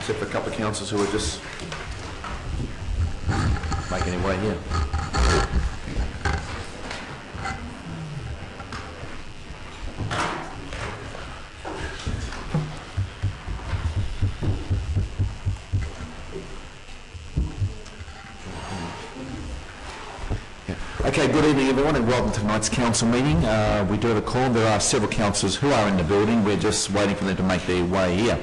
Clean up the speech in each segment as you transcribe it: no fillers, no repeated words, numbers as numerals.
except for a couple of councillors who are just making their way here. Okay, good evening everyone and welcome to tonight's council meeting. We do have a call. There are several councillors who are in the building. We're just waiting for them to make their way here.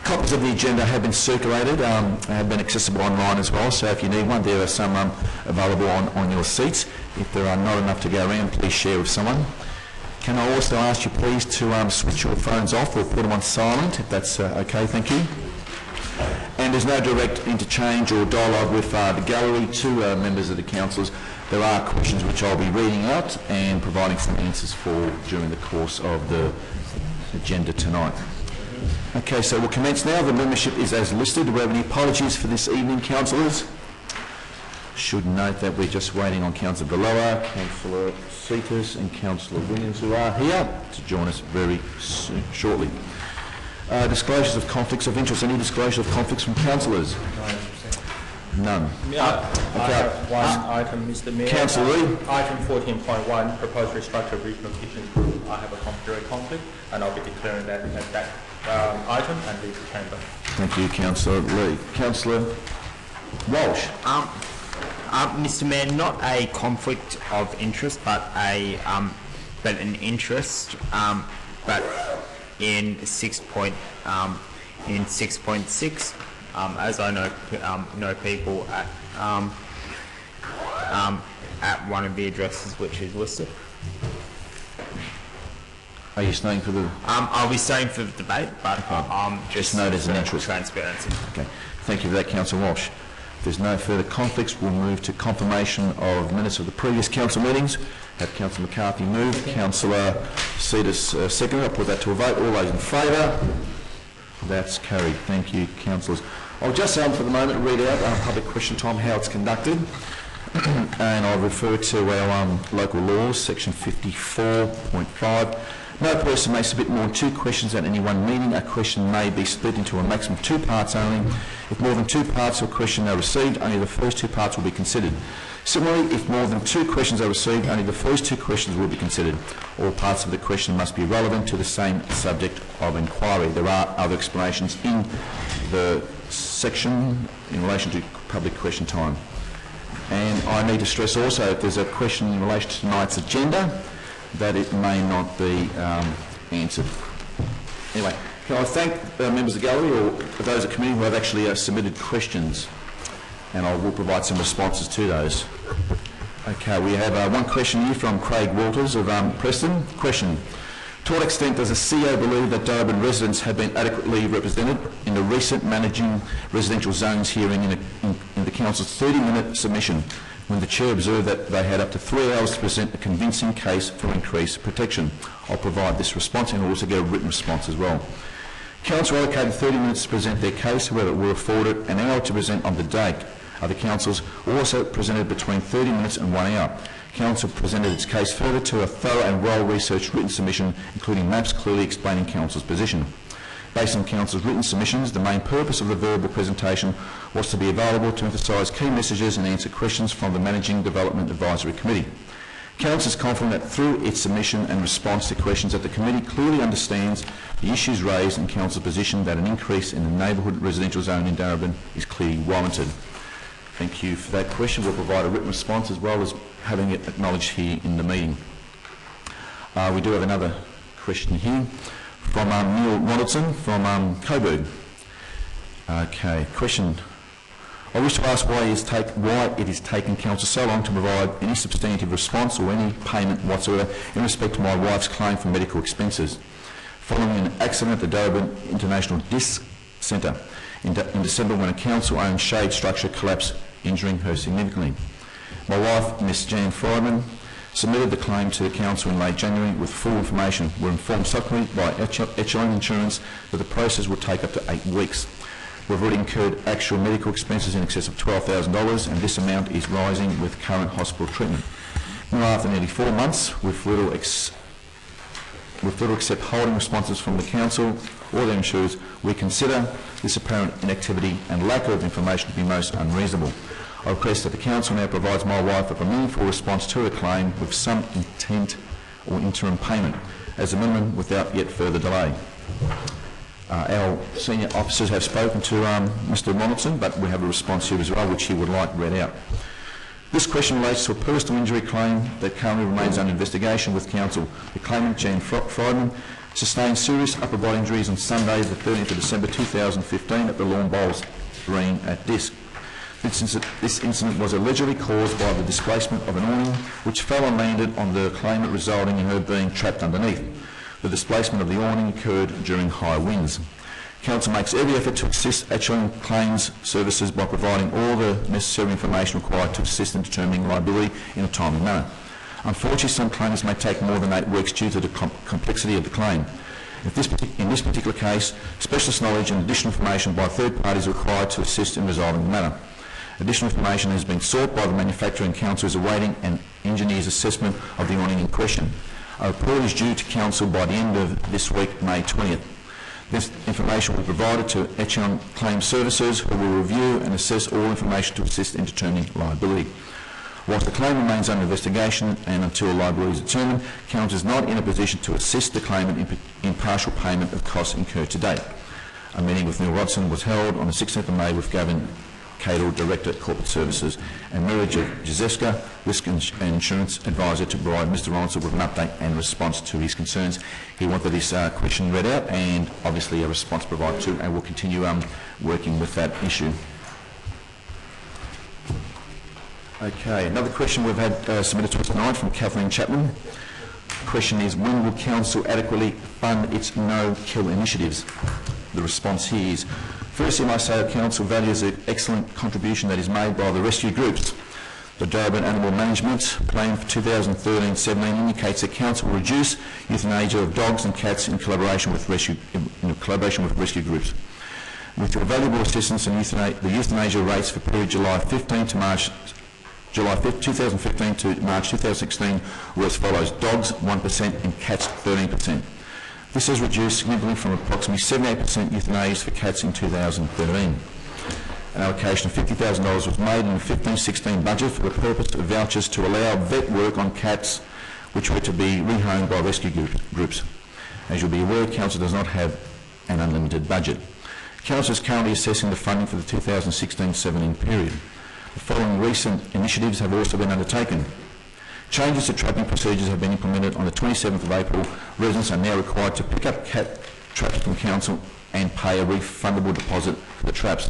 Copies of the agenda have been circulated, have been accessible online as well, so if you need one, there are some available on your seats. If there are not enough to go around, please share with someone. Can I also ask you please to switch your phones off or put them on silent, if that's okay, thank you. And there's no direct interchange or dialogue with the gallery to members of the councils. There are questions which I'll be reading out and providing some answers for during the course of the agenda tonight. Okay, so we'll commence now. The membership is as listed. Do we have any apologies for this evening, councillors? Should note that we're just waiting on Councillor Bellowa, Councillor Seatus and Councillor Williams, who are here to join us very shortly. Disclosures of conflicts of interest. Any disclosure of conflicts from councillors? None. Yeah, okay. I have one item, Mr. Mayor. Councillor Lee. Item 14.1, proposed restructure of regional kitchen group. I have a conflict, and I'll be declaring that item and leave the chamber. Thank you, Councillor Lee. Councillor Walsh. Mr. Mayor, not a conflict of interest, but an interest, but in 6.6. As I know people at one of the addresses which is listed. Are you staying for the? I'll be staying for the debate, but just note as an interest. Transparency. Okay, thank you for that, Councillor Walsh. If there's no further conflicts, we'll move to confirmation of minutes of the previous council meetings. Have Councillor McCarthy move, Councillor Seatus second. I'll put that to a vote. All those in favour? That's carried. Thank you, councillors. I'll just for the moment read out public question time, how it's conducted, and I'll refer to our local laws, section 54.5. No person may submit more than 2 questions at any one meeting. A question may be split into a maximum of 2 parts only. If more than 2 parts of a question are received, only the first 2 parts will be considered. Similarly, if more than 2 questions are received, only the first 2 questions will be considered. All parts of the question must be relevant to the same subject of inquiry. There are other explanations in the section in relation to public question time. And I need to stress also, if there's a question in relation to tonight's agenda, that it may not be answered. Anyway, can I thank members of the gallery or those at committee who have actually submitted questions, and I will provide some responses to those. Okay, we have one question here from Craig Walters of Preston. Question: to what extent does the CEO believe that Darebin residents have been adequately represented in the recent managing residential zones hearing in the council's 30-minute submission, when the chair observed that they had up to 3 hours to present a convincing case for increased protection? I'll provide this response and also get a written response as well. Council allocated 30 minutes to present their case, however were afforded an hour to present on the date. Other councils also presented between 30 minutes and 1 hour. Council presented its case further to a thorough and well-researched written submission, including maps clearly explaining Council's position. Based on Council's written submissions, the main purpose of the verbal presentation was to be available to emphasise key messages and answer questions from the Managing Development Advisory Committee. Council is confident that through its submission and response to questions that the committee clearly understands the issues raised and Council's position that an increase in the neighbourhood residential zone in Darebin is clearly warranted. Thank you for that question. We'll provide a written response as well as having it acknowledged here in the meeting. We do have another question here from Neil Ronaldson from Coburg. Okay, question. I wish to ask why it is taking Council so long to provide any substantive response or any payment whatsoever in respect to my wife's claim for medical expenses following an accident at the Darebin International Disc Centre in December, when a council-owned shade structure collapsed, injuring her significantly. My wife, Miss Jan Friedman, submitted the claim to the council in late January with full information. We were informed subsequently by Echelon Insurance that the process would take up to 8 weeks. We've already incurred actual medical expenses in excess of $12,000, and this amount is rising with current hospital treatment. Now, after nearly 4 months with little refer to accept holding responses from the council or their insurers, we consider this apparent inactivity and lack of information to be most unreasonable. I request that the council now provides my wife with a meaningful response to her claim with some intent or interim payment, as a minimum, without yet further delay. Our senior officers have spoken to Mr Ronaldson, but we have a response here as well, which he would like read out. This question relates to a personal injury claim that currently remains under investigation with council. The claimant, Jean Friedman, sustained serious upper body injuries on Sunday, the 13th of December 2015 at the Lawn Bowls Green at Disk. This incident was allegedly caused by the displacement of an awning which fell and landed on the claimant, resulting in her being trapped underneath. The displacement of the awning occurred during high winds. Council makes every effort to assist Atchison Claims Services by providing all the necessary information required to assist in determining liability in a timely manner. Unfortunately, some claims may take more than 8 weeks due to the complexity of the claim. In this particular case, specialist knowledge and additional information by third parties are required to assist in resolving the matter. Additional information has been sought by the manufacturer, and council is awaiting an engineer's assessment of the awning in question. A report is due to council by the end of this week, May 20th. This information will be provided to Atchison Claims Services, who will review and assess all information to assist in determining liability. Whilst the claim remains under investigation and until liability is determined, council is not in a position to assist the claimant in partial payment of costs incurred to date. A meeting with Neil Rodson was held on the 16th of May with Gavin Cadle, Director of Corporate Services, and Mira Jezewska, Risk and Insurance Advisor, to provide Mr Ronaldson with an update and response to his concerns. He wanted this question read out and obviously a response provided to, and we'll continue working with that issue. Okay, another question we've had submitted to us tonight from Kathleen Chapman. The question is, when will council adequately fund its no-kill initiatives? The response here is, firstly, I must say that council values the excellent contribution that is made by the rescue groups. The Darebin Animal Management Plan for 2013-17 indicates that council will reduce euthanasia of dogs and cats in collaboration with rescue groups. With your valuable assistance in the euthanasia rates for period July 2015 to March 2016 were as follows: dogs 1% and cats 13%. This has reduced significantly from approximately 78% euthanasias for cats in 2013. An allocation of $50,000 was made in the 15-16 budget for the purpose of vouchers to allow vet work on cats which were to be rehomed by rescue groups. As you'll be aware, council does not have an unlimited budget. Council is currently assessing the funding for the 2016-17 period. The following recent initiatives have also been undertaken. Changes to trapping procedures have been implemented on the 27th of April. Residents are now required to pick up cat traps from council and pay a refundable deposit for the traps.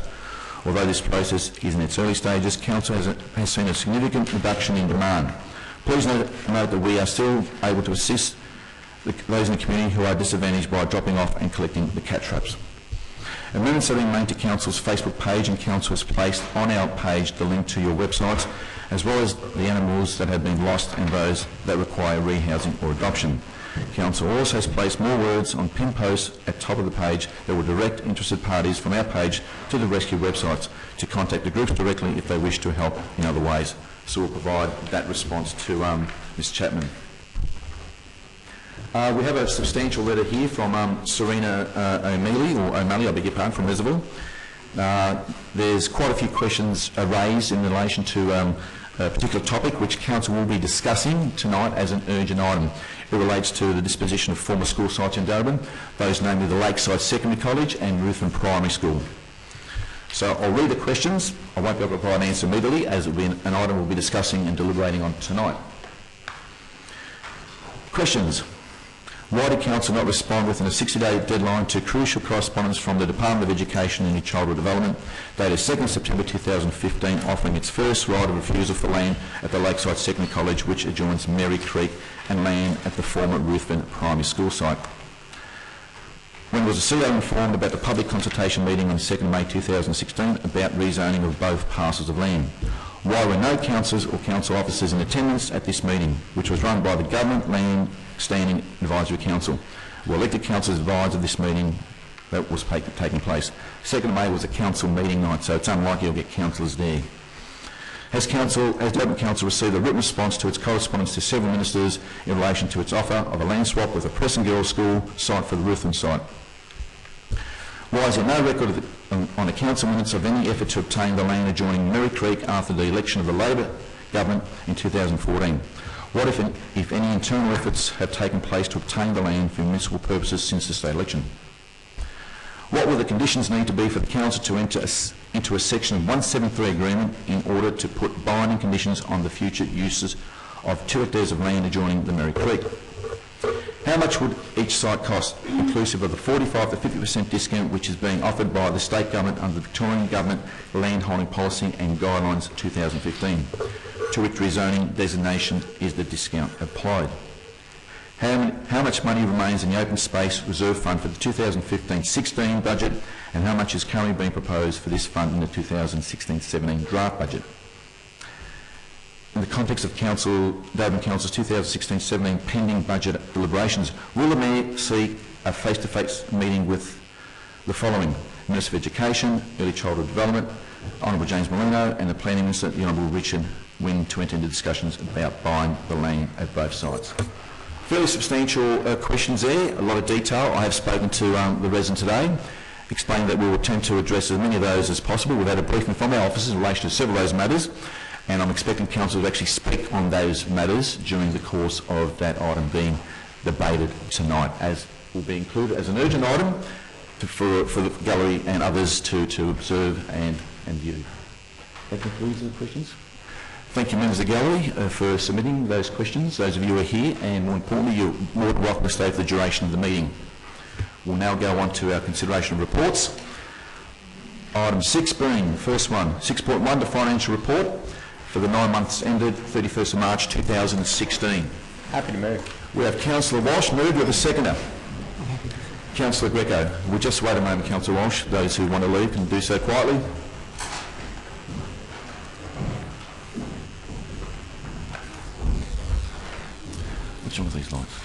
Although this process is in its early stages, council has seen a significant reduction in demand. Please note that we are still able to assist those in the community who are disadvantaged by dropping off and collecting the cat traps. Amendments are being made to council's Facebook page, and council has placed on our page the link to your websites, as well as the animals that have been lost and those that require rehousing or adoption. Council also has placed more words on pin posts at top of the page that will direct interested parties from our page to the rescue websites to contact the groups directly if they wish to help in other ways. So we'll provide that response to Ms Chapman. We have a substantial letter here from Serena O'Malley, I beg your pardon, from Reservoir. There's quite a few questions raised in relation to a particular topic which council will be discussing tonight as an urgent item. It relates to the disposition of former school sites in Darebin, those namely the Lakeside Secondary College and Ruthven Primary School. So I'll read the questions. I won't be able to provide an answer immediately, as it will be an item we'll be discussing and deliberating on tonight. Questions. Why did council not respond within a 60-day deadline to crucial correspondence from the Department of Education and Childhood Development dated 2nd September 2015 offering its first right of refusal for land at the Lakeside Secondary College, which adjoins Mary Creek, and land at the former Ruthven Primary School site? When was the CEO informed about the public consultation meeting on 2nd May 2016 about rezoning of both parcels of land? Why were no councillors or council officers in attendance at this meeting, which was run by the Government Land Standing Advisory Council? Were elected councillors advised of this meeting that was taking place? 2nd of May was a council meeting night, so it's unlikely you'll get councillors there. Has Daberband Council received a written response to its correspondence to several ministers in relation to its offer of a land swap with a Preston Girls School site for the Ruthven site? Why is there no record on the council minutes of any effort to obtain the land adjoining Merry Creek after the election of the Labor government in 2014? What, if any, internal efforts have taken place to obtain the land for municipal purposes since the state election? What will the conditions need to be for the council to enter into a section 173 agreement in order to put binding conditions on the future uses of 2 hectares of land adjoining the Merry Creek? How much would each site cost, inclusive of the 45 to 50% discount which is being offered by the state government under the Victorian Government Land Holding Policy and Guidelines 2015, to which rezoning designation is the discount applied? How much money remains in the Open Space Reserve Fund for the 2015-16 budget, and how much is currently being proposed for this fund in the 2016-17 draft budget? In the context of Daberband Council's 2016-17 pending budget deliberations, will the Mayor seek a face-to-face meeting with the following: Minister of Education, Early Childhood Development, Honourable James Merlino, and the Planning Minister, the Honourable Richard Wynne, to enter into discussions about buying the land at both sites? Fairly substantial questions there, a lot of detail. I have spoken to the resident today, explained that we will attempt to address as many of those as possible. We've had a briefing from our officers in relation to several of those matters, and I'm expecting council to actually speak on those matters during the course of that item being debated tonight, as will be included as an urgent item for the gallery and others to observe and view. That concludes the questions. Thank you, members of the gallery, for submitting those questions. Those of you who are here, and more importantly, you're more than welcome to stay for the duration of the meeting. We'll now go on to our consideration of reports. Item 6 being the first one, 6.1, the financial report for the 9 months ended 31st of March 2016. Happy to move. We have Councillor Walsh moved with a seconder. Councillor Greco. We'll just wait a moment, Councillor Walsh. Those who want to leave can do so quietly. What's wrong with these lights?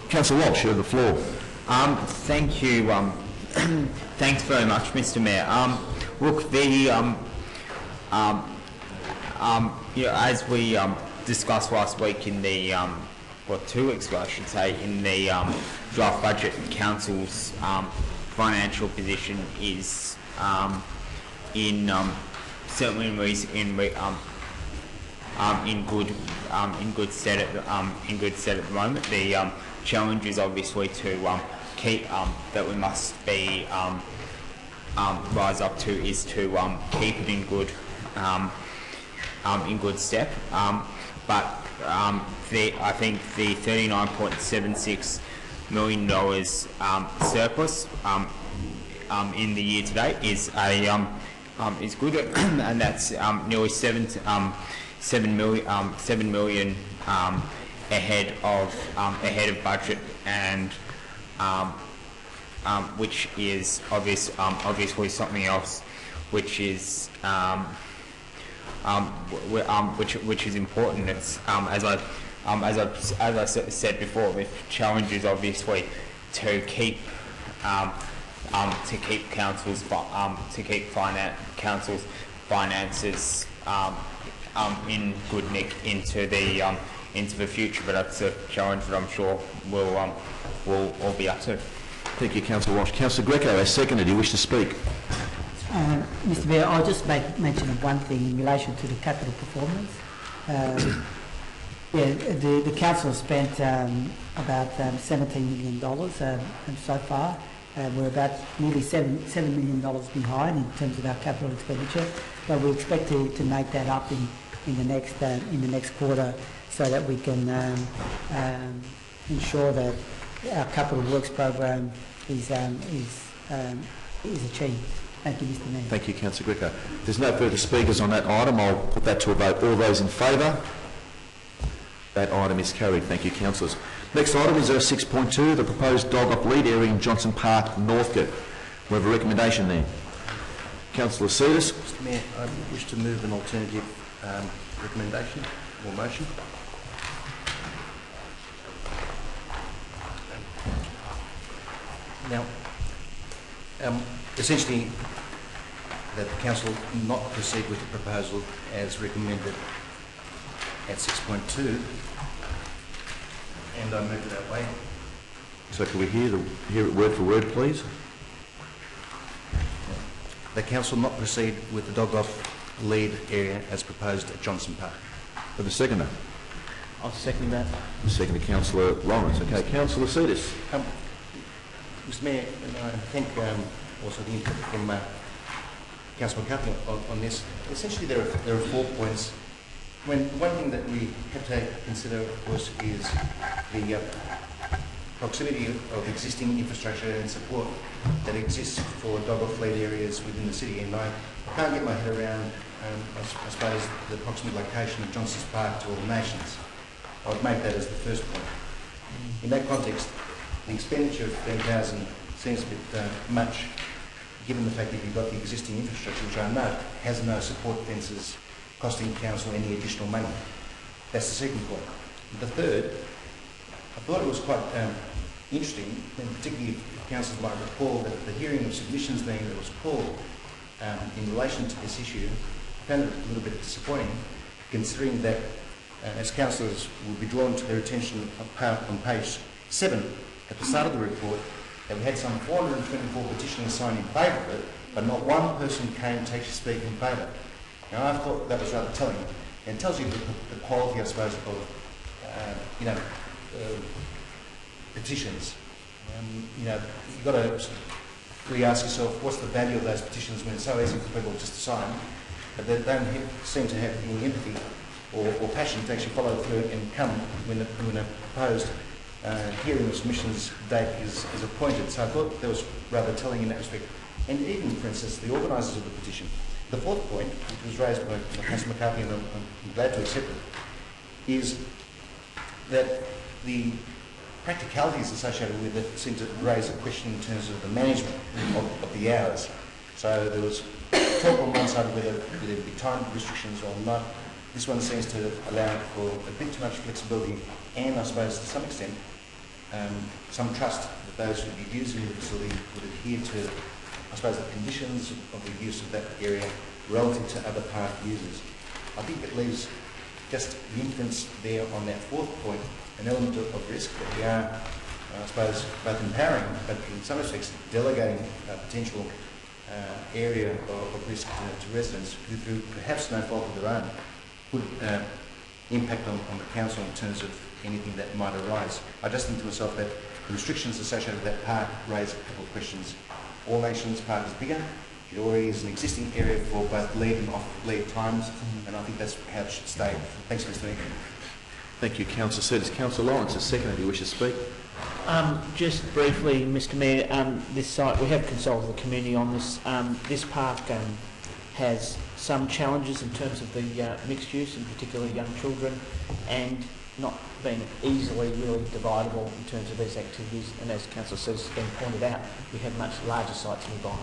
Councillor Walsh, you have the floor. Thank you. Thanks very much, Mr. Mayor. Look, the as we discussed last week in the or 2 weeks ago, I should say, in the draft budget, council's financial position is certainly in good stead at the moment. The challenge is obviously to keep that we must be rise up to is to keep it in good step. But I think the $39.76 million surplus in the year to date is good, and that's nearly 7 million ahead of budget, and which is obviously something else which is which is important. It's as I said before, the challenge is obviously to keep councils councils finances in good nick into the future, but that's a challenge that I'm sure we'll all be up to. Thank you, Councillor Walsh. Councillor Greco, as seconder, do you wish to speak? Mr. Mayor, I'll just make mention of one thing in relation to the capital performance. The council has spent about $17 million and so far. We're about nearly $7 million behind in terms of our capital expenditure, but we expect to make that up in the next quarter, so that we can ensure that our capital works program is achieved. Thank you, Mr. Mayor. Thank you, Councillor Greco. There's no further speakers on that item. I'll put that to a vote. All those in favour? That item is carried. Thank you, councillors. Next item is 6.2, the proposed dog-up lead area in Johnson Park, Northcote. We have a recommendation there. Councillor Cedas. Mr. Mayor, I wish to move an alternative recommendation or motion. Now, essentially, that the council not proceed with the proposal as recommended at 6.2, and I move it that way. So can we hear it word for word, please? The council not proceed with the dog off lead area as proposed at Johnson Park. For the seconder. I'll second that. Second to Councillor Lawrence. Okay, Councillor Sidis. Mr Mayor, and I think also the input from Councillor McCarthy on this. Essentially, there are 4 points. One thing that we had to consider, of course, is the proximity of existing infrastructure and support that exists for dog-off lead areas within the city. And I can't get my head around, I suppose, the proximate location of Johnson's Park to All Nations. I would make that as the first point. In that context, the expenditure of $10,000 seems a bit much, given the fact that you've got the existing infrastructure, which I know has no support fences costing council any additional money. That's the second point. The third, I thought it was quite interesting, and particularly if council might recall that the hearing of submissions that was called in relation to this issue, I found it a little bit disappointing, considering that as councillors will be drawn to their attention on page 7 at the start of the report, that we had some 424 petitioners signed in favour of it, but not one person came to actually speak in favour. Now, I thought that was rather telling, and it tells you the quality, I suppose, of petitions. You've got to really ask yourself, what's the value of those petitions when it's so easy for people just to sign, but they don't seem to have any empathy or passion to actually follow through and come when a proposed hearing of submissions date is appointed. So I thought that was rather telling in that respect. And even, for instance, the organisers of the petition. The fourth point, which was raised by Councillor McCarthy, and I'm glad to accept it, is that the practicalities associated with it seem to raise a question in terms of the management of the hours. So there was talk on one side whether there would be time restrictions or not. This one seems to allow for a bit too much flexibility and, I suppose, to some extent, some trust that those who would be using the facility would adhere to, I suppose, the conditions of the use of that area relative to other park users. I think it leaves just the inference there on that fourth point, an element of risk that we are, I suppose, both empowering, but in some respects delegating a potential area of risk to residents who, through perhaps no fault of their own, would impact on the council in terms of anything that might arise. I just think to myself that the restrictions associated with that park raise a couple of questions. All Nations Park is bigger. It already is an existing area for both lead and off-lead times, and I think that's how it should stay. Thanks, Mr Mayor. Thank you, Councillor Sidis. Councillor Lawrence, a second, if you wish to speak. Just briefly, Mr Mayor, this site, we have consulted the community on this. This park has some challenges in terms of the mixed use, in particular young children, and not being easily really dividable in terms of these activities. And as Councillor says, has been pointed out, we have much larger sites nearby.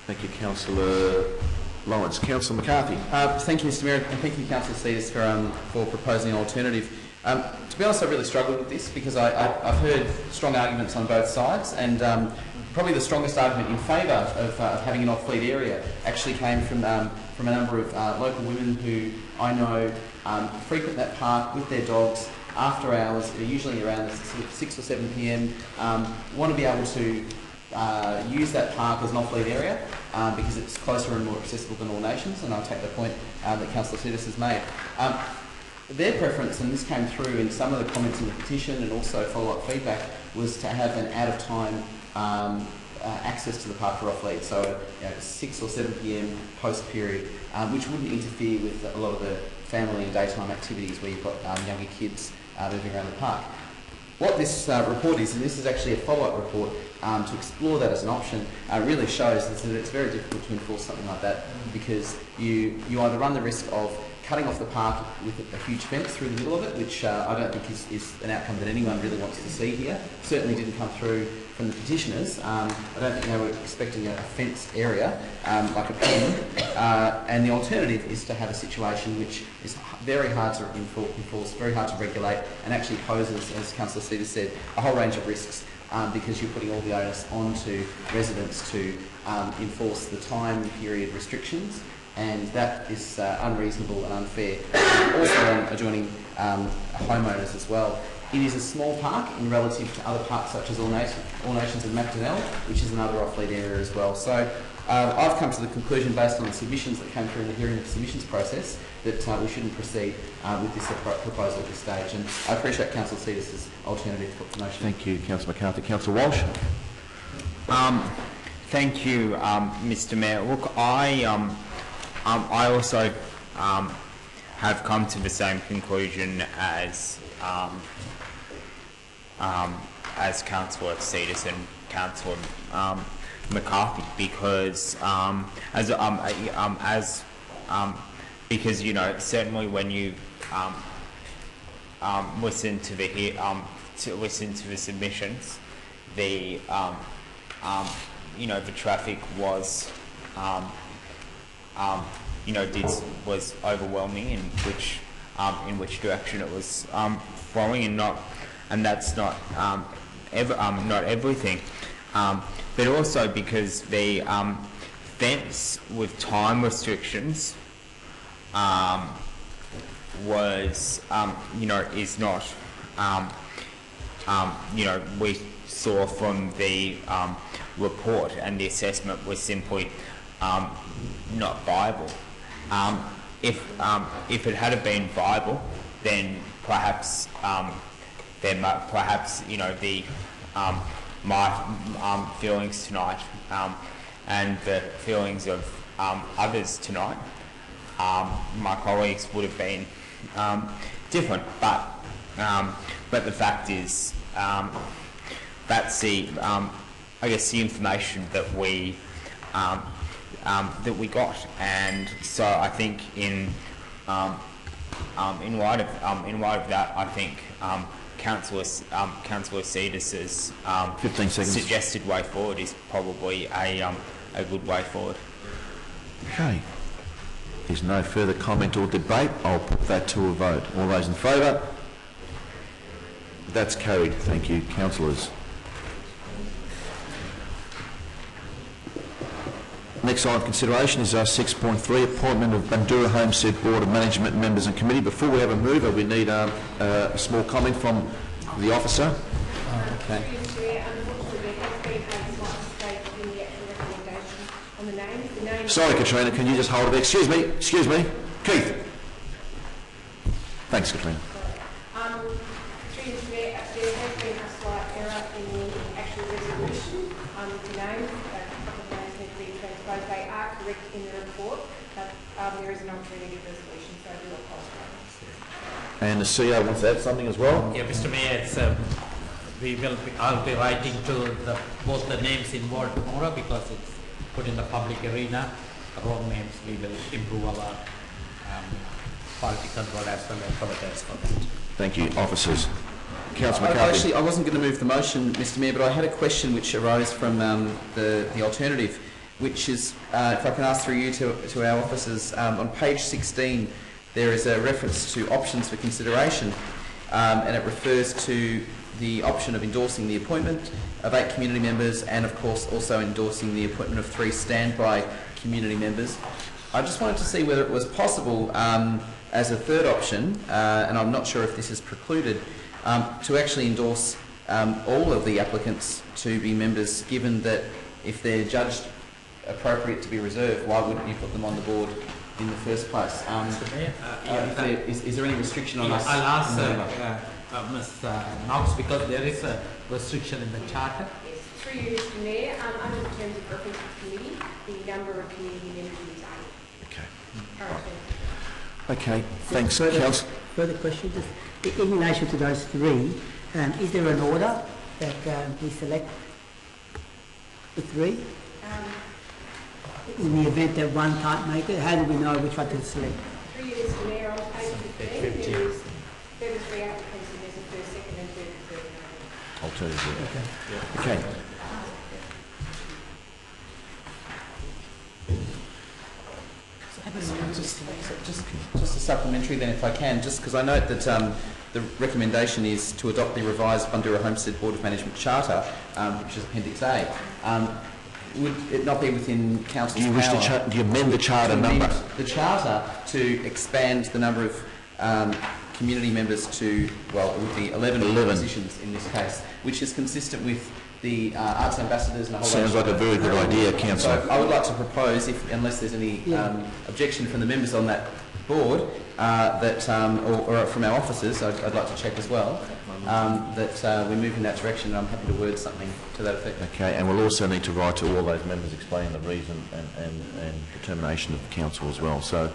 Thank you, Councillor Lawrence. Councillor McCarthy. Thank you, Mr Mayor, and thank you, Councillor Sidis, for proposing an alternative. To be honest, I really struggled with this because I've heard strong arguments on both sides, and probably the strongest argument in favour of having an off-lead area actually came from a number of local women who I know frequent that park with their dogs after hours, usually around 6 or 7 p.m, want to be able to use that park as an off-lead area because it's closer and more accessible than All Nations, and I'll take the point that Councillor Sidis has made. Their preference, and this came through in some of the comments in the petition and also follow-up feedback, was to have an out-of-time access to the park for off-lead, so 6 or 7 p.m. post-period, which wouldn't interfere with a lot of the family and daytime activities where you've got younger kids moving around the park. What this report is, and this is actually a follow-up report to explore that as an option, really shows that it's very difficult to enforce something like that because you either run the risk of cutting off the park with a huge fence through the middle of it, which I don't think is an outcome that anyone really wants to see here. Certainly didn't come through from the petitioners. I don't think they were expecting a fenced area like a pen. And the alternative is to have a situation which is very hard to enforce, very hard to regulate, and actually poses, as Councillor Sidis said, a whole range of risks because you're putting all the onus onto residents to enforce the time period restrictions, and that is unreasonable and unfair. Also on adjoining homeowners as well. It is a small park in relative to other parks such as All Nations and Macdonell, which is another off-lead area as well. So I've come to the conclusion, based on the submissions that came through in the hearing of the submissions process, that we shouldn't proceed with this proposal at this stage. And I appreciate Councillor Cetus' alternative for motion. Thank you, Councillor McCarthy. Councillor Walsh? Thank you, Mr. Mayor. Look, I also have come to the same conclusion as Councillor Cetus and Councillor McCarthy, because because you know, certainly when you listen to the submissions, the you know, the traffic was you know, was overwhelming in which direction it was flowing, and that's not not everything, but also because the fence with time restrictions was you know, is not you know, we saw from the report, and the assessment was simply not viable. If it had been viable, then perhaps perhaps you know, the my feelings tonight and the feelings of others tonight, my colleagues, would have been different. But the fact is, that's the I guess the information that we got, and so I think in light of that, I think Councillor Cetus's 15 seconds. suggested way forward is probably a good way forward. Okay. There's no further comment or debate. I'll put that to a vote. All those in favour? That's carried. Thank you, councillors. Next item of consideration is 6.3, appointment of Bandura Homestead Board of Management members and committee. Before we have a mover, we need a small comment from the officer. Okay. Sorry, Katrina, can you just hold it? Excuse me, Keith. Thanks, Katrina. There has been a slight error in the actual resolution. The names, a couple of names need to be transposed. They are correct in the report, but there is an alternative resolution, so I do apologise. And the CEO wants to add something as well? Yeah, Mr. Mayor, it's, I'll be writing to both the names involved tomorrow, because it's put in the public arena. Wrong names, we will improve our quality control as well, and apologize for that. Thank you, officers. Councillor McCarthy. Actually, I wasn't going to move the motion, Mr. Mayor, but I had a question which arose from the alternative, which is, if I can ask through you to our officers, on page 16 there is a reference to options for consideration, and it refers to the option of endorsing the appointment of 8 community members, and of course also endorsing the appointment of 3 standby community members. I just wanted to see whether it was possible, as a third option, and I'm not sure if this is precluded, to actually endorse all of the applicants to be members, given that if they're judged appropriate to be reserved, why wouldn't you put them on the board in the first place? Is there any restriction on us? I'll ask Ms. Knox, because there is a restriction in the charter. Yes, through you, Mr. Mayor, under the terms of reference to committee, the number of community members is 8. Okay. Okay, thanks. Further question, just in relation to those 3, is there an order that we select the 3? In the event that one can't make it, how do we know which one to select? Through you, Mr. Mayor, on page 15, there is 3 applicants, and there's a first, second and third name. Alternative. Okay. Just a supplementary then, if I can, just because I note that the recommendation is to adopt the revised Bundoora Homestead Board of Management Charter, which is Appendix A. Would it not be within Council's Do you wish power to do you amend the charter to amend number? the charter to expand the number of community members to, well, it would be 11 positions in this case, which is consistent with the arts ambassadors and a whole Sounds range like a very good idea, Councillor. So I would like to propose, unless there's any objection from the members on that board, or from our officers, I'd like to check as well, that we move in that direction, and I'm happy to word something to that effect. Okay, and we'll also need to write to all those members explaining the reason and determination of the council as well. So,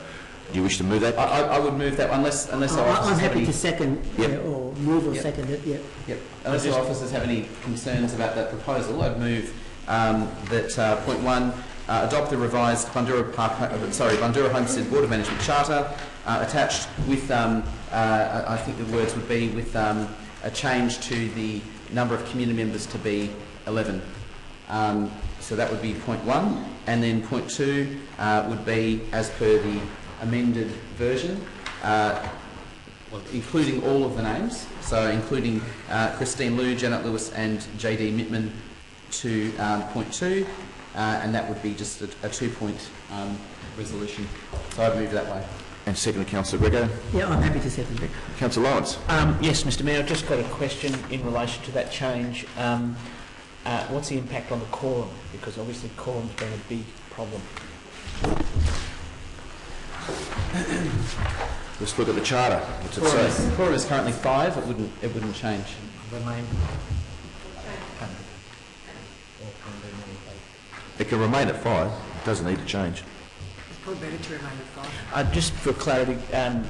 do you wish to move that? I would move that, unless our officers I'm have happy any... to second or move or second it, Yep. Unless our officers have any concerns about that proposal, I'd move that point 1, adopt the revised Bundoora Homestead Board of Management Charter, attached with, I think the words would be with a change to the number of community members to be 11. So that would be point 1, and then point 2 would be as per the amended version, including all of the names, so including Christine Liu, Janet Lewis and JD Mittman to point 2, and that would be just a 2-point resolution. So I'd move that way. And second, Councillor Gregor. Yeah, I'm happy to second it. Councillor Lawrence. Yes, Mr Mayor, I've just got a question in relation to that change. What's the impact on the quorum? Because obviously quorum's been a big problem. Let's look at the charter. What's it say? Quorum is currently 5. It wouldn't change. It can remain at 5. It doesn't need to change. It's probably better to remain at 5. Just for clarity, I'm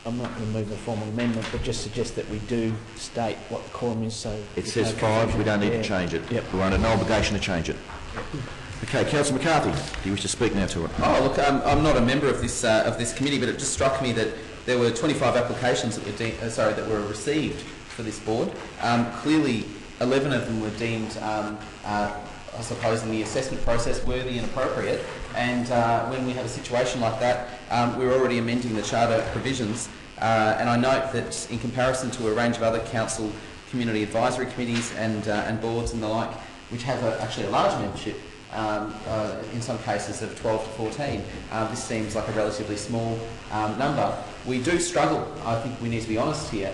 not going to move a formal amendment, but just suggest that we do state what the quorum is. So It says 5. We don't need to change it. Yep. We're under no obligation to change it. Okay, Councillor McCarthy, do you wish to speak now to it? Oh, look, I'm not a member of this committee, but it just struck me that there were 25 applications that were that were received for this board. Clearly, 11 of them were deemed, I suppose, in the assessment process worthy and appropriate. And when we have a situation like that, we're already amending the charter provisions. And I note that in comparison to a range of other council community advisory committees and boards and the like, which have actually a large membership, in some cases of 12 to 14. This seems like a relatively small number. We do struggle, I think we need to be honest here,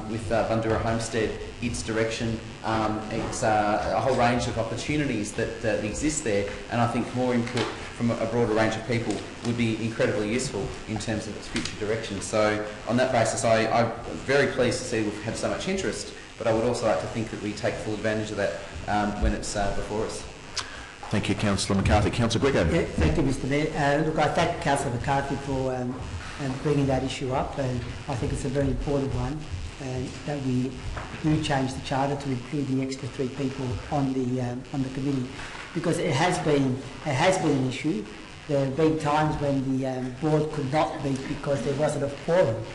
with Bundoora Homestead, its direction, it's a whole range of opportunities that exist there, and I think more input from a broader range of people would be incredibly useful in terms of its future direction. So on that basis, I'm very pleased to see we've had so much interest, but I would also like to think that we take full advantage of that when it's before us. Thank you, Councillor McCarthy. Councillor Gregor. Yeah, thank you, Mr Mayor. Look, I thank Councillor McCarthy for bringing that issue up, and I think it's a very important one, that we do change the charter to include the extra 3 people on the committee, because it has been an issue. There have been times when the board could not meet because there wasn't a quorum.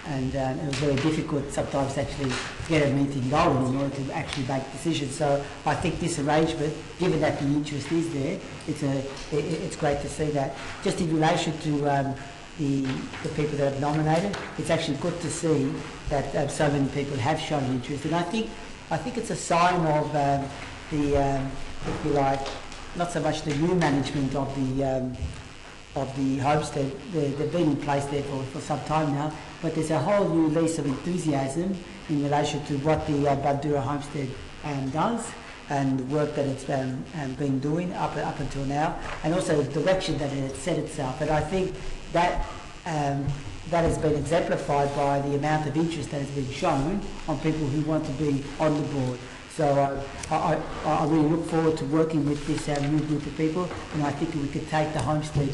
And it was very difficult sometimes to actually get a meeting going in order to actually make decisions. So I think this arrangement, given that the interest is there, it's great to see that. Just in relation to the people that have nominated, it's actually good to see that so many people have shown interest. And I think it's a sign of if you like, not so much the new management of the homestead. They've been in place there for some time now, but there's a whole new lease of enthusiasm in relation to what the Bundoora Homestead does and the work that it's been doing up until now, and also the direction that it has set itself. And I think that that has been exemplified by the amount of interest that has been shown on people who want to be on the board. So I really look forward to working with this new group of people, and I think we could take the homestead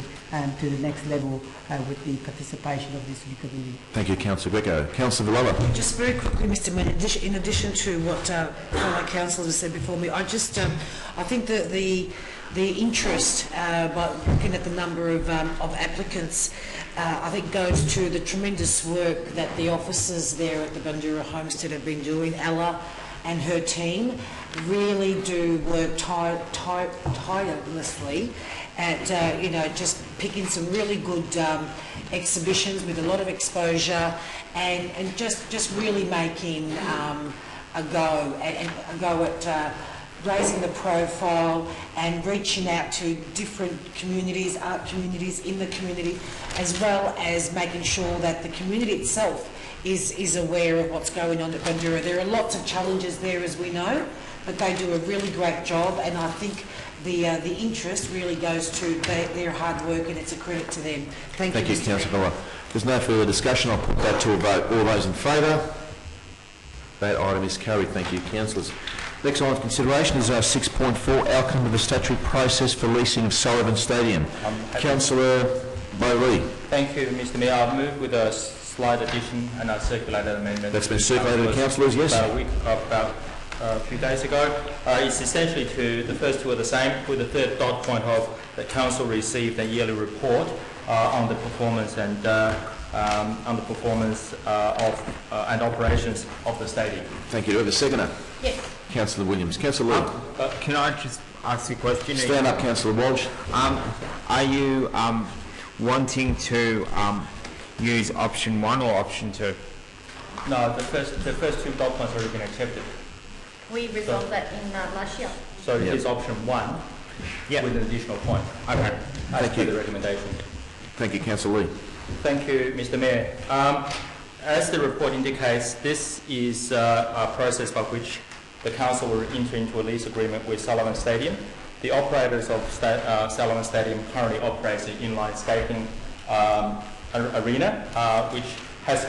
to the next level with the participation of this new community. Thank you, Councillor Greco. Councillor Villela. Just very quickly, Mr Mayor, in addition to what fellow councillors have said before me, I think that the interest, by looking at the number of applicants, I think goes to the tremendous work that the officers there at the Bundoora Homestead have been doing. Ella and her team really do work tirelessly, at just picking some really good exhibitions with a lot of exposure, and just really making a go at raising the profile and reaching out to different communities, art communities in the community, as well as making sure that the community itself is aware of what's going on at Bundoora. There are lots of challenges there, as we know, but they do a really great job, and I think the interest really goes to their hard work, and it's a credit to them. Thank you, Councillor Miller. There's no further discussion. I'll put that to a vote. All those in favour? That item is carried. Thank you, councillors. Next item of consideration is 6.4, outcome of the statutory process for leasing of Sullivan Stadium. Councillor Bowley. Thank you, Mr. Mayor. I'll move with a slight addition and a circulated amendment. That's been circulated to councillors, yes? About a few days ago. It's essentially the first two are the same, with the third dot point of the council received a yearly report on the performance and and operations of the stadium. Thank you. Do we have a seconder? Yes. Councillor Williams. Councillor Lee. Can I just ask a question? Stand up, Councillor Walsh. Are you wanting to use option 1 or option 2? No, the first two dot points have already been accepted. We resolved that in last year. So it is option 1 with an additional point. Okay. Thank you. The recommendation. Thank you, Councillor Lee. Thank you, Mr. Mayor. As the report indicates, this is a process by which the council will enter into a lease agreement with Sullivan Stadium. The operators of Sullivan Stadium currently operates an inline skating arena, which has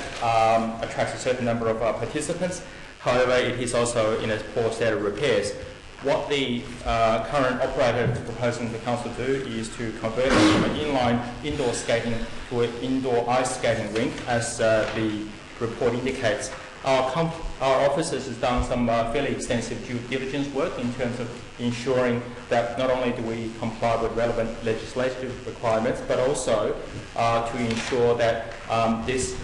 attracts a certain number of participants. However, it is also in a poor state of repairs. What the current operator is proposing the council do is to convert it from an inline indoor skating to an indoor ice skating rink, as the report indicates. Our officers has done some fairly extensive due diligence work in terms of ensuring that not only do we comply with relevant legislative requirements, but also to ensure that this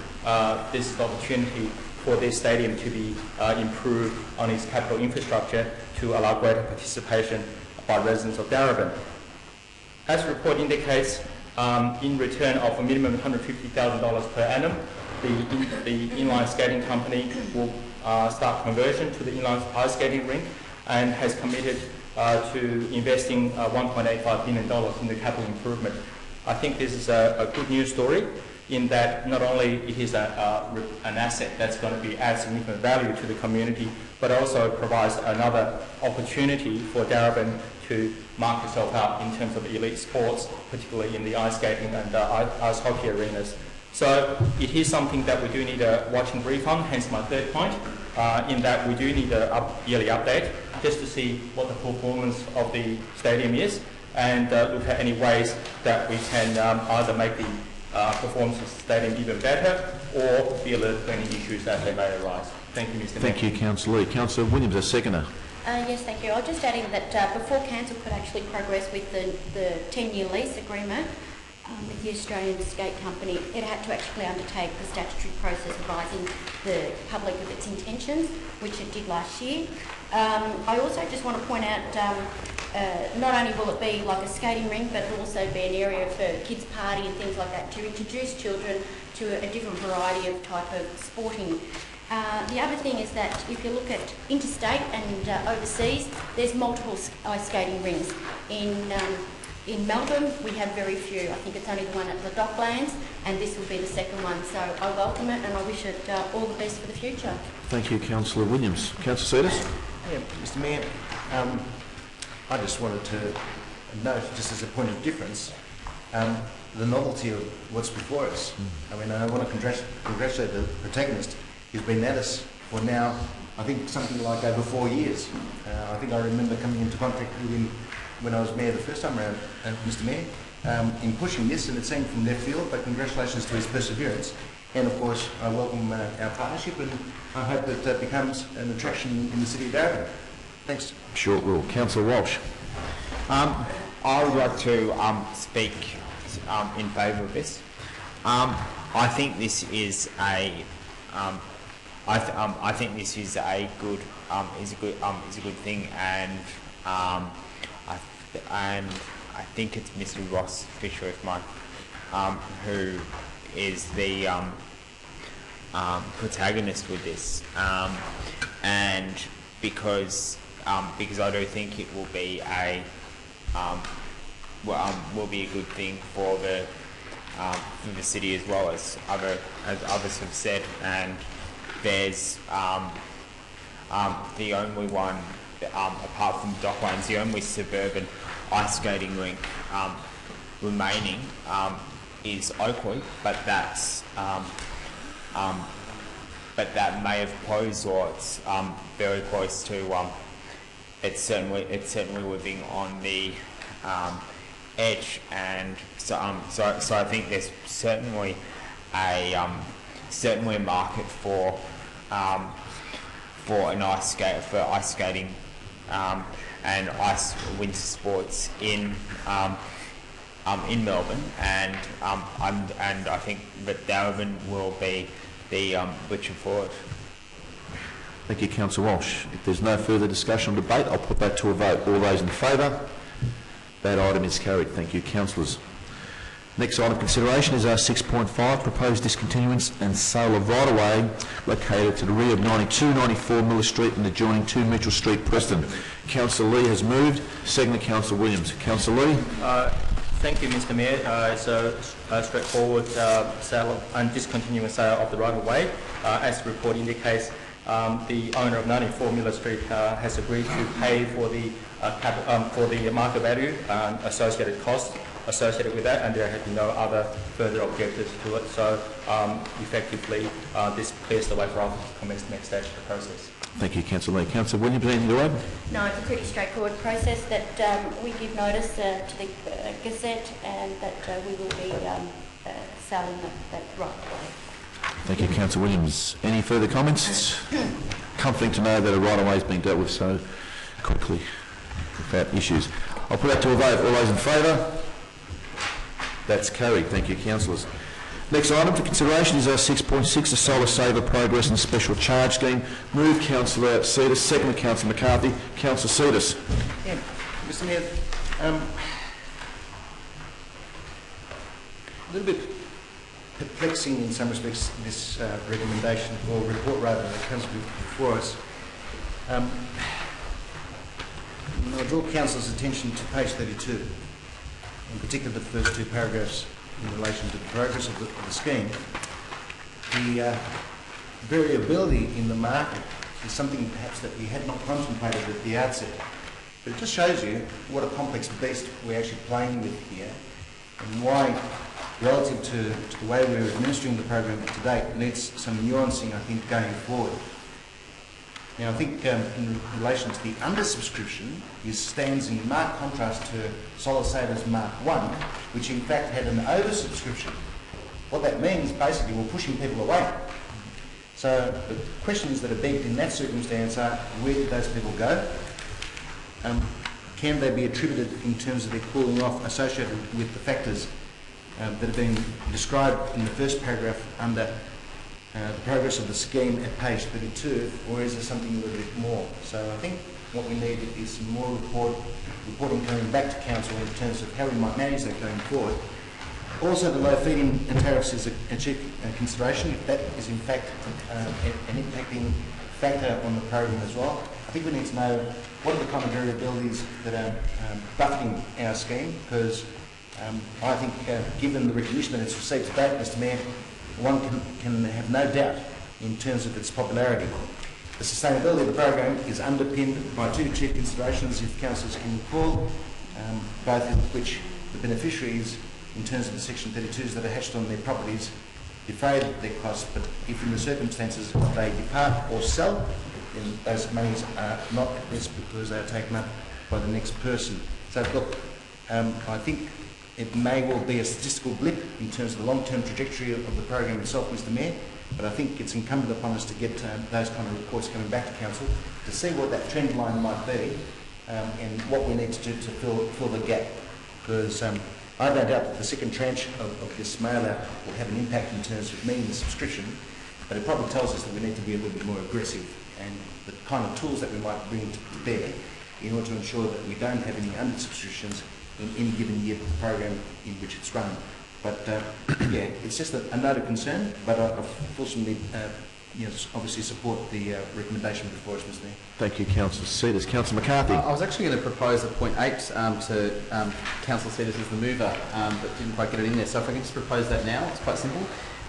is the opportunity for this stadium to be improved on its capital infrastructure to allow greater participation by residents of Darebin. As the report indicates, in return of a minimum of $150,000 per annum, the inline skating company will start conversion to the inline ice skating rink and has committed to investing $1.85 billion in the capital improvement. I think this is a good news story, in that not only it is an asset that's going to add significant value to the community, but also provides another opportunity for Darebin to mark itself out in terms of elite sports, particularly in the ice skating and ice hockey arenas. So it is something that we do need a watch and brief on, hence my third point, in that we do need a yearly update just to see what the performance of the stadium is, and look at any ways that we can either make the performance of the stadium even better, or be alert to any issues that they may arise. Thank you, Mr. Mayor. Thank you, Councillor Lee. Councillor Williams, a seconder. Yes, thank you. I'll just add in that before council could actually progress with the 10-year lease agreement with the Australian Skate Company, it had to actually undertake the statutory process advising the public of its intentions, which it did last year. I also just want to point out, not only will it be like a skating rink, but it will also be an area for kids' party and things like that, to introduce children to a different variety of type of sporting. The other thing is that if you look at interstate and overseas, there's multiple ice skating rinks. In Melbourne, we have very few. I think it's only the one at the Docklands, and this will be the second one. So I welcome it, and I wish it all the best for the future. Thank you, Councillor Williams. Councillor Seeders? Yeah, Mr. Mayor, I just wanted to note, just as a point of difference, the novelty of what's before us. I mean, I want to congratulate the protagonist who's been at us for now, I think, something like over 4 years. I think I remember coming into contact with him when I was mayor the first time around, Mr. Mayor, in pushing this, and it seemed from left field, but congratulations to his perseverance. And of course, I welcome our partnership, and I hope that becomes an attraction in the city of Darebin. Thanks. Sure it will. Councillor Walsh. I would like to speak in favour of this. I think this is a I think this is a good I think it's Mr. Ross Fisher, if my who is the protagonist with this, and because I do think it will be a will be a good thing for the city as well as others have said. And there's the only one apart from Docklands, the only suburban ice skating rink remaining is Oakley, but that's but that may have closed, or it's very close to. It's certainly living on the edge, and so I think there's certainly a market for ice skating and ice winter sports in Melbourne, and I think that Darwin will be the richer for it. Thank you, Councillor Walsh. If there's no further discussion or debate, I'll put that to a vote. All those in favour? That item is carried. Thank you, councillors. Next item of consideration is our 6.5, proposed discontinuance and sale of right-of-way located to the rear of 92-94 Miller Street and adjoining 2 Mitchell Street, Preston. Councillor Lee has moved, seconded Councillor Williams. Councillor Lee? Thank you, Mr. Mayor. It's a straightforward sale and discontinuance sale of the right-of-way. As the report indicates, the owner of 94 Miller Street has agreed to pay for the market value and associated costs associated with that, and there have been no other further objectives to it. So effectively, this clears the way for us to commence the next stage of the process. Thank you, Councillor Lee. Councillor Williams, anything to add? No, it's a pretty straightforward process that we give notice to the Gazette, and that we will be selling that right away. Thank you, Councillor Williams. Any further comments? Comforting to know that a right-of-way is being dealt with so quickly without issues. I'll put that to a vote. All those in favour? That's carried. Thank you, councillors. Next item for consideration is our 6.6, the Solar Saver Progress and Special Charge Scheme. Move Councillor Seedis, second Councillor McCarthy. Councillor Seedis. Yeah, Mr. Mayor, a little bit perplexing in some respects, this recommendation, or report rather, that comes before us. I'll draw council's attention to page 32, in particular the first 2 paragraphs in relation to the progress of the scheme. The variability in the market is something perhaps that we had not contemplated at the outset, but it just shows you what a complex beast we're actually playing with here, and why, relative to the way we're administering the program to date, needs some nuancing, I think, going forward. Now, I think in relation to the undersubscription, it stands in marked contrast to Solar Savers Mark 1, which in fact had an oversubscription. What that means, basically, we're pushing people away. So the questions that are begged in that circumstance are, where did those people go? Can they be attributed in terms of their cooling off associated with the factors that have been described in the first paragraph under the progress of the scheme at page 32, or is there something a little bit more? So I think what we need is some more reporting coming back to council in terms of how we might manage that going forward. Also, the low feed-in tariffs is a chief consideration. If that is in fact an impacting factor on the program as well, I think we need to know what are the kind of variabilities that are buffeting our scheme, because I think given the recognition that it's received to date, Mr. Mayor, one can have no doubt in terms of its popularity. The sustainability of the program is underpinned by 2 chief considerations, if councillors can recall, both of which the beneficiaries, in terms of the Section 32s that are hatched on their properties, defray their costs, but if in the circumstances they depart or sell, then those monies are not at risk because they are taken up by the next person. So look, I think it may well be a statistical blip in terms of the long-term trajectory of the program itself, Mr. Mayor, but I think it's incumbent upon us to get those kind of reports coming back to council to see what that trend line might be and what we need to do to fill the gap. Because I have no doubt that the second tranche of this mail-out will have an impact in terms of meeting the subscription, but it probably tells us that we need to be a little bit more aggressive, and the kind of tools that we might bring to bear in order to ensure that we don't have any under-subscriptions in any given year program in which it's run. But yeah, it's just a note of concern, but I fortunately obviously support the recommendation before us, Mr. Mayor. Thank you, Councillor Seeders. Councillor McCarthy. I was actually going to propose a point 8 to Councillor Seeders as the mover, but didn't quite get it in there. So if I can just propose that now, it's quite simple.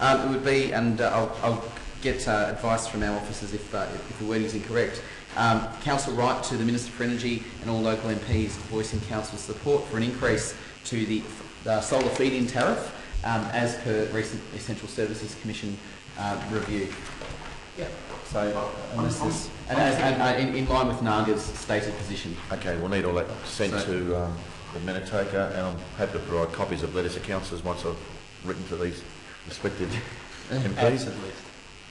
It would be, and I'll get advice from our officers if the wording is incorrect. Council write to the Minister for Energy and all local MPs voicing Council's support for an increase to the solar feed-in tariff as per recent Essential Services Commission review. Yeah. So, in line with NAGA's stated position. Okay, we'll need all that sent to the minute taker, and I'm happy to provide copies of letters to councillors once I've written to these respective MPs.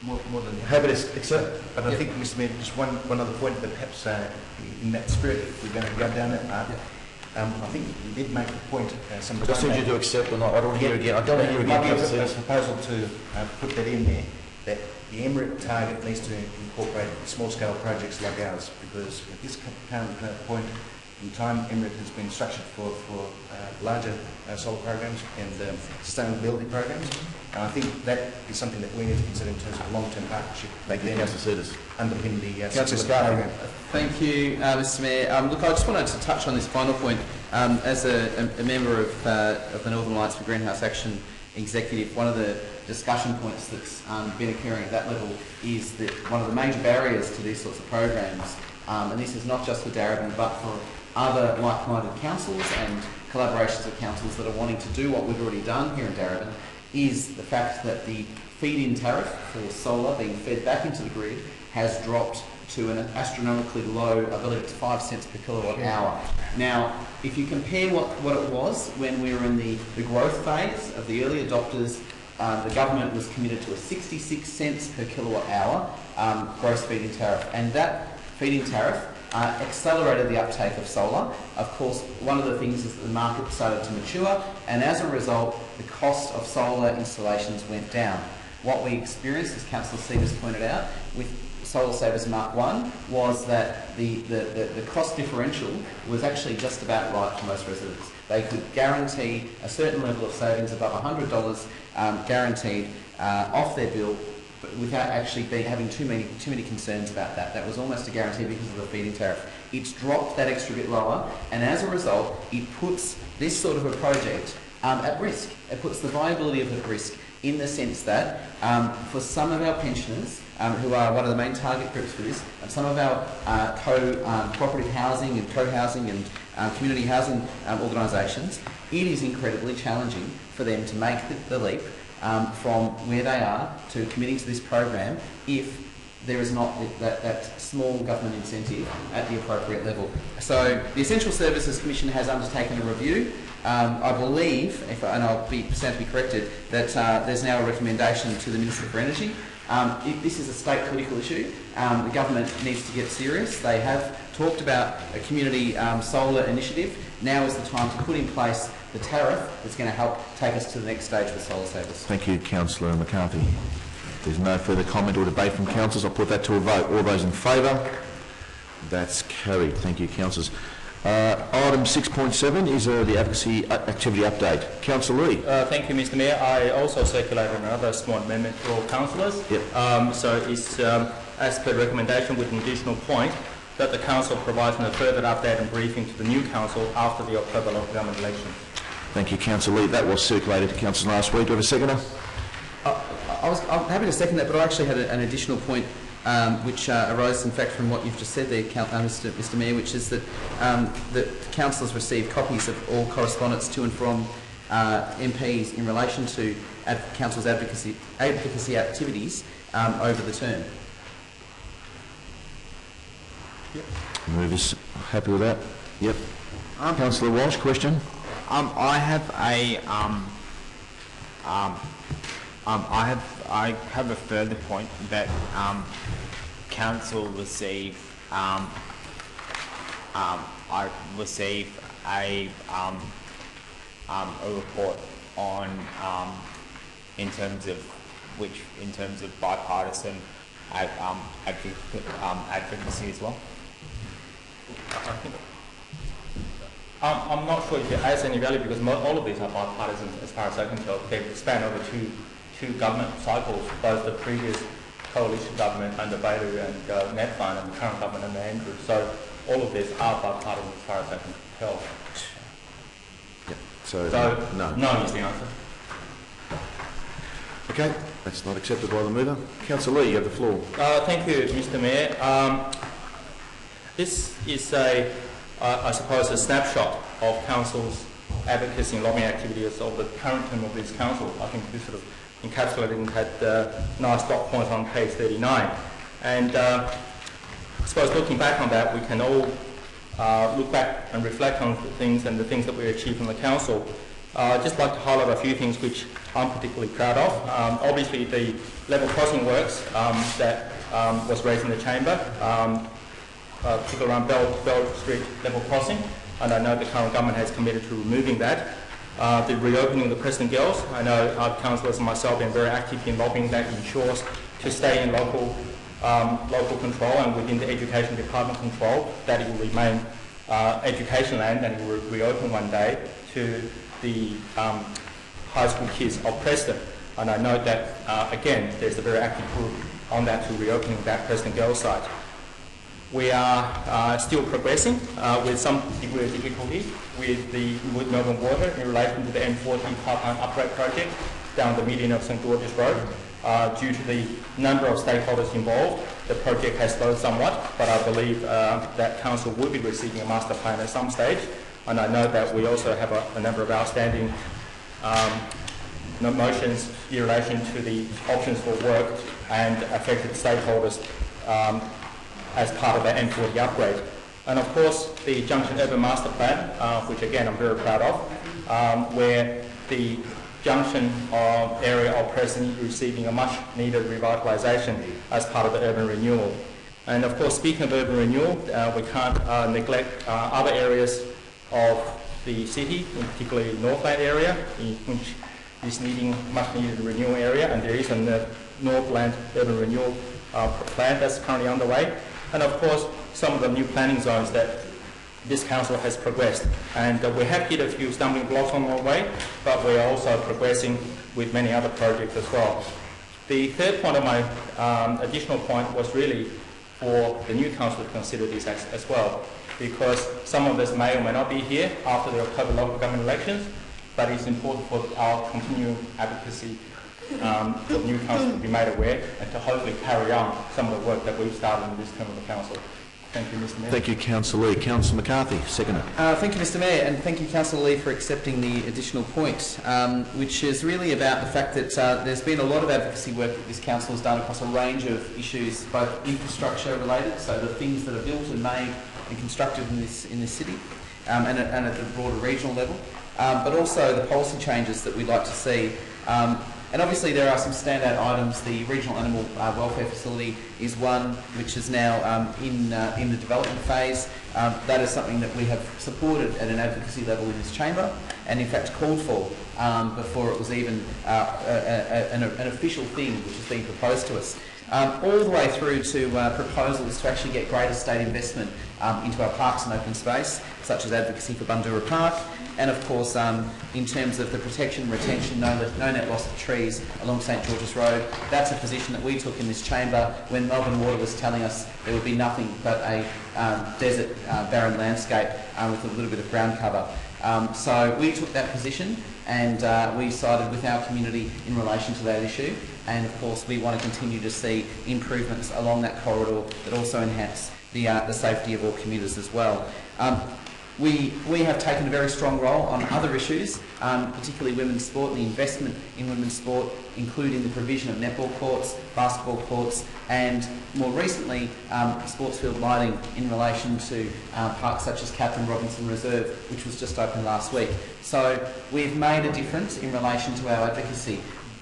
More than happy to accept. But I think, Mr. Mayor, just one other point that perhaps in that spirit, if we're going to go down that path, I think you did make the point some time Just need you to accept or not. I don't want to hear again. I don't want to hear again. A proposal to put that in there, that the MREP target needs to incorporate small-scale projects like ours, because at this current point in time, MREP has been structured for larger solar programs and sustainability programs. And I think that is something that we need to consider in terms of long-term partnership. Thank you, Councillor Seeders. Underpin the Councillor Scarlett. Thank you, Mr. Mayor. Look, I just wanted to touch on this final point. As a member of the Northern Lights for Greenhouse Action Executive, one of the discussion points that's been occurring at that level is that one of the major barriers to these sorts of programs, and this is not just for Darebin but for other like-minded councils and collaborations of councils that are wanting to do what we've already done here in Darebin, is the fact that the feed-in tariff for solar being fed back into the grid has dropped to an astronomically low, I believe it's 5 cents per kilowatt hour. Now, if you compare what it was when we were in the growth phase of the early adopters, the government was committed to a 66 cents per kilowatt hour gross feed-in tariff, and that feed-in tariff accelerated the uptake of solar. Of course, one of the things is that the market started to mature, and as a result, the cost of solar installations went down. What we experienced, as Councillor Seeders pointed out, with Solar Savers Mark 1 was that the cost differential was actually just about right for most residents. They could guarantee a certain level of savings above $100 guaranteed off their bill, but without actually having too many concerns about that. That was almost a guarantee because of the feed-in tariff. It's dropped that extra bit lower, and as a result, it puts this sort of a project at risk. It puts the viability of it at risk in the sense that for some of our pensioners, who are one of the main target groups for this, and some of our cooperative housing and co-housing and community housing organisations, it is incredibly challenging for them to make the leap from where they are to committing to this program if there is not that small government incentive at the appropriate level. So the Essential Services Commission has undertaken a review. I believe, and I'll stand to be corrected, that there's now a recommendation to the Minister for Energy. This is a state political issue. The government needs to get serious. They have talked about a community solar initiative. Now is the time to put in place the tariff that's going to help take us to the next stage with Solar Savers. Thank you, Councillor McCarthy. If there's no further comment or debate from councillors, I'll put that to a vote. All those in favour? That's carried. Thank you, councillors. Item 6.7 is the advocacy activity update. Councillor Lee. Thank you, Mr. Mayor. I also circulated another small amendment for all councillors. Yep. So it's as per recommendation with an additional point that the council provides a further update and briefing to the new council after the October local government election. Thank you, Councillor Lee. That was circulated to councillors last week. Do you have a seconder? I'm happy to second that, but I actually had an additional point which arose, in fact, from what you've just said there, Mr. Mayor, which is that that councillors receive copies of all correspondence to and from MPs in relation to council's advocacy activities over the term. Yep. Movers happy with that? Yep. Councillor Walsh, question? I have a further point that council receive I receive a report on in terms of bipartisan advocacy as well. I'm not sure if it adds any value because all of these are bipartisan as far as I can tell. They've spanned over two government cycles, both the previous coalition government under Bailey and Ned Fine and the current government under Andrews. So all of these are bipartisan as far as I can tell. Yep. So no. No is the answer. Okay, that's not accepted by the mover. Councillor Lee, you have the floor. Thank you, Mr. Mayor. This is I suppose, a snapshot of Council's advocacy and lobbying activities of the current term of this Council. I think this sort of encapsulating that nice dot point on page 39. And I suppose looking back on that, we can all look back and reflect on the things that we achieved from the Council. I'd just like to highlight a few things which I'm particularly proud of. Obviously, the level crossing works that was raised in the Chamber, particularly around Bell Street level crossing, and I know the current government has committed to removing that. The reopening of the Preston Girls, I know our councillors and myself have been very active in lobbying that ensures to stay in local control and within the Education Department control, that it will remain education land and it will reopen one day to the high school kids of Preston. And I know that, again, there's a very active group on that to reopening that Preston Girls site. We are still progressing with some degree of difficulty with the Melbourne Water in relation to the M40 pipeline upgrade project down the median of St George's Road. Due to the number of stakeholders involved, the project has slowed somewhat, but I believe that Council will be receiving a master plan at some stage. And I know that we also have a number of outstanding motions in relation to the options for work and affected stakeholders as part of the M40 upgrade. And of course, the Junction Urban Master Plan, which again I'm very proud of, where the Junction area of Preston is receiving a much needed revitalisation as part of the urban renewal. And of course, speaking of urban renewal, we can't neglect other areas of the city, in particularly Northland area, which is needing much needed renewal area, and there is a Northland urban renewal plan that's currently underway. And of course, some of the new planning zones that this council has progressed. And we have hit a few stumbling blocks on our way, but we're also progressing with many other projects as well. The third point of my additional point was really for the new council to consider this as well, because some of us may or may not be here after the October local government elections, but it's important for our continuing advocacy for the new council to be made aware and to hopefully carry on some of the work that we've started in this term of the council. Thank you, Mr. Mayor. Thank you, Councillor Lee. Councillor McCarthy, seconder. Thank you, Mr. Mayor, and thank you, Councillor Lee, for accepting the additional point, which is really about the fact that there's been a lot of advocacy work that this council has done across a range of issues, both infrastructure related, so the things that are built and made and constructed in this city, and at the broader regional level, but also the policy changes that we'd like to see. And obviously there are some standout items. The Regional Animal Welfare Facility is one which is now in the development phase. That is something that we have supported at an advocacy level in this chamber, and in fact called for before it was even an official thing which has been proposed to us. All the way through to proposals to actually get greater state investment into our parks and open space, such as advocacy for Bundoora Park, and of course in terms of the protection, retention, no net loss of trees along St George's Road. That's a position that we took in this chamber when Melbourne Water was telling us there would be nothing but a desert, barren landscape with a little bit of ground cover. So we took that position, and we sided with our community in relation to that issue. And of course, we want to continue to see improvements along that corridor that also enhance the safety of all commuters as well. We have taken a very strong role on other issues, particularly women's sport and the investment in women's sport, including the provision of netball courts, basketball courts, and more recently sports field lighting in relation to parks such as Catherine Robinson Reserve, which was just opened last week. So we've made a difference in relation to our advocacy.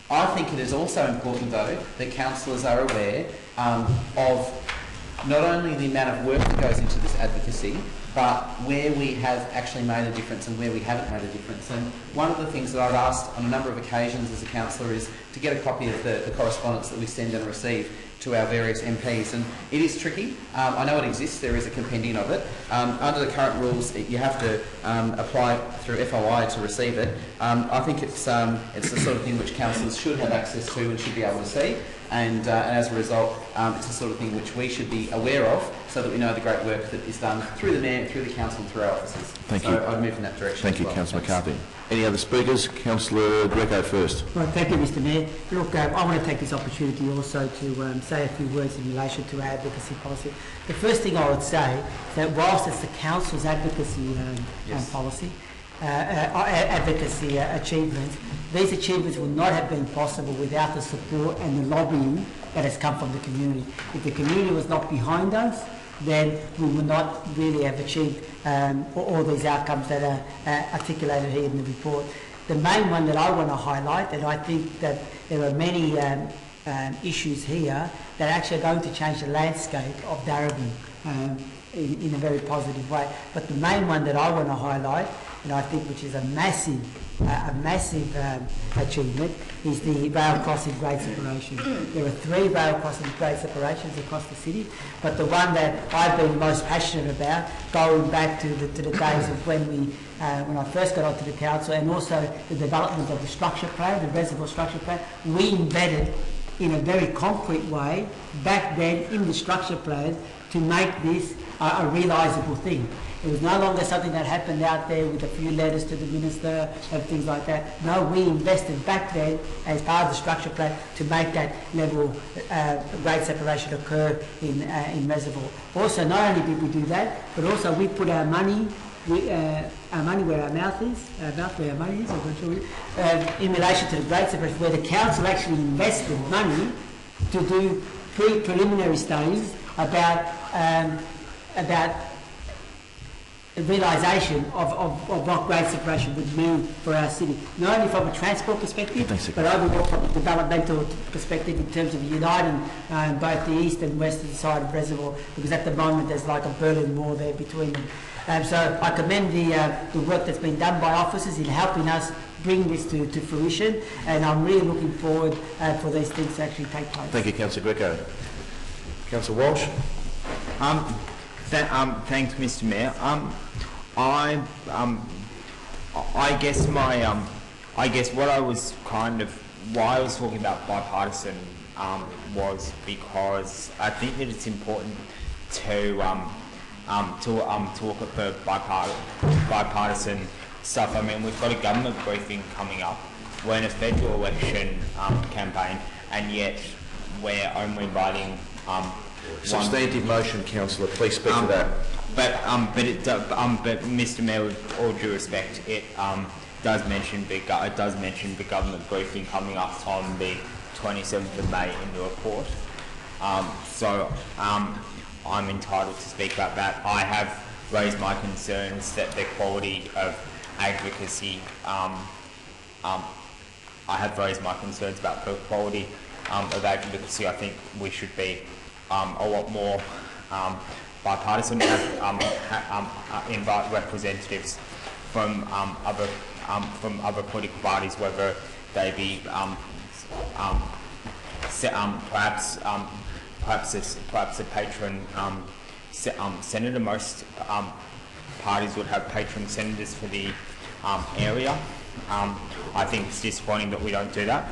I think it is also important, though, that councillors are aware of not only the amount of work that goes into this advocacy, but where we have actually made a difference and where we haven't made a difference. And one of the things that I've asked on a number of occasions as a councillor is to get a copy of the correspondence that we send and receive to our various MPs, and it is tricky. I know it exists, there is a compendium of it. Under the current rules, you have to apply through FOI to receive it. I think it's the sort of thing which councillors should have access to and should be able to see, and as a result, it's the sort of thing which we should be aware of so that we know the great work that is done through the Mayor, through the Council and through our officers. Thank you. I'd move in that direction. Thank you, Councillor McCarthy. Any other speakers? Councillor Greco first. Well, thank you, Mr Mayor. Look, I want to take this opportunity also to say a few words in relation to our advocacy policy. The first thing I would say is that whilst it's the Council's advocacy policy, advocacy achievements, these achievements would not have been possible without the support and the lobbying that has come from the community. If the community was not behind us, then we would not really have achieved all these outcomes that are articulated here in the report. The main one that I want to highlight, and I think that there are many issues here that actually are going to change the landscape of Darebin in a very positive way. But the main one that I want to highlight, and I think which is a massive achievement, is the rail crossing grade separation. There are 3 rail crossing grade separations across the city, but the one that I've been most passionate about, going back to the days of when I first got onto the council, and also the development of the structure plan, the reservoir structure plan, we embedded in a very concrete way back then in the structure plan to make this a realisable thing. It was no longer something that happened out there with a few letters to the minister and things like that. No, we invested back then as part of the structure plan to make that level grade separation occur in reservoir. Also, not only did we do that, but also we put our money where our mouth is, where our money is, I'm not sure, in relation to the grade separation, where the council actually invested money to do preliminary studies about the realisation of what grade separation would mean for our city, not only from a transport perspective, but overall from a developmental perspective in terms of uniting both the east and western side of reservoir, because at the moment there's like a Berlin Wall there between them. So I commend the work that's been done by officers in helping us bring this to fruition, and I'm really looking forward for these things to actually take place. Thank you, Councillor Greco. Councillor Walsh. Thanks, Mr. Mayor. I guess what I was why I was talking about bipartisan was because I think that it's important to look at the bipartisan stuff. I mean, we've got a government briefing coming up. We're in a federal election campaign, and yet we're only inviting substantive motion, Councillor. Please speak to that. But Mr. Mayor, with all due respect, it does mention the government briefing coming up on the 27th of May in the report. So I'm entitled to speak about that. I have raised my concerns that the quality of advocacy. I have raised my concerns about the quality of advocacy. I think we should be a lot more bipartisan, invite representatives from other political parties, whether they be perhaps a patron senator. Most parties would have patron senators for the area. I think it's disappointing that we don't do that.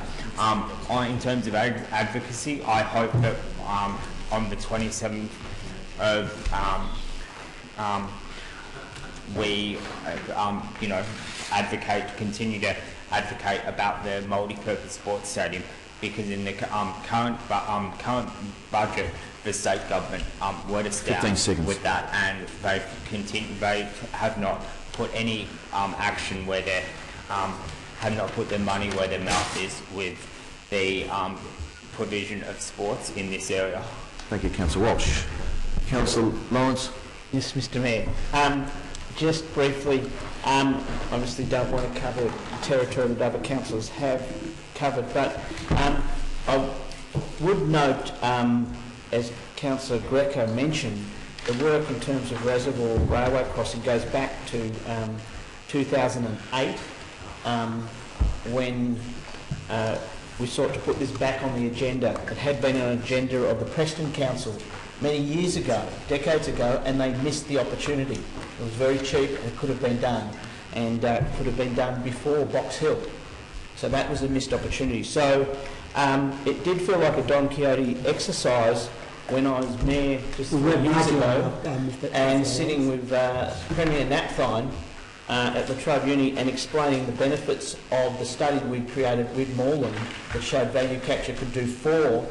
In terms of advocacy, I hope that on the 27th of we continue to advocate about the multi-purpose sports stadium, because in the current budget, the state government let us down with that, and they have not put any action where they have not put their money where their mouth is with the provision of sports in this area. Thank you, Councillor Walsh. Councillor Lawrence. Yes, Mr. Mayor. Just briefly, obviously don't want to cover territory that other councillors have covered, but I would note as Councillor Greco mentioned, the work in terms of Reservoir Railway Crossing goes back to 2008, when we sought to put this back on the agenda. It had been an agenda of the Preston Council many years ago, decades ago, and they missed the opportunity. It was very cheap and it could have been done, and could have been done before Box Hill. So that was a missed opportunity. So it did feel like a Don Quixote exercise when I was mayor just 3 years ago, and sitting with Premier Napthine at Latrobe Uni and explaining the benefits of the study we created with Moreland that showed value capture could do for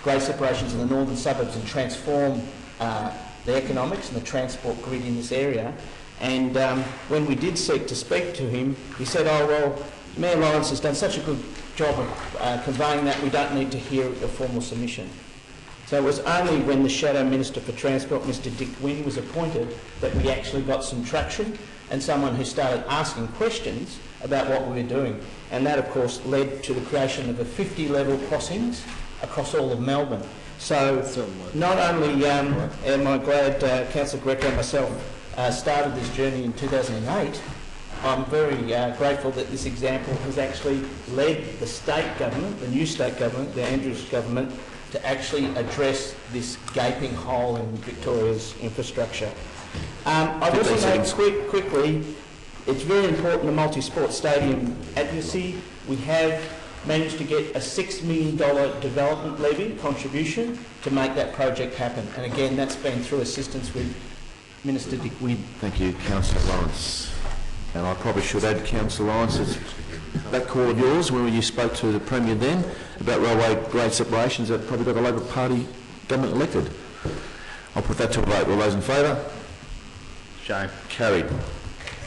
grade separations in the northern suburbs and transform the economics and the transport grid in this area. And when we did seek to speak to him, he said, "Oh well, Mayor Lawrence has done such a good job of conveying that we don't need to hear a formal submission." So it was only when the Shadow Minister for Transport, Mr Dick Wynne, was appointed that we actually got some traction and someone who started asking questions about what we were doing. And that, of course, led to the creation of a 50-level crossings across all of Melbourne. So not only am I glad Councillor Greco and myself started this journey in 2008, I'm very grateful that this example has actually led the state government, the new state government, the Andrews government, to actually address this gaping hole in Victoria's infrastructure. I've also made quickly, it's very important the multi-sport stadium advocacy. We have managed to get a $6 million development levy contribution to make that project happen. And again, that's been through assistance with Minister Dick Wynne. Thank you, Councillor Lawrence. And I probably should add, Councillor Lawrence, that call of yours, when you spoke to the Premier then about railway grade separations, that probably got the Labor Party government elected. I'll put that to a vote. All those in favour? Shame. Carried.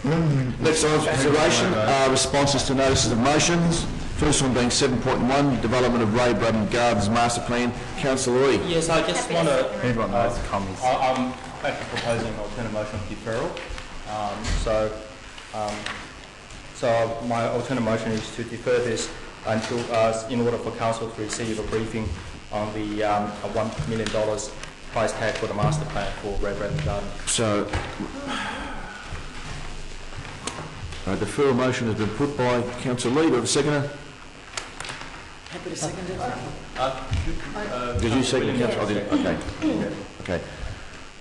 Next item for consideration are responses to notices of motions. First one being 7.1, development of Ray Braddon Gardens Master Plan. Councillor Lee. Yes, I just want to... Everyone knows the comments. I'm actually proposing an alternate motion of deferral. So my alternate motion is to defer this until, in order for council to receive a briefing on the $1 million price tag for the master plan for Ray Braddon Garden. So, a deferral motion has been put by Councillor Lee. Do I have a seconder? Happy to second it. Did you second it, Councillor? I didn't. Okay. Okay.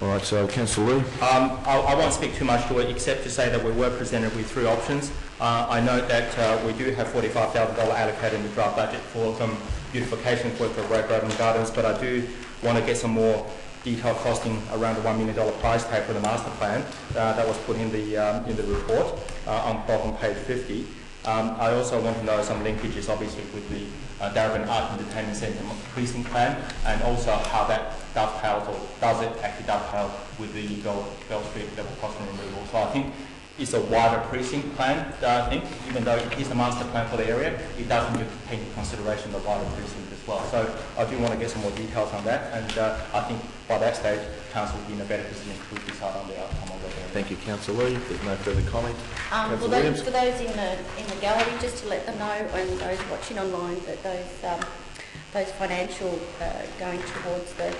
All right, so Councillor Lee. I won't speak too much to it, except to say that we were presented with 3 options. I note that we do have $45,000 allocated in the draft budget for some beautification work for Ray Braddon Gardens, but I do want to get some more detailed costing around the $1 million price tag for the master plan that was put in the report on bottom page 50. I also want to know some linkages, obviously, with the Darabin Art Entertainment Centre precinct plan, and also how that dovetails, or does it actually dovetail with the Bell Street level crossing removal. So I think it's a wider precinct plan, I think, even though it is the master plan for the area, it doesn't take into consideration the wider precinct as well. So I do want to get some more details on that, and I think by that stage, Council will be in a better position to decide on the outcome of that. Thank you, Councillor Lee. There's no further comment. For those in the gallery, just to let them know, and those watching online, that those financial going towards the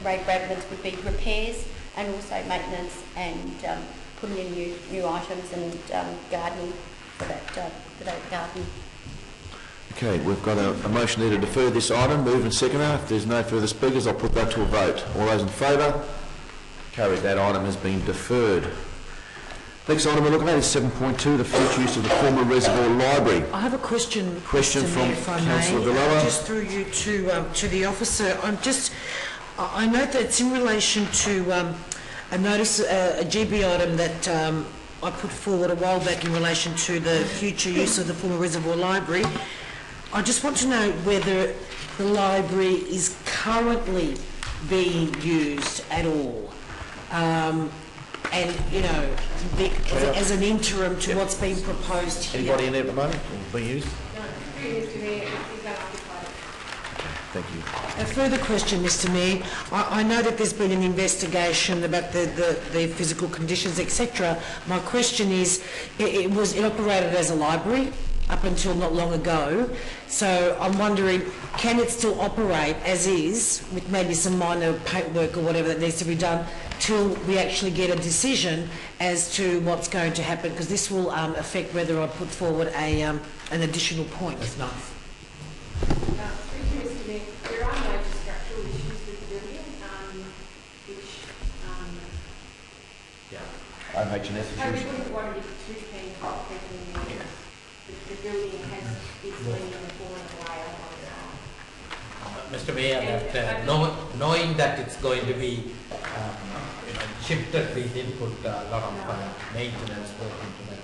Ray Braddons would be repairs and also maintenance and putting in new items and gardening for that garden. Okay, we've got a motion there to defer this item. Move and seconder. If there's no further speakers, I'll put that to a vote. All those in favour? Carried. That item has been deferred. Next item we're looking at is 7.2, the future use of the former Reservoir Library. I have a question. Question Mr. from Mayor, if I Councillor may. Villela. Just through you to the officer. I note that it's in relation to a notice, a GB item that I put forward a while back in relation to the future use of the former Reservoir Library. I just want to know whether the library is currently being used at all. And, you know, as an interim to what's being proposed here. Anybody in there at the moment will be used? No, Mr. Mayor, it's not occupied. Thank you. A further question, Mr. Mayor. I know that there's been an investigation about the physical conditions, etc. My question is, it operated as a library up until not long ago. So I'm wondering, can it still operate as is, with maybe some minor paperwork or whatever that needs to be done, till we actually get a decision as to what's going to happen? Because this will affect whether I put forward an additional point. That's not. Through Mr. Mayor, there are major structural issues with the building, which OH&S we issues. wouldn't want to be too keen on people in there. The building has its leaning and falling away on one side. Mr. Mayor, that knowing that it's going to be shifted, we did put a lot of maintenance work into that.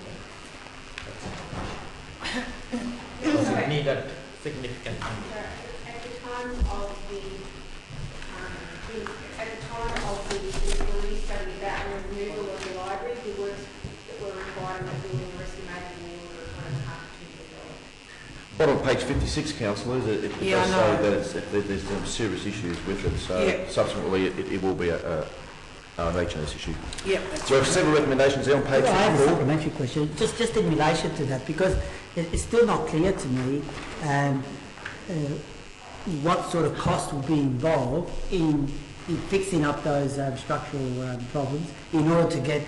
Because it needed significant money. At the time of the feasibility study about the removal of the library, the works that were required in the building were estimated in the order of $1.5 to $2 million. But on page 56, councillors, it does say that there's some serious issues with it, so subsequently it will be an OH&S issue. Yep. So we have several recommendations there on page Well, I have a 54. supplementary question, just in relation to that, because it's still not clear to me what sort of cost will be involved in fixing up those structural problems in order to get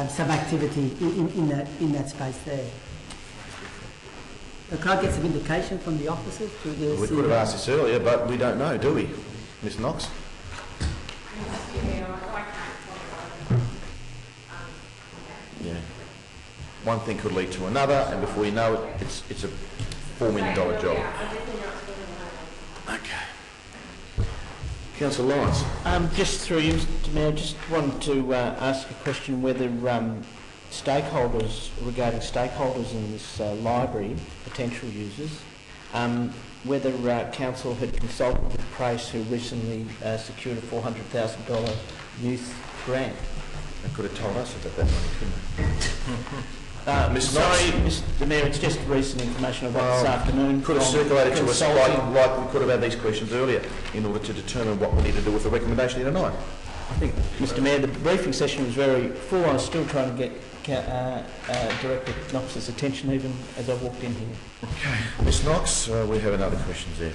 some activity in that space there. Can I get some indication from the officers? We could have asked this earlier, but we don't know, do we, Ms Knox? Yeah. One thing could lead to another, and before you know it, it's a $4 million job. Okay. Councillor Lawrence. Just through you, Mr. Mayor, just wanted to ask a question whether stakeholders, regarding stakeholders in this library, potential users, whether council had consulted with Price, who recently secured a $400,000 youth grant. They could have told us about that money, couldn't they? Sorry, Mr. Mayor, it's just recent information I got this afternoon. Could have circulated to us like we could have had these questions earlier in order to determine what we need to do with the recommendation here tonight. I think, Mr. Mayor, the briefing session was very full. I was still trying to get Director Knox's attention even as I walked in here. Okay. Ms Knox, we have another question there.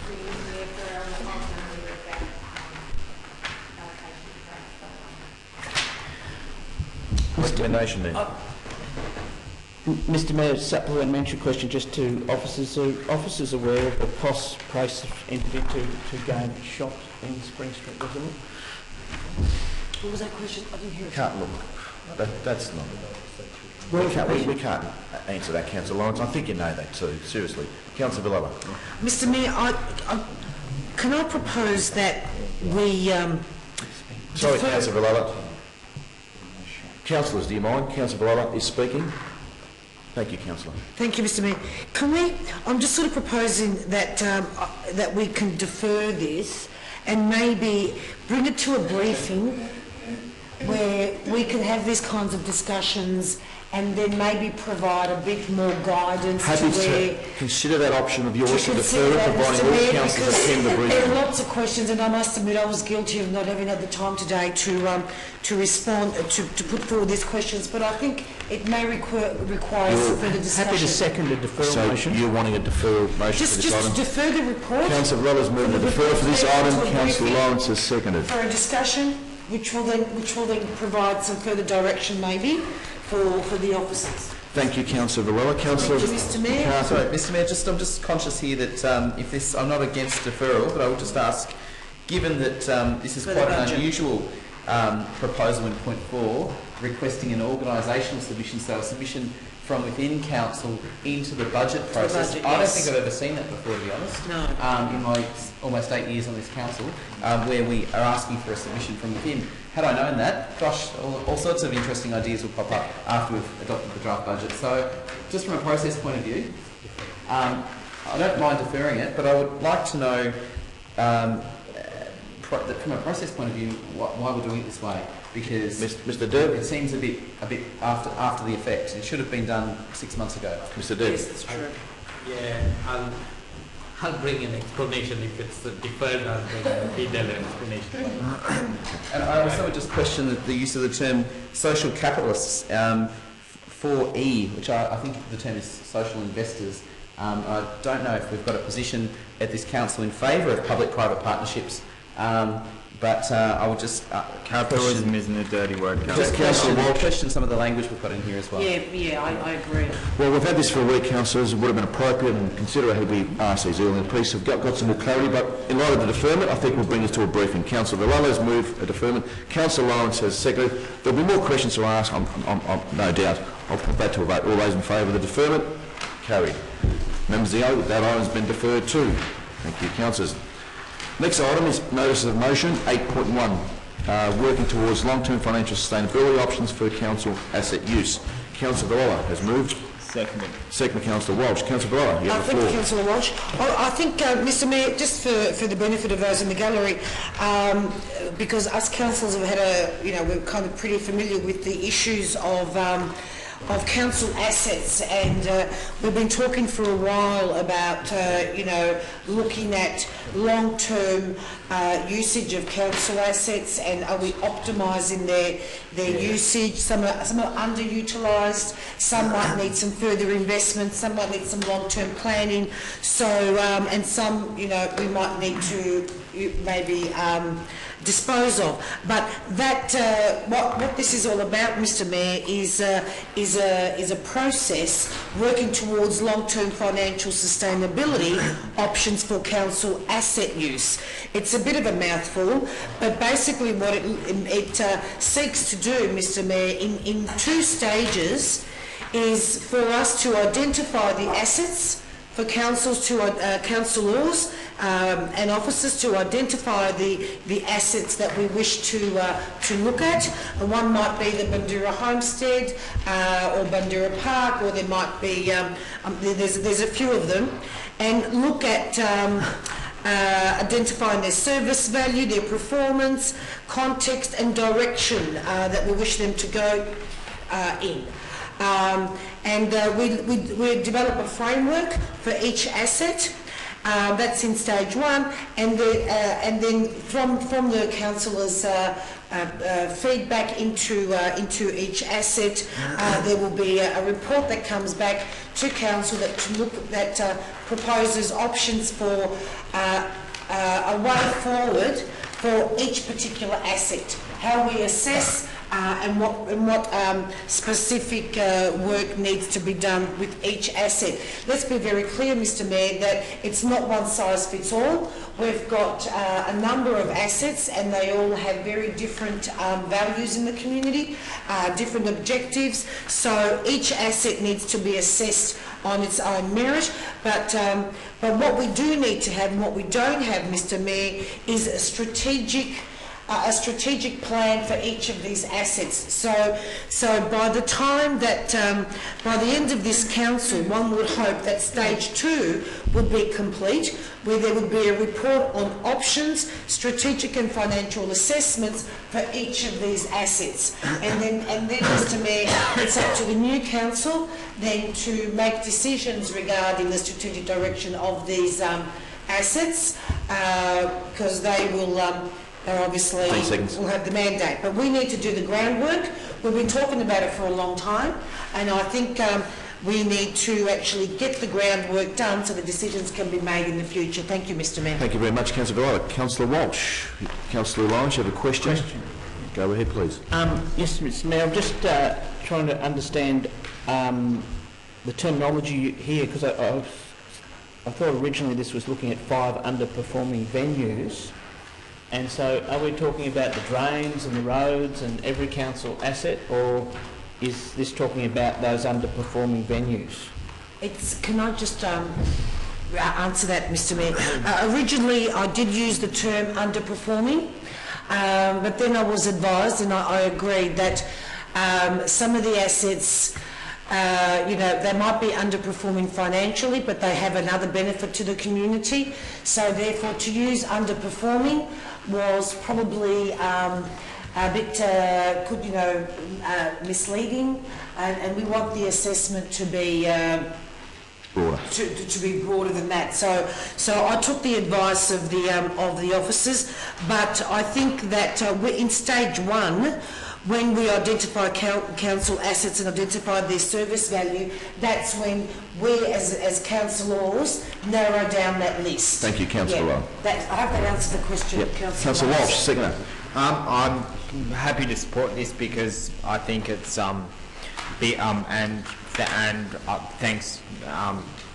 Recommendation there. Mr. Mayor, supplementary question just to officers. Are officers aware of the costs Price have entered into to gain a shop in Spring Street, wasn't it? What was that question? I didn't hear it. Can't look. That's not. We can't answer that, Councillor Lawrence. I think you know that too. Seriously, Councillor Villela. Mr. Mayor, can I propose that we Sorry, Councillor Villela. Councillors, do you mind? Councillor Villela is speaking. Thank you, Councillor. Thank you, Mr. Mayor. Can we? I'm just sort of proposing that that we can defer this and maybe bring it to a briefing where we can have these kinds of discussions and then maybe provide a bit more guidance Happy to where... to consider that option of yours to consider defer it, that, providing Mr. all Mayor, councillors because attend the there briefing. are lots of questions, and I must admit I was guilty of not having had the time today to respond, to put forward these questions, but I think it may require some further discussion. Happy to second a deferral So motion. you're wanting a deferral motion Just for this item? defer the report Councillor Villa's moving to defer for this item. Councillor Lawrence has seconded. for a discussion, which will then provide some further direction maybe for the officers. Thank you, Councillor Villela. Councillor Thank you, Mr. Mayor. McCarthy. Sorry, Mr. Mayor, I'm just conscious here that if this, I'm not against deferral, but I would just ask, given that this is For the quite an budget. unusual proposal in point 4, requesting an organisational submission, so a submission from within council into the budget process. budget, I don't yes. think I've ever seen that before, to be honest. No. In my almost 8 years on this council, where we are asking for a submission from within. Had I known that, gosh, all sorts of interesting ideas will pop up after we've adopted the draft budget. So, just from a process point of view, I don't mind deferring it, but I would like to know, from a process point of view, why we're doing it this way. Because Mr. Deb. it seems a bit after the effect. It should have been done 6 months ago. Mr. Deb. Yes, that's true. Yeah, I'll bring an explanation if it's deferred. I'll bring a detailed explanation. And I also would just question the use of the term social capitalists 4E, which I think the term is social investors. I don't know if we've got a position at this council in favour of public-private partnerships, but I would just Capitalism isn't a dirty word. just question some of the language we've got in here as well. Yeah, I agree. Well, we've had this for a week, councillors. It would have been appropriate and considerate had we asked these earlier. The police have got some more clarity, but in light of the deferment, I think we'll bring this to a briefing. Councillor Villallo has moved a deferment. Councillor Lawrence has seconded. There'll be more questions to ask, I'm no doubt. I'll put that to a vote. All those in favour of the deferment? Carried. Members of the oath, that item has been deferred too. Thank you, councillors. Next item is notice of motion 8.1, working towards long-term financial sustainability options for council asset use. Councillor Villallo has moved. Seconded. Second, Councillor Walsh. Councillor Villallo, you have the floor. Thank you, Councillor Walsh. I think, Mr Mayor, just for the benefit of those in the gallery, because us councillors have had we're kind of pretty familiar with the issues of council assets, and we've been talking for a while about looking at long-term usage of council assets, and are we optimising their usage? Some are underutilised, some might need some further investment, some might need some long-term planning, so and some we might need to maybe dispose of. But that what this is all about, Mr Mayor, is a process working towards long-term financial sustainability options for council asset use. It's a bit of a mouthful, but basically what it seeks to do, Mr Mayor, in two stages, is for us to identify the assets for councils councillors and officers to identify the assets that we wish to look at. And one might be the Bundoora Homestead or Bundoora Park, or there might be there's a few of them, and look at identifying their service value, their performance, context and direction that we wish them to go in. We develop a framework for each asset. That's in stage one, and then from the councillors' feedback into each asset, there will be a report that comes back to council that proposes options for a way forward for each particular asset. How we assess and what specific work needs to be done with each asset. Let's be very clear, Mr Mayor, that it's not one size fits all. We've got a number of assets, and they all have very different values in the community, different objectives, so each asset needs to be assessed on its own merit. But what we do need to have, and what we don't have, Mr Mayor, is a strategic plan for each of these assets. So by the time that, by the end of this council, one would hope that stage two would be complete, where there would be a report on options, strategic and financial assessments for each of these assets. And then Mr Mayor, it's up to the new council then to make decisions regarding the strategic direction of these assets, because they will obviously will have the mandate. But we need to do the groundwork. We've been talking about it for a long time, and I think we need to actually get the groundwork done so the decisions can be made in the future. Thank you, Mr Mayor. Thank you very much, Councillor Villallo. Councillor Walsh. Councillor Lawrence, you have a question? Go ahead, please. Yes, Mr Mayor, I'm just trying to understand the terminology here, because I thought originally this was looking at 5 underperforming venues. And so are we talking about the drains and the roads and every council asset, or is this talking about those underperforming venues? Can I just answer that, Mr Mayor? Originally I did use the term underperforming, but then I was advised, and I agreed, that some of the assets they might be underperforming financially, but they have another benefit to the community. So therefore, to use underperforming was probably a bit misleading, and we want the assessment to be broader. To be broader than that. So I took the advice of the officers, but I think that in stage one when we identify council assets and identify their service value, that's when we as councillors narrow down that list. Thank you, Councillor Rowe. I hope that answers the question, Yep. Councillor Councillor Walsh, seconder. I'm happy to support this because I think it's thanks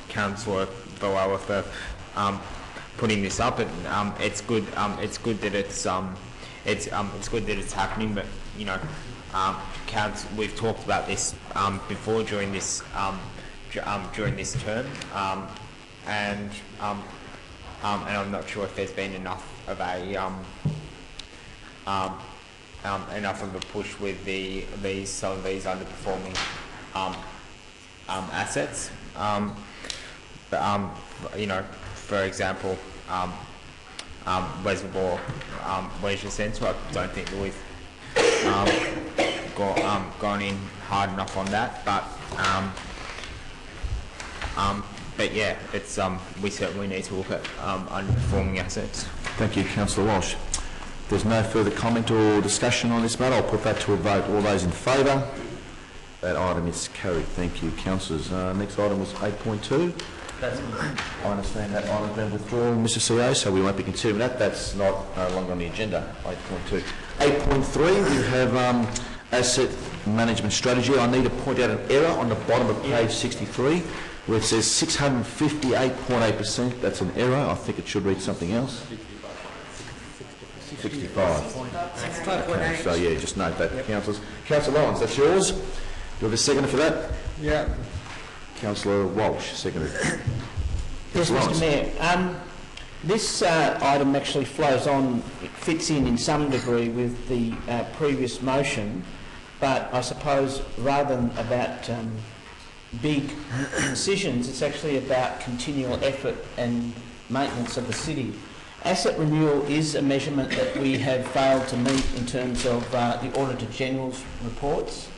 Councillor Vallowa for putting this up. And it's good. It's good that it's good that it's happening. But you know, council, we've talked about this before during this term, and I'm not sure if there's been enough of a push with some of these underperforming assets. You know, for example, Reservoir Leisure Centre. I don't think that we've gone in hard enough on that, but yeah, it's we certainly need to look at underperforming assets. Thank you, Councillor Walsh. If there's no further comment or discussion on this matter, I'll put that to a vote. All those in favour? That item is carried. Thank you, councillors. Next item was 8.2. That's I understand that item's been withdrawn, Mr CEO, so we won't be considering that. That's no longer on the agenda. 8.2. 8.3, we have asset management strategy. I need to point out an error on the bottom of page 63 where it says 658.8%. That's an error. I think it should read something else. 65. 65.8. Okay, so yeah, just note that, councillors. Councillor Lawrence, that's yours. Do you have a seconder for that? Yeah. Councillor Walsh, seconded. Yes, Mr Mayor. This item actually flows on, it fits in some degree with the previous motion, but I suppose rather than about big decisions, it's actually about continual effort and maintenance of the city. Asset renewal is a measurement that we have failed to meet in terms of the Auditor General's reports,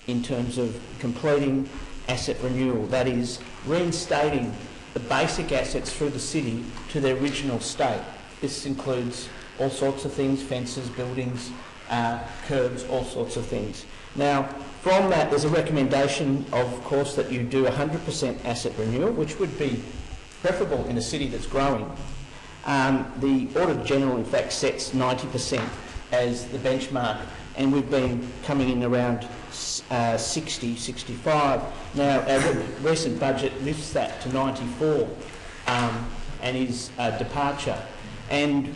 in terms of completing asset renewal, that is, reinstating the basic assets through the city to their original state. This includes all sorts of things, fences, buildings, curbs, all sorts of things. Now, from that, there's a recommendation, of course, that you do 100% asset renewal, which would be preferable in a city that's growing. The Auditor General, in fact, sets 90% as the benchmark, and we've been coming in around 60, 65. Now, our recent budget lifts that to 94 and is a departure. And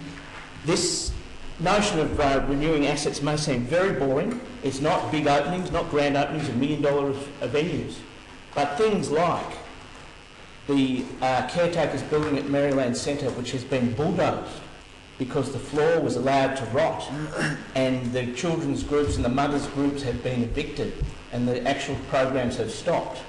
this notion of renewing assets may seem very boring. It's not big openings, not grand openings of $1 million venues, but things like the caretaker's building at Maryland Centre, which has been bulldozed because the floor was allowed to rot and the children's groups and the mothers' groups have been evicted and the actual programs have stopped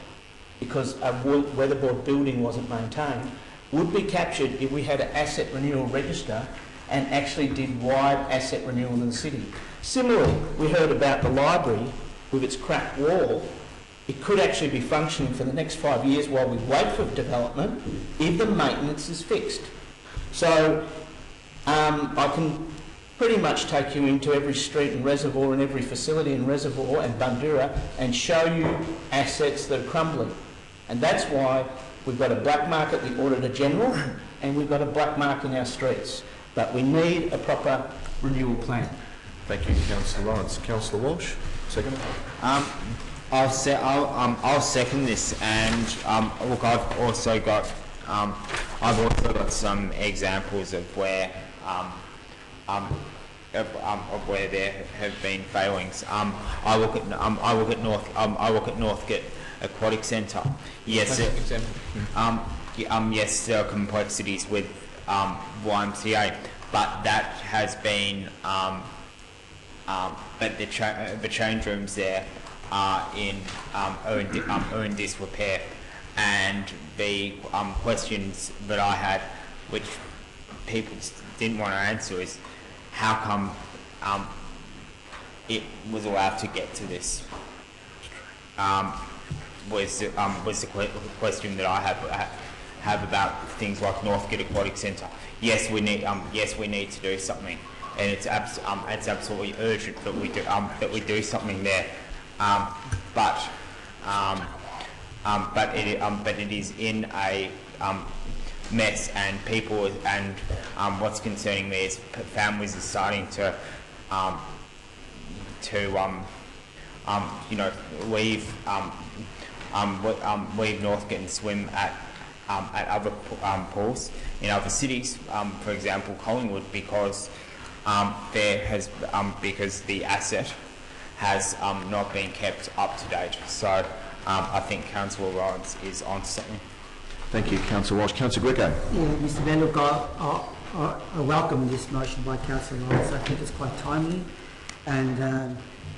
because a weatherboard building wasn't maintained, would be captured if we had an asset renewal register and actually did wide asset renewal in the city. Similarly, we heard about the library with its cracked wall. It could actually be functioning for the next 5 years while we wait for development if the maintenance is fixed. So I can pretty much take you into every street and reservoir and every facility in Reservoir and Bundoora and show you assets that are crumbling. And that's why we've got a black mark at the Auditor General and we've got a black mark in our streets. But we need a proper renewal plan. Thank you, Councillor Lawrence. Councillor Walsh, second. I'll second this, and look, I've also got some examples of where there have been failings. I look at Northgate Aquatic Centre. Yes, yes, there are complexities with YMCA, but that has been, but the change rooms there are in disrepair, and the questions that I had, which people didn't want to answer, is how come it was allowed to get to this. Was the question that I have about things like Northgate Aquatic Centre. Yes, we need to do something. it's absolutely urgent that we do something there. But it is in a mess, and people what's concerning me is families are starting to leave Northcote and swim at other pools in other cities, for example Collingwood, because because the asset has not been kept up to date. So I think Councillor Lawrence is on something. Thank you, Councillor Walsh. Councillor Greco. Yeah, Mr. Mayor, look, I welcome this motion by Councillor Lawrence. I think it's quite timely, and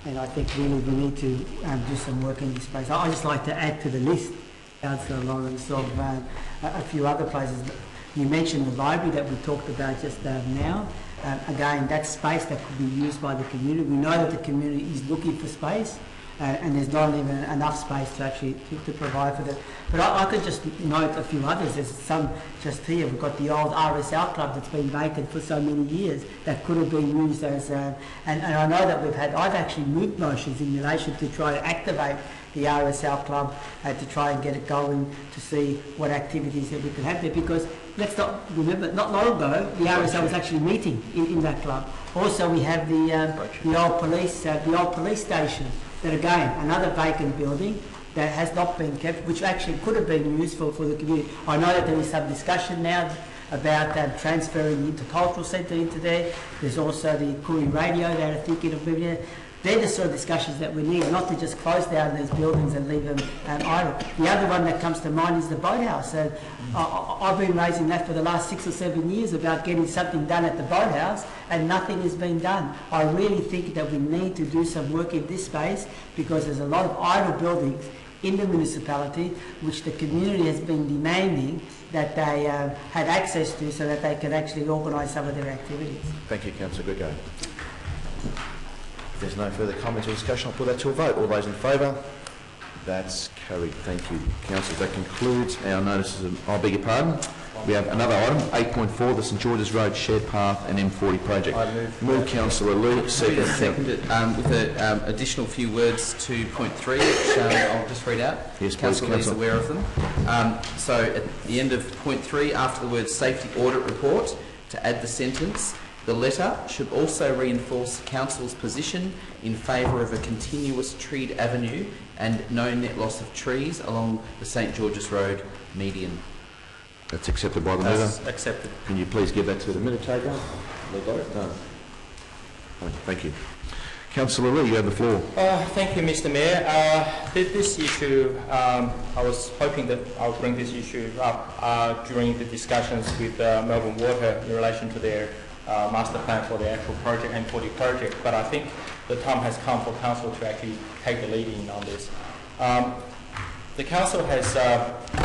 I think really we need to do some work in this space. I'd just like to add to the list, Councillor Lawrence, of a few other places. You mentioned the library that we talked about just now. Again, that space that could be used by the community. We know that the community is looking for space, and there's not even enough space to actually to provide for that. But I could just note a few others. There's some just here. We've got the old RSL club that's been vacant for so many years that could have been used as. And I know that I've actually moved motions in relation to try to activate the RSL club to try and get it going to see what activities that we can have there, because let's not remember, not long ago the RSL was actually meeting in that club. Also we have the old police station, that again another vacant building that has not been kept, which actually could have been used for the community. I know that there is some discussion now about transferring the intercultural centre into there. There's also the Koori radio that are thinking of moving there. They're the sort of discussions that we need, not to just close down these buildings and leave them idle. The other one that comes to mind is the boathouse. And I've been raising that for the last 6 or 7 years about getting something done at the boathouse, and nothing has been done. I really think that we need to do some work in this space, because there's a lot of idle buildings in the municipality which the community has been demanding that they have access to, so that they can actually organise some of their activities. Thank you, Councillor Greco. If there's no further comments or discussion, I'll put that to a vote. All those in favour? That's carried. Thank you, councillors. That concludes our notices. I beg your pardon. We have another item, 8.4, the St George's Road Shared Path and M40 project. Move Councillor Lee, second. Seconded, with an additional few words to point 3, which I'll just read out. Yes, Councillor Lee's aware of them. So at the end of point 3, after the word safety audit report, to add the sentence, the letter should also reinforce Council's position in favour of a continuous treed avenue and no net loss of trees along the St George's Road median. That's accepted by the mover. That's accepted. Can you please give that to the minute taker? No. Thank you. Councillor Lee, you have the floor. Thank you, Mr. Mayor. This issue, I was hoping that I'll bring this issue up during the discussions with Melbourne Water in relation to their master plan for the actual project, M40 project, but I think the time has come for Council to actually take the lead in on this. The Council has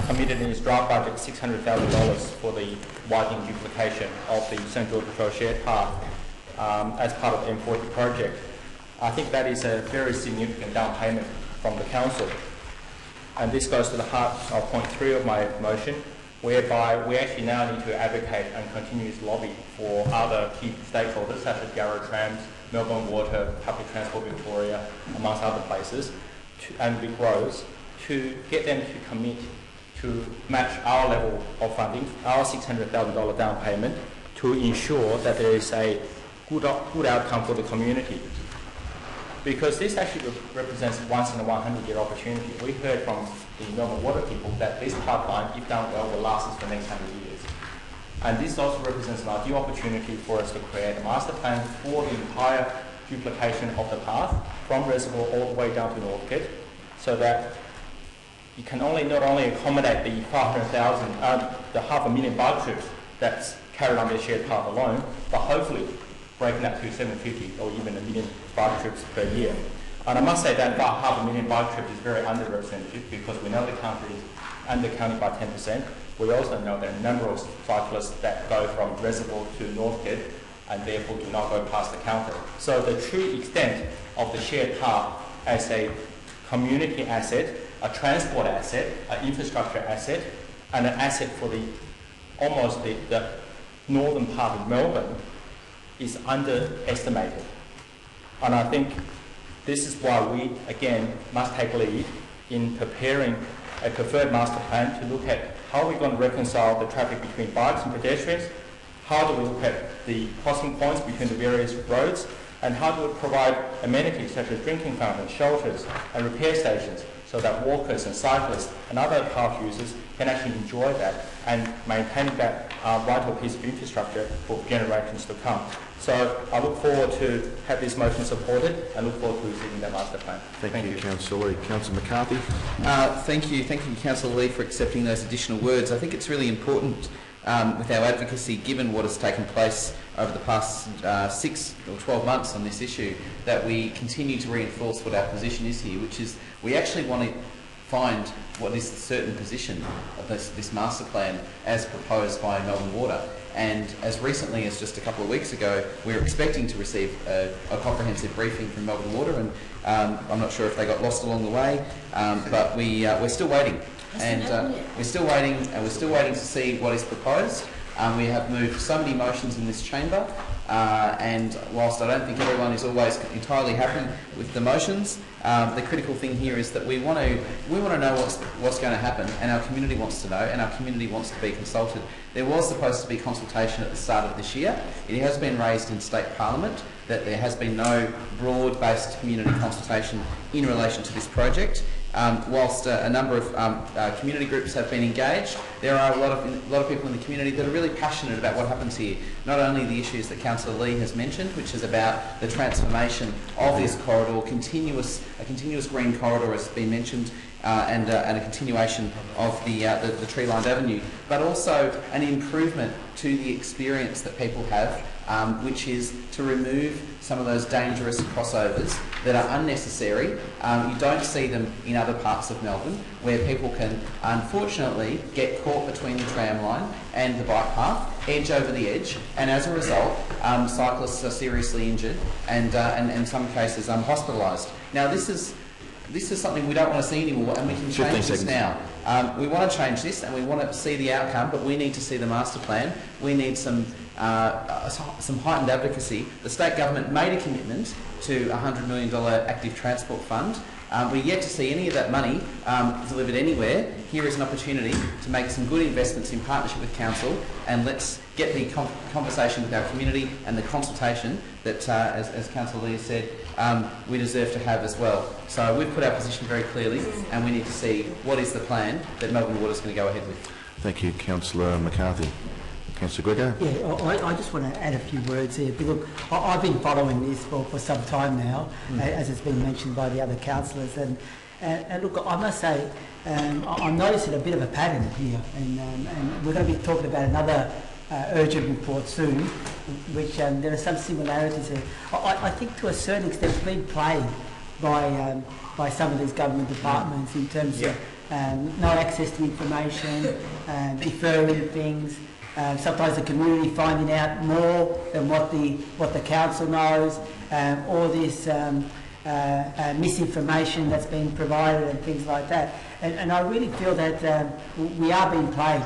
committed in its draft budget $600,000 for the widening duplication of the St George's Road Shared Path as part of the M40 project. I think that is a very significant down payment from the Council. And this goes to the heart of point 3 of my motion, whereby we actually now need to advocate and continue to lobby for other key stakeholders such as Yarra Trams, Melbourne Water, Public Transport Victoria, amongst other places, and Vic Rose, to get them to commit to match our level of funding, our $600,000 down payment, to ensure that there is a good outcome for the community. Because this actually represents once in a 100-year opportunity. We heard from the Melbourne Water people that this pipeline, if done well, will last us for the next 100 years. And this also represents an ideal opportunity for us to create a master plan for the entire duplication of the path from Reservoir all the way down to Northcote, so that you can not only accommodate the 500,000, the 500,000 bike trips that's carried on the shared path alone, but hopefully breaking that to 750 or even 1 million bike trips per year. And I must say that about 500,000 bike trips is very underrepresented, because we know the country is undercounted by 10%. We also know there are a number of cyclists that go from Reservoir to Northcote and therefore do not go past the counter. So the true extent of the shared path as a community asset, a transport asset, an infrastructure asset, and an asset for the northern part of Melbourne is underestimated. And I think this is why we, again, must take lead in preparing a preferred master plan to look at how we're going to reconcile the traffic between bikes and pedestrians, how do we look at the crossing points between the various roads, and how do we provide amenities such as drinking fountains, shelters, and repair stations so that walkers and cyclists and other path users can actually enjoy that and maintaining that vital piece of infrastructure for generations to come. So I look forward to have this motion supported and look forward to receiving that master plan. Thank you, Councillor Lee. Councillor McCarthy. Thank you, Councillor Lee, for accepting those additional words. I think it's really important with our advocacy, given what has taken place over the past 6 or 12 months on this issue, that we continue to reinforce what our position is here, which is we actually want to find what is the certain position of this master plan as proposed by Melbourne Water. And as recently as just a couple of weeks ago, we were expecting to receive a comprehensive briefing from Melbourne Water, and I'm not sure if they got lost along the way, but we're still waiting. And we're still waiting to see what is proposed. We have moved so many motions in this chamber, and whilst I don't think everyone is always entirely happy with the motions, the critical thing here is that we want to know what's going to happen, and our community wants to know, and our community wants to be consulted. There was supposed to be consultation at the start of this year. It has been raised in State Parliament that there has been no broad-based community consultation in relation to this project. Whilst a number of community groups have been engaged, there are a lot of people in the community that are really passionate about what happens here. Not only the issues that Councillor Lee has mentioned, which is about the transformation of this corridor, a continuous green corridor has been mentioned, and a continuation of the tree-lined avenue, but also an improvement to the experience that people have, which is to remove some of those dangerous crossovers that are unnecessary. You don't see them in other parts of Melbourne, where people can unfortunately get caught between the tram line and the bike path, edge over the edge, and as a result, cyclists are seriously injured and in some cases hospitalised. Now this is something we don't want to see anymore, and we can change this now. We want to change this, and we want to see the outcome, but we need to see the master plan. We need some heightened advocacy. The state government made a commitment to a $100 million active transport fund. We're yet to see any of that money delivered anywhere. Here is an opportunity to make some good investments in partnership with Council, and let's get the conversation with our community and the consultation that, as Councillor Lee said, we deserve to have as well. So we've put our position very clearly, and we need to see what is the plan that Melbourne Water is going to go ahead with. Thank you, Councillor McCarthy. Councillor Gregor. Yeah, I just want to add a few words here. Look, I've been following this for some time now, as it's been mentioned by the other councillors, and look, I must say, I'm noticing a bit of a pattern here, and we're going to be talking about another urgent report soon, which there are some similarities there. I think to a certain extent it's been played by some of these government departments in terms of no access to information, deferring things. Sometimes the community finding out more than what the council knows, all this misinformation that's been provided and things like that. And I really feel that we are being played.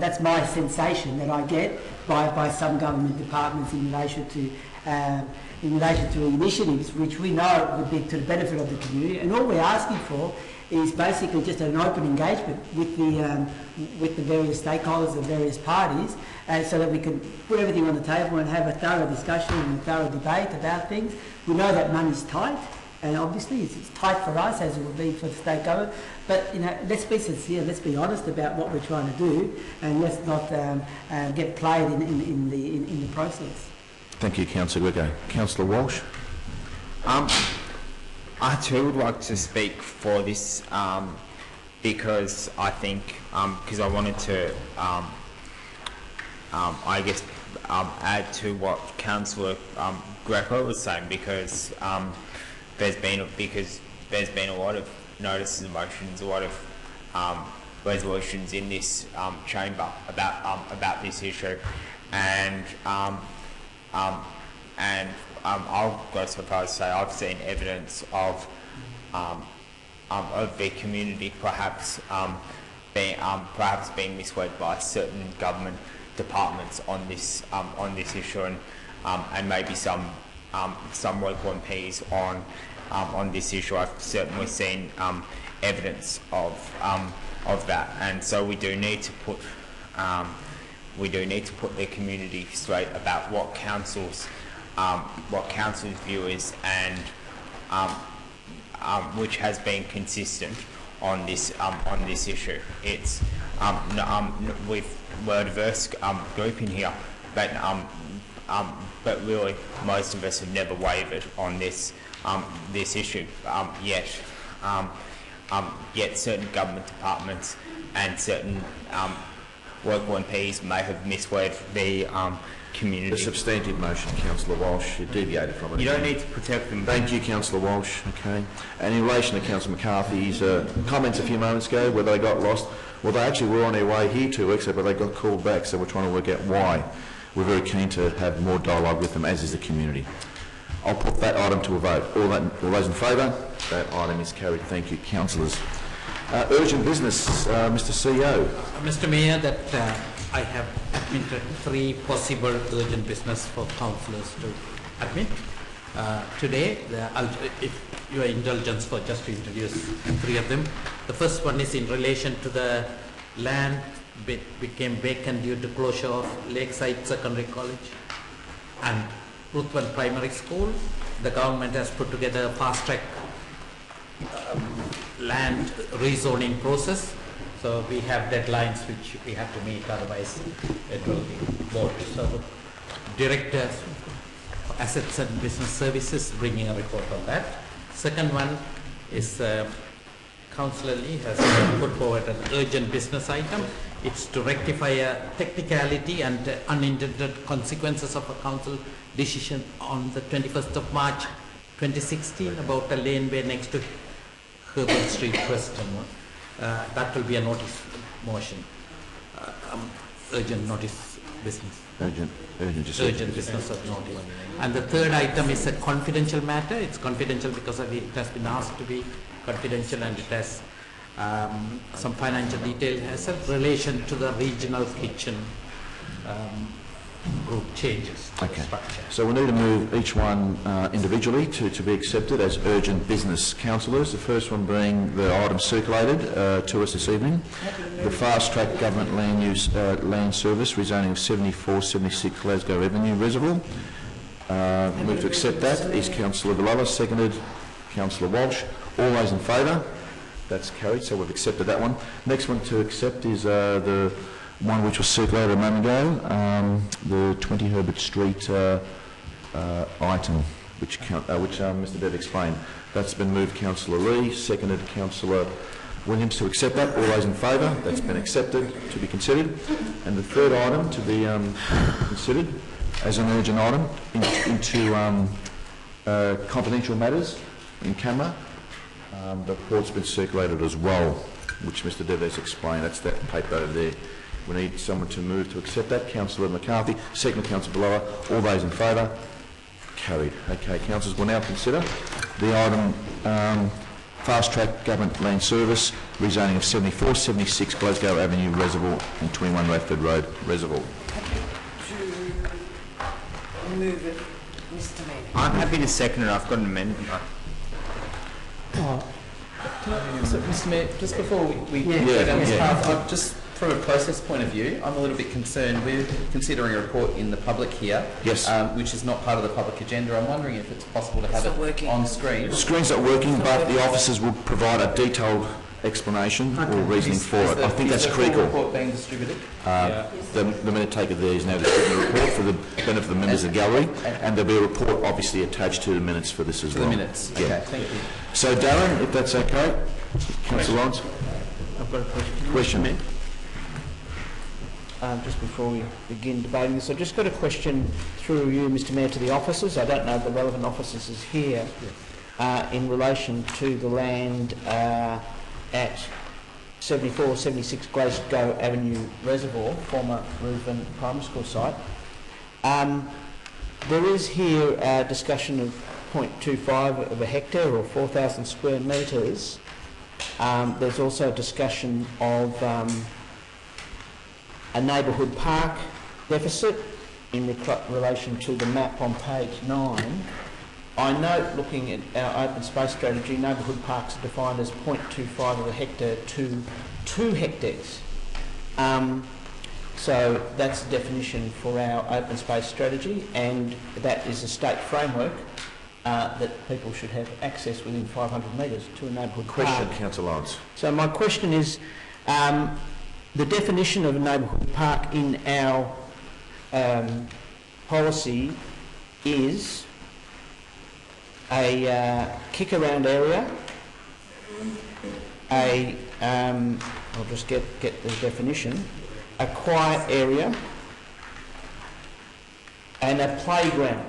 That's my sensation that I get by some government departments in relation to initiatives which we know would be to the benefit of the community. And all we're asking for is basically just an open engagement with the various stakeholders and various parties, so that we can put everything on the table and have a thorough discussion and a thorough debate about things. We know that money's tight, and obviously it's tight for us as it will be for the state government. But let's be sincere, let's be honest about what we're trying to do, and let's not get played in the process. Thank you, Councillor Gregor. Councillor Walsh. I too would like to speak for this because I think, because I wanted to, I guess, add to what Councillor Greco was saying, because there's been a lot of notices and motions, a lot of resolutions in this chamber about this issue, and I'll go so far as to say I've seen evidence of the community perhaps being misled by certain government departments on this issue, and and maybe some local MPs on this issue. I've certainly seen evidence of that, and so we do need to put the community straight about what council's view is, and which has been consistent on this issue. It's we're a diverse group in here, but really most of us have never wavered on this issue. Yet certain government departments and certain local MPs may have misled the community. The substantive motion, Councillor Walsh, you deviated from it. You don't need to protect them. Thank you, Councillor Walsh. Okay. And in relation to Councillor McCarthy's comments a few moments ago, where they got lost, well, they actually were on their way here 2 weeks ago, but they got called back, so we're trying to work out why. We're very keen to have more dialogue with them, as is the community. I'll put that item to a vote. All those in favour? That item is carried. Thank you, councillors. Urgent business, Mr CEO. Mr. Mayor, that I have admitted 3 possible urgent business for councillors to admit. Today, if your indulgence for just to introduce 3 of them. The first one is in relation to the land became vacant due to closure of Lakeside Secondary College and Ruthven Primary School. The government has put together a fast-track land rezoning process. So we have deadlines which we have to meet, otherwise it will be voted. So the Director for Assets and Business Services bringing a report on that. Second one is Councillor Lee has put forward an urgent business item. It's to rectify a technicality and unintended consequences of a council decision on the 21st of March 2016 about a laneway next to Herbert Street, Preston. That will be a notice motion, urgent notice business. Urgent business of notice. And the third item is a confidential matter. It's confidential because it has been asked to be confidential, and it has some financial detail as a relation to the regional kitchen group changes. Okay. So we need to move each one individually to be accepted as urgent business. Councillors, the first one being the item circulated to us this evening, the fast track government land use land service rezoning of 7476 Glasgow Avenue Reservoir. Move to accept that is Councillor Villalobos, seconded Councillor Walsh. All those in favour? That's carried, so we've accepted that one. Next one to accept is the one which was circulated a moment ago, the 20 Herbert Street item, which Mr Bev explained. That's been moved Councillor Lee, seconded Councillor Williams to accept that. All those in favour? That's been accepted, to be considered. And the third item to be considered as an urgent item into confidential matters in camera. The report's been circulated as well, which Mr Deves explained. That's that paper over there. We need someone to move to accept that. Councillor McCarthy, second Councillor Villalobos. All those in favour? Carried. Okay, councillors will now consider the item fast track government land service rezoning of 7476 Glasgow Avenue Reservoir and 21 Radford Road Reservoir. To move it, Mr. Mayor. I'm happy to second it. I've got an amendment. So, Mr. Mayor, just before we go down this path, just from a process point of view, I'm a little bit concerned. We're considering a report in the public here, yes, which is not part of the public agenda. I'm wondering if it's possible to have it on screen. The screen's not working, but the officers will provide a detailed explanation or reasoning for it. I think that's critical. Is the report being distributed? The minute taker there is now distributing the report for the benefit of the members of the gallery, and there'll be a report obviously attached to the minutes for this as well. For the minutes, okay, thank you. So Darren, if that's okay. Councillor Lawrence. I've got a question. Just before we begin debating this, I've just got a question through you, Mr Mayor, to the officers. I don't know if the relevant officers is here in relation to the land at 7476 Glasgow Avenue Reservoir, former Ruthven Primary School site. There is here a discussion of 0.25 of a hectare or 4,000 square metres. There's also a discussion of a neighbourhood park deficit in relation to the map on page 9, I note, looking at our open space strategy, neighbourhood parks are defined as 0.25 of a hectare to 2 hectares. So that's the definition for our open space strategy, and that is a state framework that people should have access within 500 metres to a neighbourhood Question, park. Councillor Lawrence. So my question is, the definition of a neighbourhood park in our policy is a kick-around area, I'll just get the definition, a quiet area, and a playground.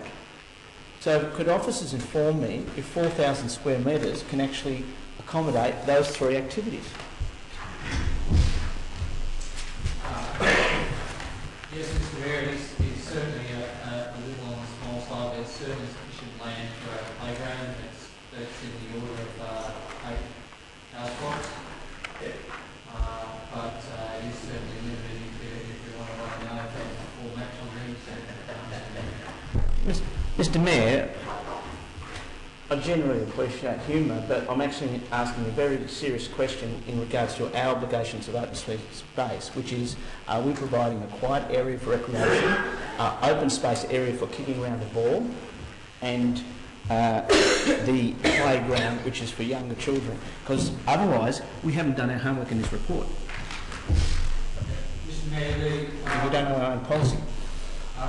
So could officers inform me if 4,000 square metres can actually accommodate those 3 activities? Yes, Mr. Mayor, it is certainly a little on the small side. There's certainly sufficient land for a playground. That's in the order of 8 house blocks. But it is certainly limited if you want to write an article or match on these. Mr. Mayor, I generally appreciate humour, but I'm actually asking a very serious question in regards to our obligations of open space, which is, are we providing a quiet area for recreation, open space area for kicking around a ball, and the playground, which is for younger children? Because otherwise, we haven't done our homework in this report. Mr. Mayor, We don't know our own policy.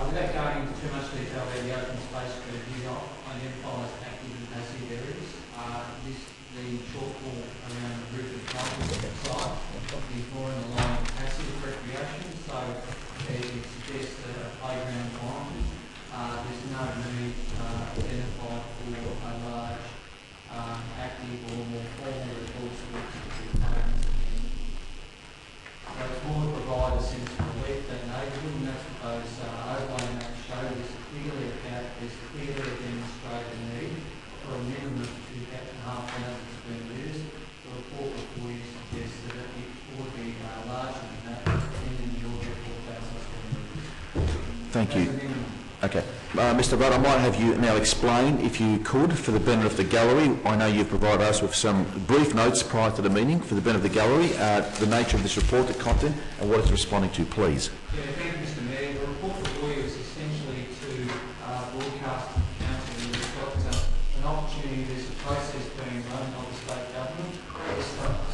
without going into too much detail about the open space strategy, identifies active and passive areas. The shortfall around the roof of the site is more in the line of passive recreation, so it suggests a playground requirement. There's no need identified for a large active or more formal resource requirements. So it's more to provide a sense of relief that neighbourhood, and that's what those overlay maps show. There's clearly a demonstrated need for a minimum of 2,500 square metres. The report before you suggests that it would be larger than that, in the order of 4,000 square metres. Thank you. Okay. Mr. Rudd, I might have you now explain, if you could, for the benefit of the gallery. I know you've provided us with some brief notes prior to the meeting for the benefit of the gallery, the nature of this report, the content, and what it's responding to, please. Yeah, thank you, Mr. Mayor. The report before you is essentially to broadcast to the council that we've got an opportunity. There's a process being run by the state government. The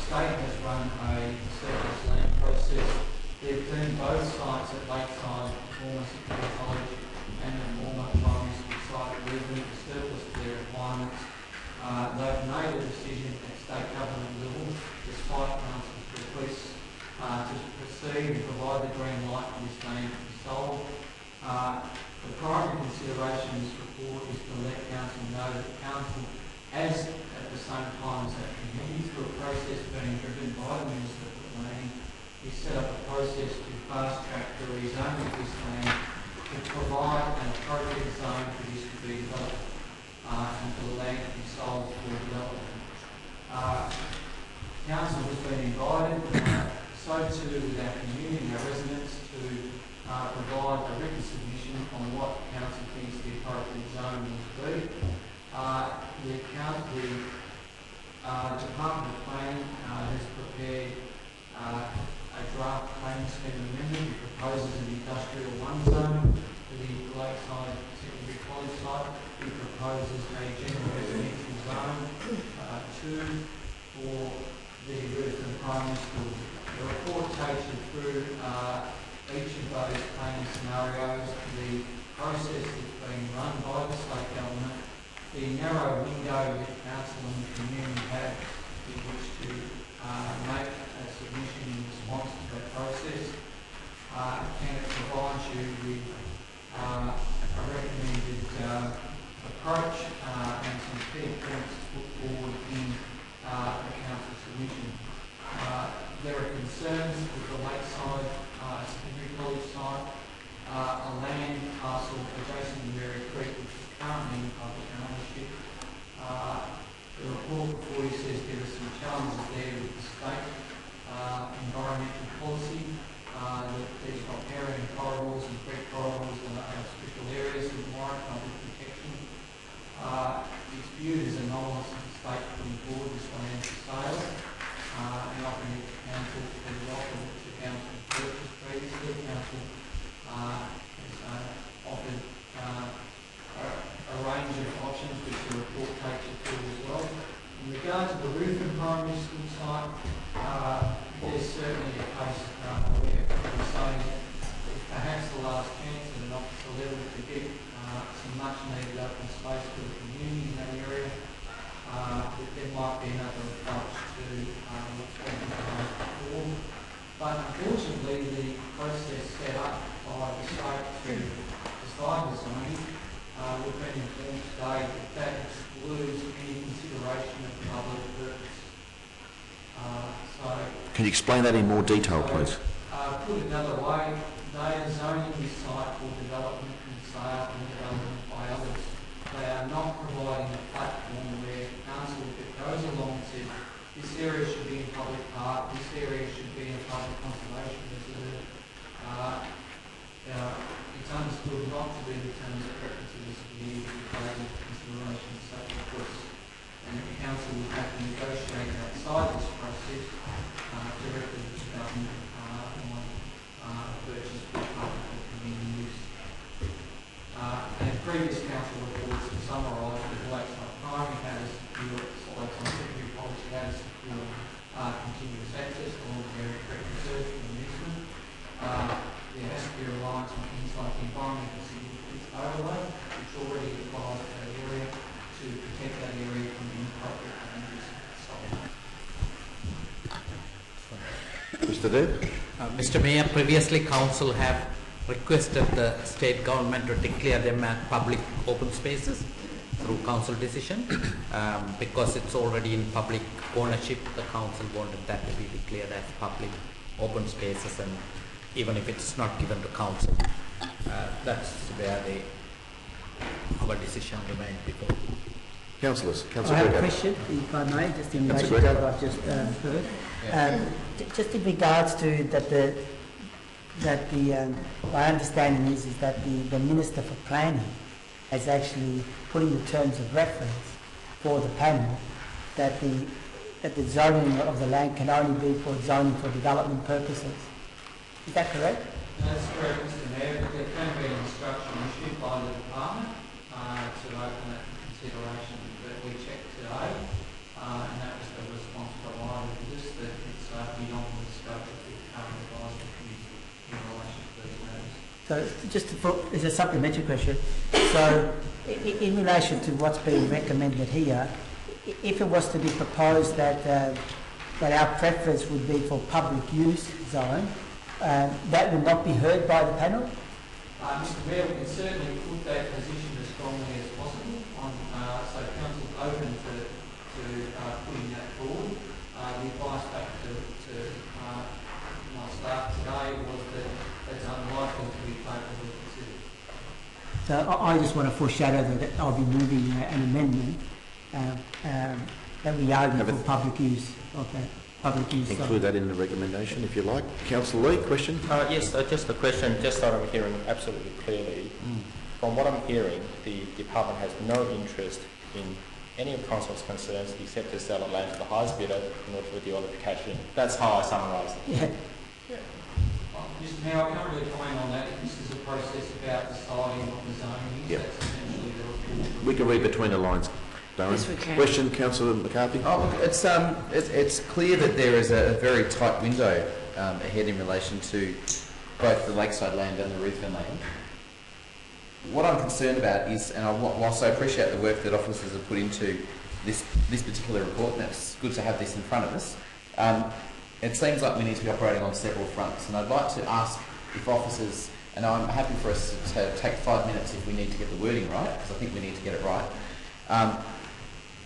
state has run a surplus land process. They've deemed both sites at Lakeside, Walmer Secondary College, and the Walmer Primary School site leaving the surplus to their requirements. They've made a decision at state government level, despite council's requests, to proceed and provide the green light for this land to be sold. The primary consideration in this report is to let council know that the council, as at the same time as that committee, through a process being driven by the Minister for Planning, we set up a process to fast track the rezoning of this land to provide an appropriate zone for this to be developed and for the land to be sold for development. Council has been invited, so too with our community and our residents, to provide a written submission on what council thinks the appropriate zone will be. The Department of Planning has prepared a draft planning scheme amendment. It proposes an industrial 1 zone for the Lakeside Secondary College site. It proposes a general residential zone 2 for the Riverton Primary School. The report takes you through each of those planning scenarios, the process that's being run by the state government, the narrow window that council and the community have in which to make a submission in response to that process, and it provides you with a recommended approach and some key points to put forward in the council submission. There are concerns with the Lakeside Secondary College site, a land parcel adjacent to Mary Creek, which is currently in public ownership. The report before you says there are some challenges there with the state environmental policy. that there's riparian corridors and creek corridors and special areas that warrant public protection. It's viewed as anomalous that the state putting forward this financial sale, and offering it to council as offered it to council purchase previously. Council has offered a range of options which the report takes you through as well. In regard to the Ruthven Primary School site, there's certainly a case where we're saying that it's perhaps the last chance at an officer level to get some much needed open space for the community in that area. That there might be another approach to what's been proposed before. But unfortunately, the process set up by the state to decide the zoning, we've been informed today that that excludes any consideration of public purpose. Can you explain that in more detail, please? Put another way, they are zoning this site for development and sale and development by others. They are not providing a platform where council, if it goes along and says this area should be in public park, this area should be in public conservation reserve. It's understood not to be the terms of preference of this community because of considerations such as this. And the council will have to negotiate outside this process directly with the government on purchase for public or community use. And previous council reports have summarised that Lakeside Primary had a secure, Lakeside Secondary College had a secure continuous access along the area creek reserve for amusement. There has to be a reliance on things like the environmental significance overlay, which already applies to that area to protect that area from inappropriate dangers and so on. Mr. Deb? Mr. Mayor, previously council have requested the state government to declare them as public open spaces through council decision. Because it's already in public ownership, the council wanted that to be declared as public open spaces, and even if it's not given to council, that's where our decision remained before. Councillors, I Councillor have a Greco. question, if I may, just in Councillor relation to Greco. what I've just heard. Just in regards to my understanding is that the Minister for Planning has actually put in the terms of reference for the panel that the zoning of the land can only be for zoning for development purposes. Is that correct? That's correct, Mr. Mayor, but there can be an instruction issued by the department to open that consideration that we checked today, and that was the response provided to this, that it's beyond the scope of the current advisory committee in relation to these matters. So just as a supplementary question, so in relation to what's being recommended here, if it was to be proposed that our preference would be for public use zone, that would not be heard by the panel? Mr. Mayor, we can certainly put that position as strongly as possible on, so council is open to putting that forward. The advice back to my staff today was that it's unlikely to be favourably considered. So I just want to foreshadow that I'll be moving an amendment that we argue for public use of that. Public use Include that in the recommendation if you like. Councillor Lee, question? Yes, just a question, just so I'm hearing absolutely clearly. From what I'm hearing, the department has no interest in any of council's concerns except to sell a land to the highest bidder in order for the qualification. That's how I summarise it. Yeah. Mr. Mayor, I can't really comment on that. This is a process about deciding what the zoning is. Yep. That's essentially the report. We can read between the lines. Darren. Yes, we can. Question, Councillor McCarthy? Oh, look, it's clear that there is a very tight window ahead in relation to both the Lakeside land and the Ruthven land. What I'm concerned about is, and whilst I appreciate the work that officers have put into this particular report, and it's good to have this in front of us, it seems like we need to be operating on several fronts. And I'd like to ask if officers, and I'm happy for us to take 5 minutes if we need to get the wording right, because I think we need to get it right.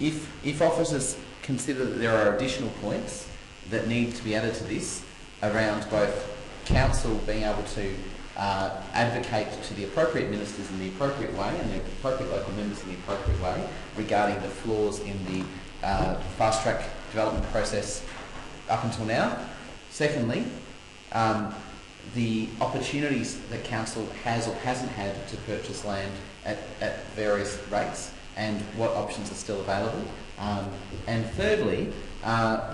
If officers consider that there are additional points that need to be added to this around both council being able to advocate to the appropriate ministers in the appropriate way and the appropriate local members in the appropriate way regarding the flaws in the fast-track development process up until now. Secondly, the opportunities that council has or hasn't had to purchase land at various rates and what options are still available. And thirdly,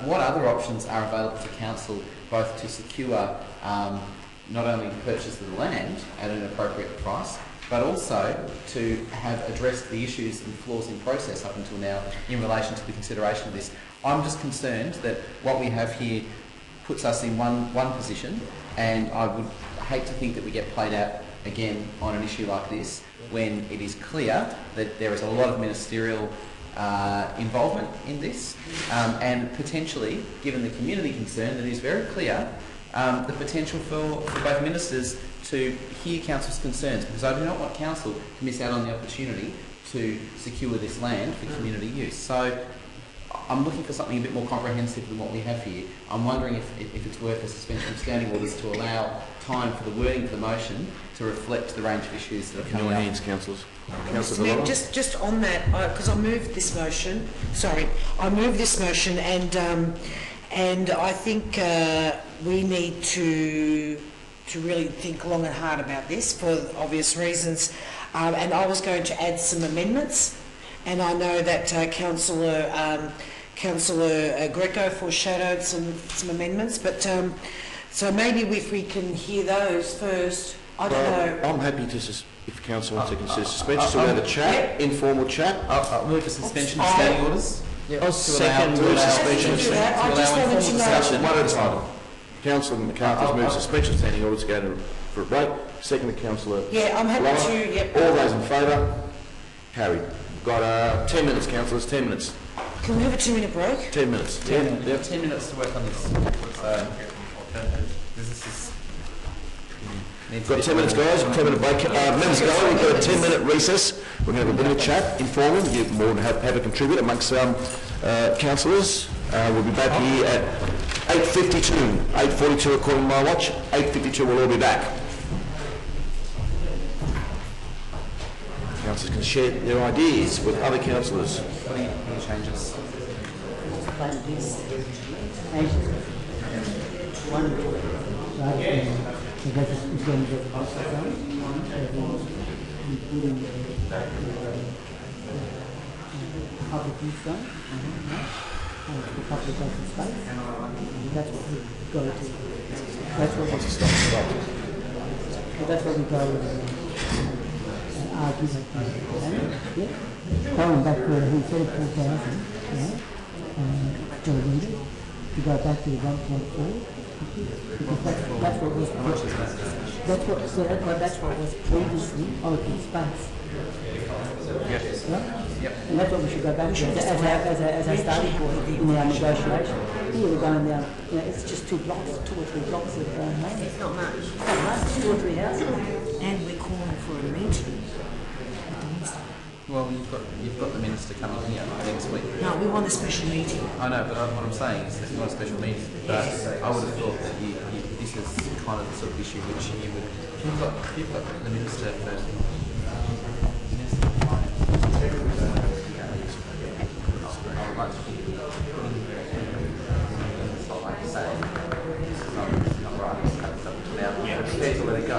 what other options are available to council both to secure not only the purchase of the land at an appropriate price, but also to have addressed the issues and flaws in process up until now in relation to the consideration of this. I'm just concerned that what we have here puts us in one position, and I would hate to think that we get played out again on an issue like this when it is clear that there is a lot of ministerial involvement in this, and potentially, given the community concern, that is very clear the potential for both ministers to hear council's concerns, because I do not want council to miss out on the opportunity to secure this land for community use. So I'm looking for something a bit more comprehensive than what we have here. I'm wondering if it's worth a suspension of standing orders to allow time for the wording of the motion to reflect the range of issues that are coming up. Your hands, councillors. Mr. Mayor, just on that, because I moved this motion. Sorry, I moved this motion, and I think we need to really think long and hard about this for obvious reasons. And I was going to add some amendments, and I know that Councillor Greco foreshadowed some amendments, but so maybe if we can hear those first. I don't know. I'm happy to, if council wants to consider suspension, so we have a chat, informal chat. I'll move for suspension of standing orders. I'll second suspension. I just wanted to know. One at a time. Councillor McCarthy's moved suspension of standing orders to go for a break. Second to Councillor Yeah, I'm happy to. Yep. All those in favour? Carried. Got 10 minutes, councillors, 10 minutes. Can we have a 2-minute break? 10 minutes. 10 minutes to work on this. Got 10 minutes, guys. 10-minute break. Members, go. We've got a 10-minute recess. We're going to have a bit of a chat, informal. You're more than have a contribute amongst councillors. We'll be back here at 8:52. 8:42 according to my watch. 8:52 we'll all be back. Councillors can share their ideas with other councillors. What are your changes? Public use zone, the public open space. That's what we go to. That's what we go and argue that. Yeah. Going back to he said 4,000. Yeah. For a reader to go back to 1.4. Because that's what was that's what was previously open space. Yes. Yeah? Yep. And that's what we should go back to as a starting point in our negotiation. Here we're going down, it's just 2 or 3 blocks of land. It's not much. It's not much, 2 or 3 houses. And we're calling for a meeting. Well, you've got the minister coming here next week. No, we want a special meeting. I know, but what I'm saying is that you want a special meeting. But I would have thought that this is kind of the sort of issue which you would. You've got the minister first. To let it go.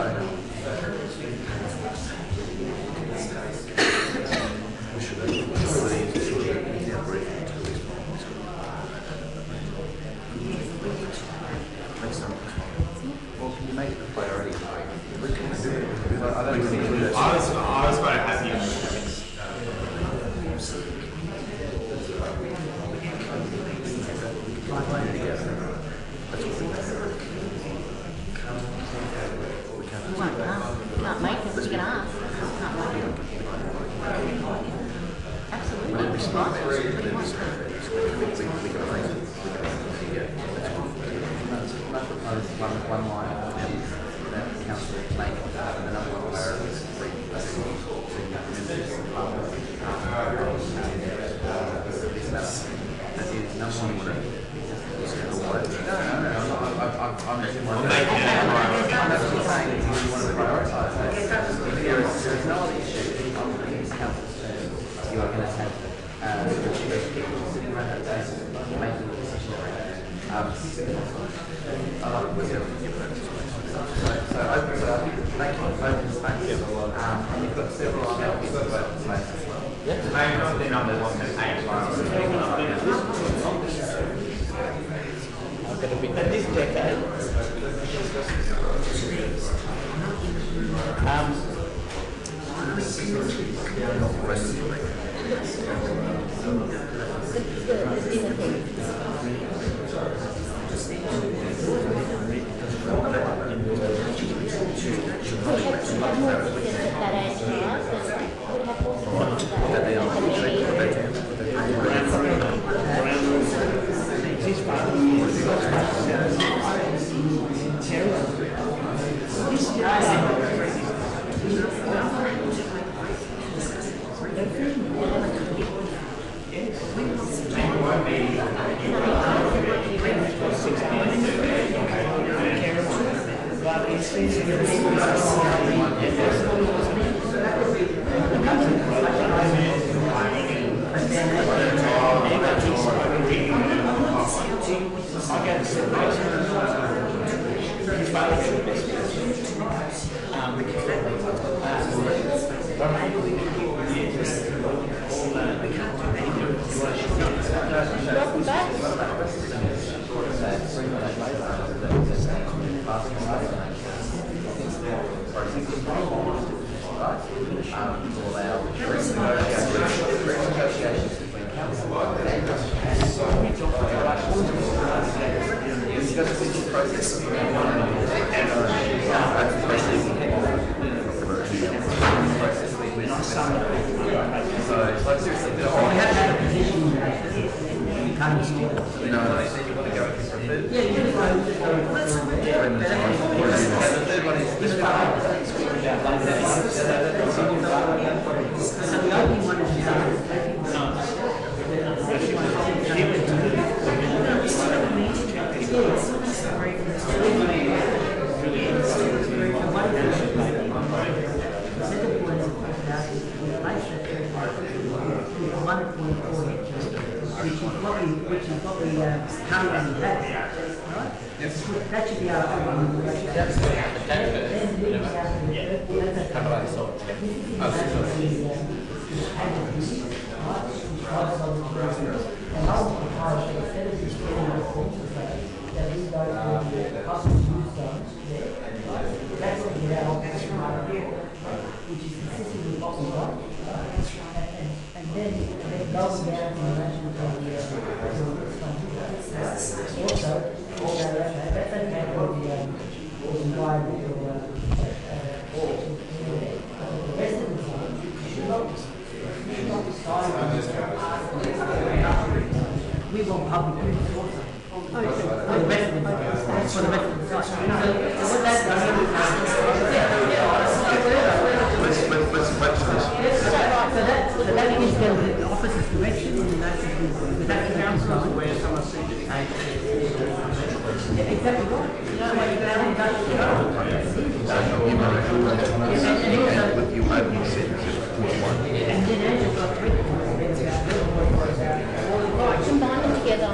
Well, can you make it a priority? I don't think we do that. I was quite happy. Can't make it, but you can ask. Can't make it. Absolutely. One line that council make the number of priorities There's no other issue on the council's terms. You are going to have sitting around that table making a decision around In this decade, welcome back. Which is what we currently have, right? That should be our which is consistent with what we want, and then going down in relation to also, that's okay for the environment or the rest of the time, should not decide we want public use also. For the rest of the time. For the rest of the site. So what that does so that gives them the opposite direction in relation to that council where someone sees it. Yeah, exactly right. And then Angela got Combine them together.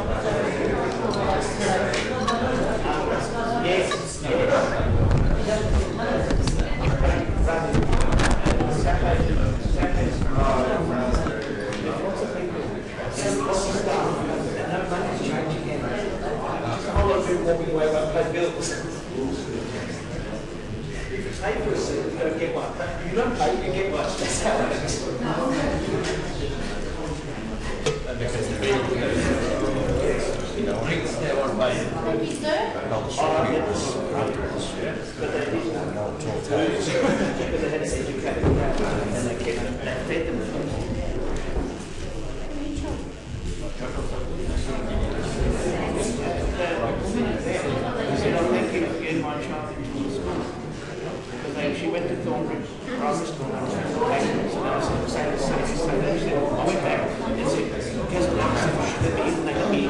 Pay for a seat, you don't get one. You don't pay, you get one. That's how it is. Thank you, sir. But they didn't because they had to educate them and they kept them, they fed them. Getting my child into school because she went to Thornbridge Primary School and so I went back and said, guess what, let me in, let me in.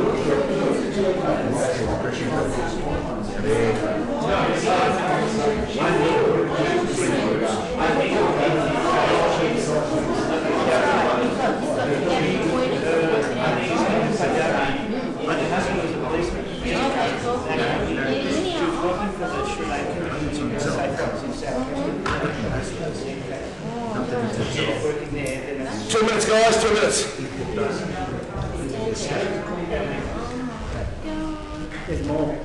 My husband was a policeman. 2 minutes, guys, 2 minutes. There's more.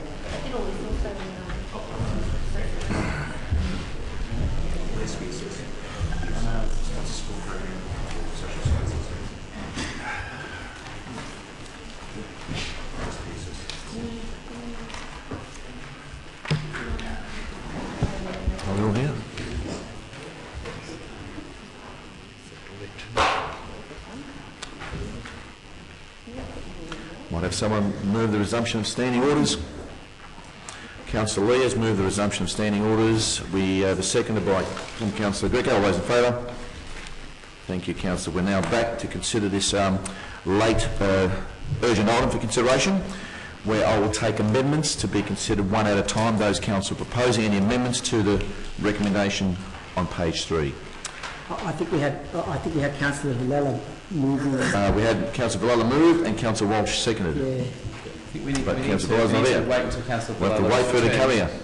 Are we all here? Might have someone move the resumption of standing orders. Councillor Lee has moved the resumption of standing orders. We have a seconded by Councillor Greco. All those in favour? Thank you, Councillor. We're now back to consider this late urgent item for consideration, where I will take amendments to be considered one at a time. Those council proposing any amendments to the recommendation on page 3. I think we had Councillor Villela moving. We had Councillor Villela move and Councillor Walsh seconded. Yeah. I think we need, But we need Councillor to, Villa's not here. wait until Councillor We'll have to Villa wait for her to come returns. here.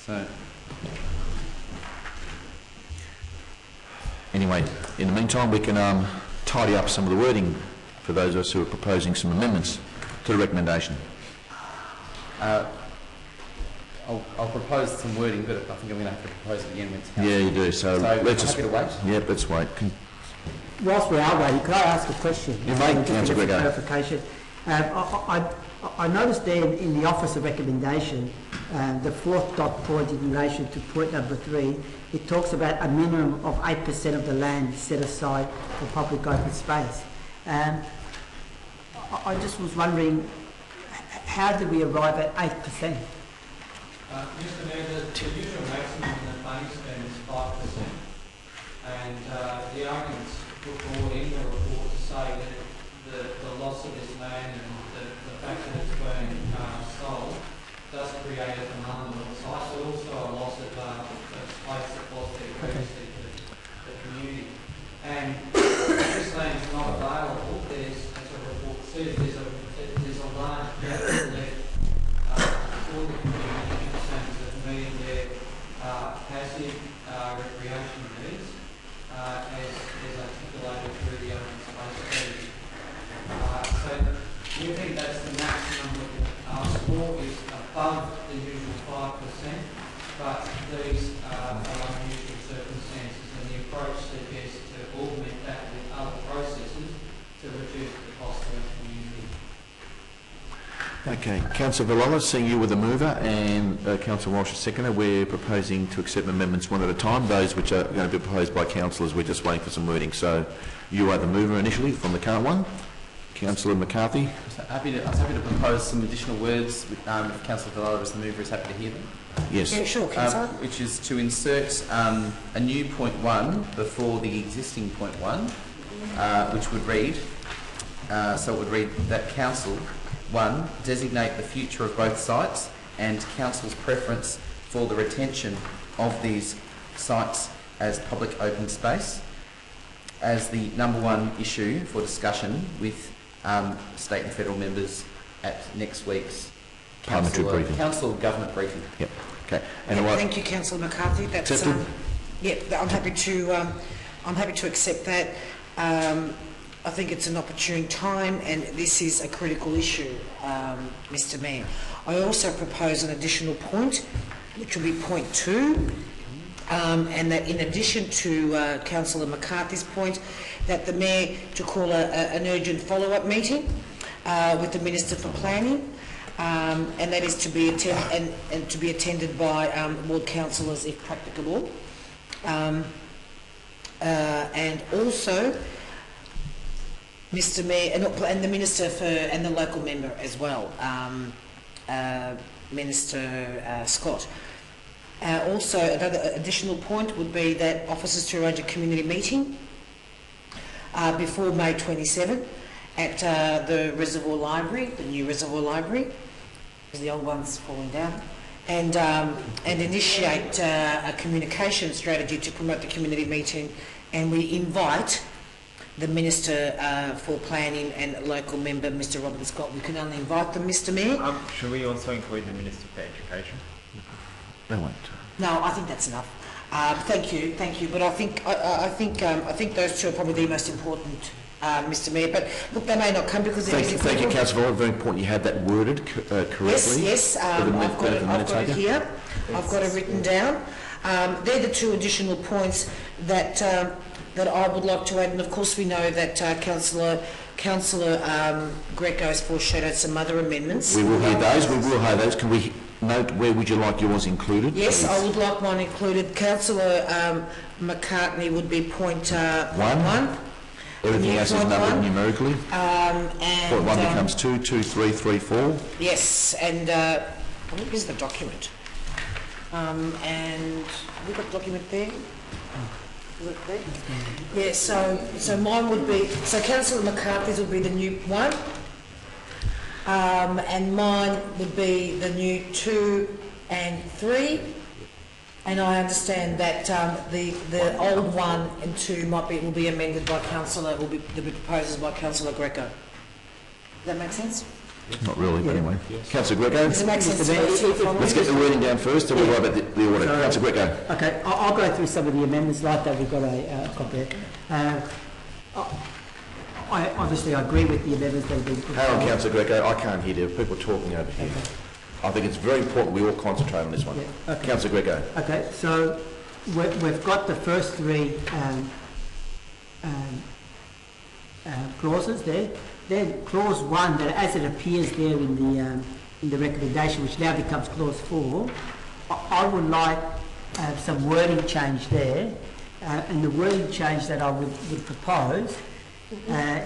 So, Anyway, in the meantime, we can tidy up some of the wording for those of us who are proposing some amendments to the recommendation. I'll propose some wording, but I think I'm going to have to propose it again when it's Yeah, you do. So let's happy to wait. Yep, let's wait. Whilst we are waiting, could I ask a question? You may, Just to Councillor get Greco. clarification. I noticed there in the Office of Recommendation, the fourth dot point in relation to point number 3, it talks about a minimum of 8% of the land set aside for public open space. I just was wondering, how did we arrive at 8%? Mr. Mayor, the usual maximum in the planning spend is 5%, and the arguments put forward in the report to say that the loss of this land and the fact that it's being sold does create a phenomenon on the site, but also a loss of space that was there previously for the community. And if this land is not available, there's, as the report says, there's a large gap left for the community in terms of meeting their passive recreation needs, as articulated through the open space strategy. So we think that's the maximum we can ask for, is above the usual 5%, but these are unusual circumstances, and the approach suggests to augment that with other processes to reduce the cost of our community. Okay, Councillor Villela, seeing you were the mover and Councillor Walsh the seconder, we're proposing to accept amendments one at a time. Those which are going to be proposed by councillors, we're just waiting for some wording. So you are the mover initially from the current one. Councillor McCarthy. I was happy to propose some additional words if Councillor Villa as the mover is happy to hear them. Yes. Yeah, sure, Councillor. Which is to insert a new point 1 before the existing point 1, which would read, so it would read that Council, 1, designate the future of both sites and Council's preference for the retention of these sites as public open space as the number 1 issue for discussion with state and federal members at next week's Parliamentary briefing. Council government briefing. Yep. Okay. And Thank you, Councillor McCarthy. That's accepted? I'm happy to accept that. I think it's an opportune time, and this is a critical issue, Mr. Mayor. I also propose an additional point, which will be point 2, and that in addition to Councillor McCarthy's point, that the Mayor to call an urgent follow-up meeting with the Minister for Planning, and that is to be attended by ward councillors if practicable, and also Mr. Mayor and the Minister and the local member as well, Minister Scott. Also, another additional point would be that officers to arrange a community meeting before May 27 at the Reservoir Library, the new Reservoir Library, because the old one's falling down, and initiate a communication strategy to promote the community meeting. And we invite the Minister for Planning and local member, Mr. Robin Scott. We can only invite them, Mr. Mayor. Should we also include the Minister for Education? They won't. No, I think that's enough. Thank you. But I think those two are probably the most important, Mr. Mayor. But look, they may not come because Thank you, Councillor Vaughan. Very important you had that worded correctly. Yes. I've got it here. I've got it written down. They're the two additional points that I would like to add. And of course, we know that Councillor Greco has foreshadowed some other amendments. We will hear those. Can we note where would you like yours included? Yes, please? I would like mine included. Councillor McCartney would be point one. Everything else is numbered numerically. And Point 1 becomes 2, 2, 3, 3, 4. Yes, and what is the document? And have we got the document there? Is it there? Yeah, so mine would be, so Councillor McCarthy's would be the new 1. And mine would be the new 2 and 3. And I understand that the old 1 and 2 will be amended by will be proposed by Councillor Greco. Does that make sense? Not really, but anyway. Councillor Greco. Does it make sense? Let's get the wording down first, then we'll worry about the order. Councillor Greco. Okay, I'll go through some of the amendments like that. We've got a copy. I agree with the amendments that have been put Hang on, forward. Councillor Greco. I can't hear. There are people talking over here. Okay. I think it's very important we all concentrate on this one. Yeah, okay. Councillor Greco. Okay, so we've got the first 3 clauses there. Then clause 1, that as it appears there in the recommendation, which now becomes clause 4, I would like some wording change there. And the wording change that I would propose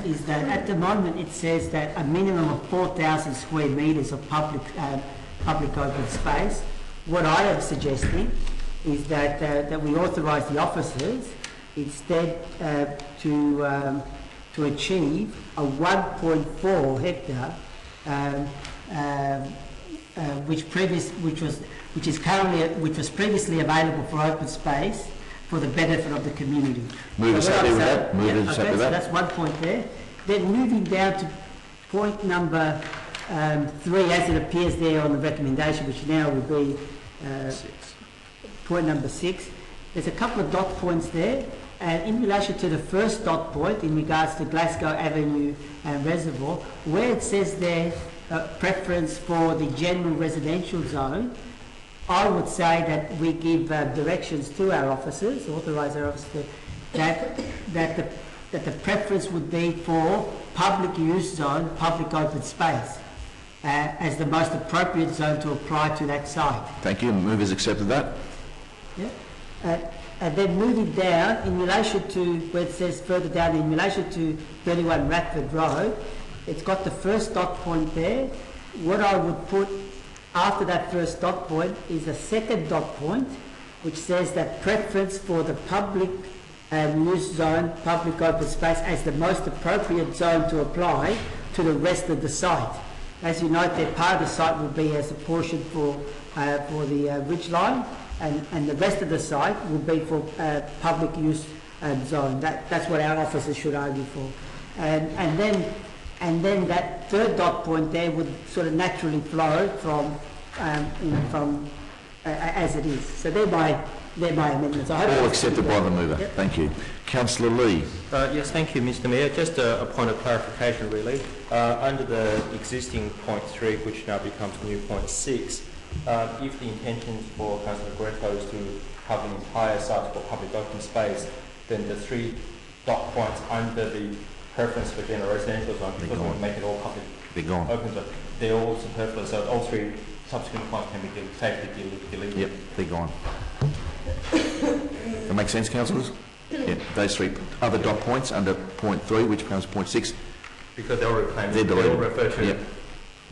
is that at the moment it says that a minimum of 4,000 square metres of public open space. What I am suggesting is that we authorise the officers instead to achieve a 1.4 hectare, which was previously available for open space for the benefit of the community. Move us happy with that. So that's one point there. Then moving down to point number 3, as it appears there on the recommendation, which now will be point number 6. There's a couple of dot points there. And in relation to the first dot point, in regards to Glasgow Avenue and Reservoir, where it says there preference for the general residential zone, I would say that we give directions to our officers, authorise our officers, that the preference would be for public use zone, public open space, as the most appropriate zone to apply to that site. Thank you. Movers accepted that. Yeah. And then moving down, in relation to where it says further down, in relation to 31 Radford Road, it's got the first dot point there. What I would put after that first dot point is a second dot point, which says that preference for the public use zone, public open space, as the most appropriate zone to apply to the rest of the site. As you note, that part of the site will be as a portion for the ridge line, and the rest of the site will be for public use zone. That's what our officers should argue for. And then that third dot point there would sort of naturally flow from as it is. So they're my amendments. I hope All accepted by the mover. Yep. Thank you. Councillor Lee. Yes, thank you, Mr. Mayor. Just a point of clarification, really. Under the existing point 3, which now becomes new point 6, if the intention for Councillor Greco is to cover the entire site for public open space, then the 3 dot points under the preference for general residential zone, because we make it all public open zone, they're all superfluous, so all 3 subsequent points can be safely deleted. Yep, they're gone. That makes sense, councillors? Yeah, those 3 other dot points under point 3, which becomes point 6. Because they all refer to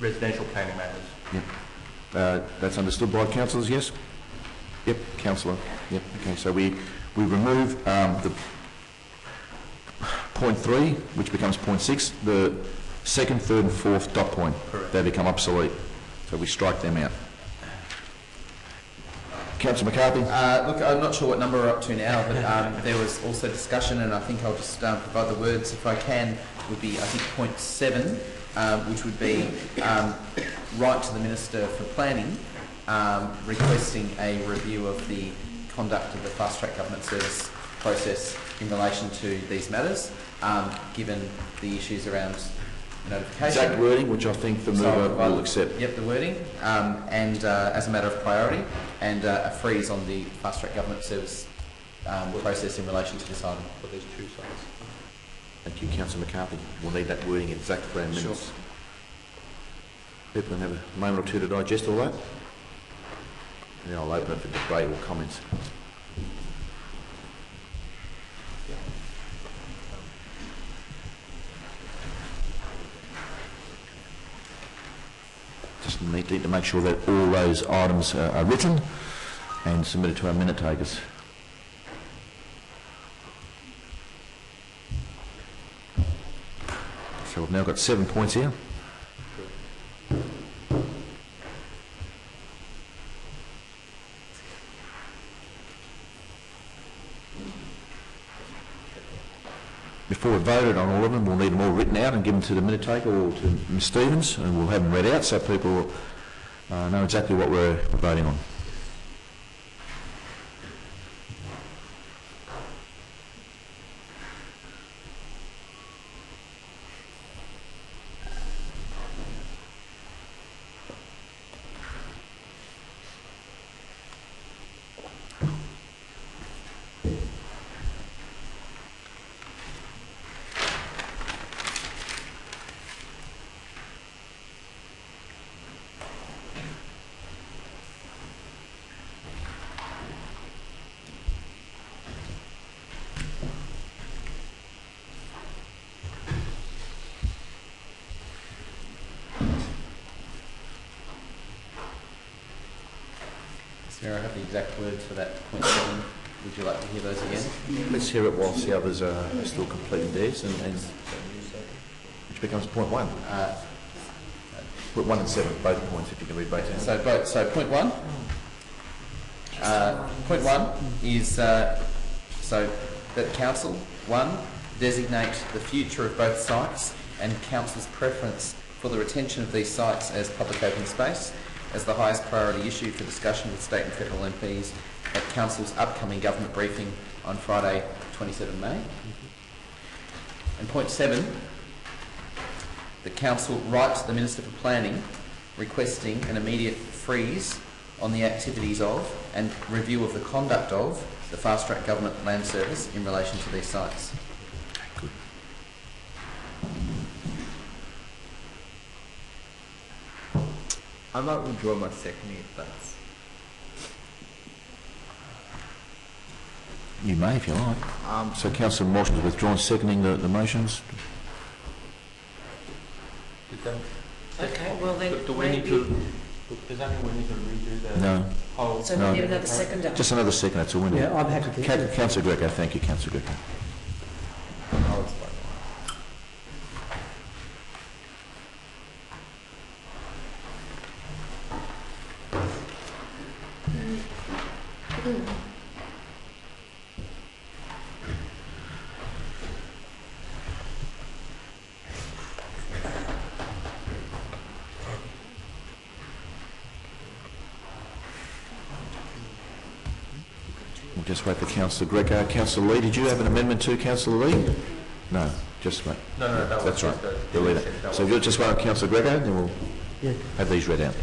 residential planning matters. Yep. That's understood by councillors, yes? Yep, councillor. Yep, okay, so we remove the point 3, which becomes point 6, the second, third and fourth dot point. Correct. They become obsolete. So we strike them out. Councillor McCarthy. Look, I'm not sure what number we're up to now, but there was also discussion, and I think I'll just provide the words if I can. Would be, I think, point 7, which would be write to the Minister for Planning, requesting a review of the conduct of the fast-track government service process in relation to these matters, given the issues around notification. Exact wording, which I think the mover will accept. Yep, the wording, and as a matter of priority, and a freeze on the fast-track government service process in relation to this item. For these two sites. Thank you, Councillor McCarthy. We'll need that wording exact for our minutes. Sure. People can have a moment or two to digest all that. And then I'll open it for debate or comments. Just need to make sure that all those items are written and submitted to our minute takers. So we've now got 7 points here. Before we've voted on all of them, we'll need them all written out and given to the minute taker or to Ms Stevens, and we'll have them read out so people know exactly what we're voting on. Mayor, I have the exact words for that point 7. Would you like to hear those again? Let's hear it whilst the others are still completing theirs, and which becomes point 1. Put 1 and 7, both points, if you can read both out. So point 1. Point 1 is so that council 1 designate the future of both sites and council's preference for the retention of these sites as public open space as the highest priority issue for discussion with state and federal MPs at council's upcoming government briefing on Friday, 27 May. And point 7, the council write to the Minister for Planning requesting an immediate freeze on the activities of and review of the conduct of the fast-track government land service in relation to these sites. Good. I might withdraw my second if that's... You may, if you like. So Councillor Walsh has withdrawn, seconding the motions. Okay, well then, Do we need to, does that mean we need to redo the No. whole... so No. we need another seconder. Just another second, that's all we need. Yeah, I'm happy to. Councillor Greco, thank you, Councillor Greco. I'll explain. We'll just wait for Councillor Greco. Councillor Lee, did you have an amendment too, Councillor Lee? No, just wait. No, that That's was right. just The leader. So if you'll just wait on Councillor Greco, then we'll Yeah. have these read out.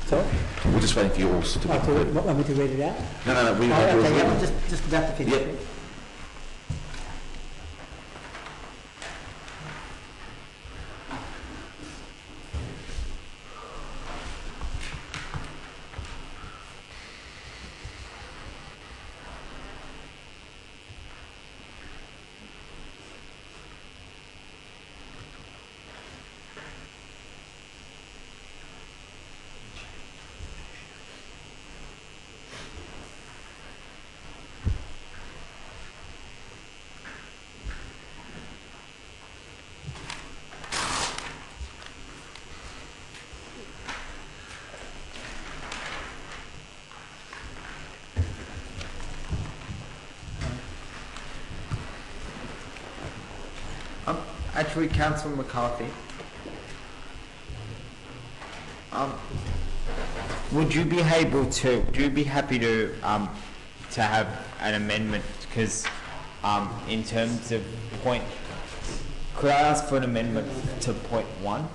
Sorry? We're just waiting for yours to be I completed. thought, want me to read it out? No, we Oh, have yours okay, yeah, written. just about to finish. Yep. it. actually, Councillor McCarthy, would you be happy to have an amendment? Because in terms of could I ask for an amendment to point 1?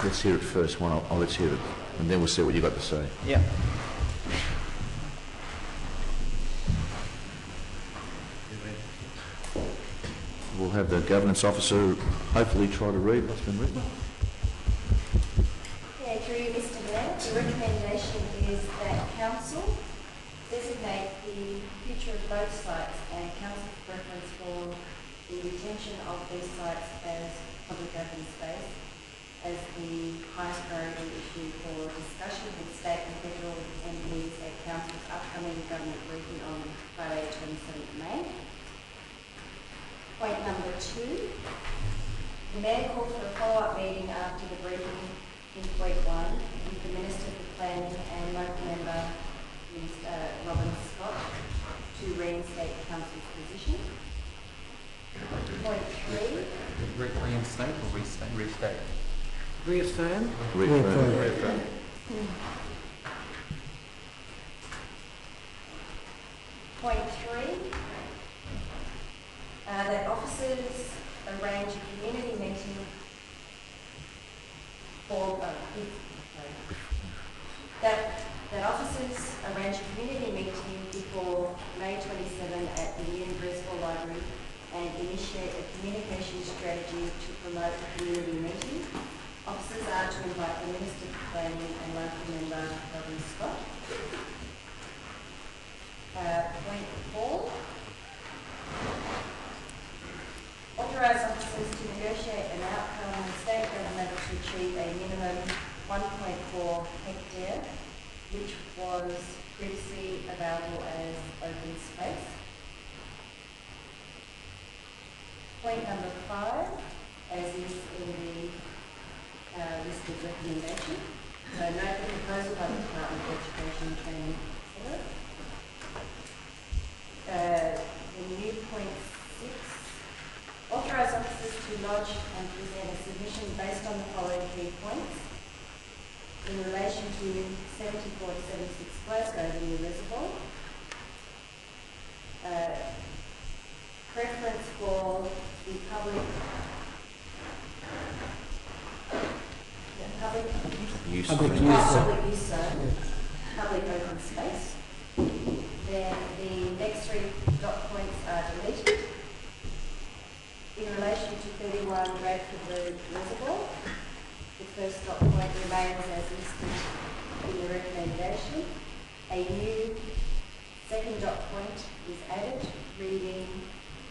Let's hear it first. Let's hear it, and then we'll see what you've got to say. Yeah. We'll have the governance officer hopefully try to read what's been written. Yeah, through you, Mr. Mayor, the recommendation is that council designate the future of both sites and council's preference for the retention of these sites as public open space as the highest priority issue for discussion with state and federal MPs at council's upcoming government briefing on Friday, 27th May. Point number 2, the Mayor called for a follow-up meeting after the briefing in point 1 with the Minister for Planning and local member, Robin Scott, to reinstate the council's position. Point 3. Reinstate or restate? Restate. Reaffirm. Reaffirm. Point 3. That officers arrange a community meeting for that officers arrange a community meeting before May 27 at the New Brisbane Library and initiate a communication strategy to promote the community meeting. Officers are to invite the Minister for Planning and local member Robin Scott. Point 4. Authorise officers to negotiate an outcome with state government to achieve a minimum 1.4 hectare, which was previously available as open space. Point number 5, as is in the listed recommendation. So note the proposal by the Department of Education and Training, etc. The new point 6. Authorise officers to lodge and present a submission based on the following key points. In relation to 74 to 76 Glasgow New Reservoir, preference for the public Use. public use zone, public open space. Then the next 3 dot points are deleted. In relation to 31 Bradford Road Reservoir, the first dot point remains as listed in the recommendation. A new second dot point is added, reading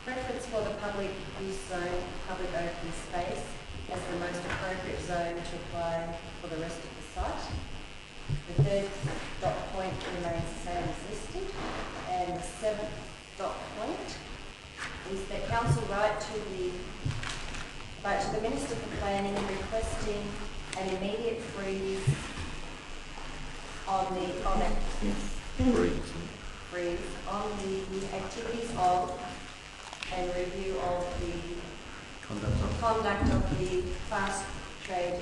preference for the public use zone, public open space, as the most appropriate zone to apply for the rest of the site. The third dot point remains the same as listed, and the 7th dot point is that council write to the Minister for Planning requesting an immediate freeze on the activities of and review of the conduct of the fast track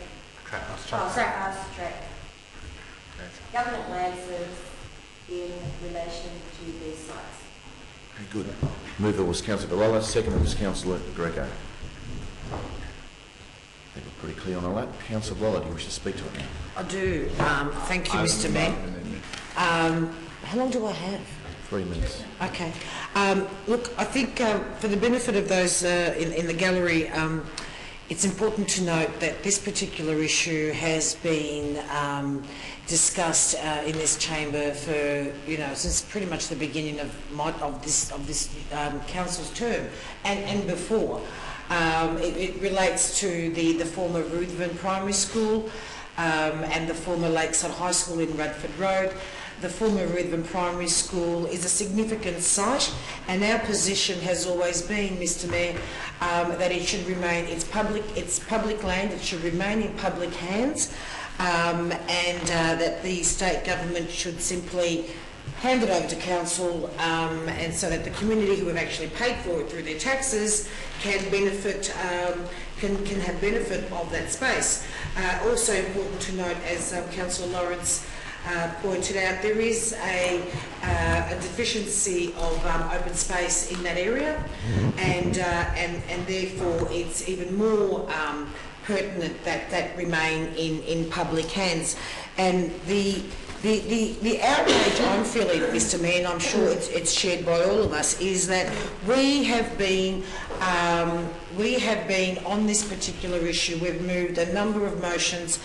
government land service in relation to these sites. Very good. Mover was Councillor Galola, second was Councillor Greco. I think we're pretty clear on all that. Councillor Waller, do you wish to speak to it now? I do. Thank you, Mr. Mayor. How long do I have? 3 minutes. Okay. Look, I think for the benefit of those in the gallery, it's important to note that this particular issue has been discussed in this chamber for, since pretty much the beginning of this council's term and before. It relates to the former Ruthven Primary School and the former Lakeside High School in Radford Road. The former Ruthven Primary School is a significant site, and our position has always been, Mr. Mayor, that it should remain, it's public land, it should remain in public hands, and that the state government should simply handed over to council, and so that the community who have actually paid for it through their taxes can benefit, can have benefit of that space. Also important to note, as Councillor Lawrence pointed out, there is a deficiency of open space in that area, and therefore it's even more pertinent that remain in public hands. And the outrage I'm feeling, Mr. Mayor, and I'm sure it's shared by all of us, is that we have been on this particular issue. We've moved a number of motions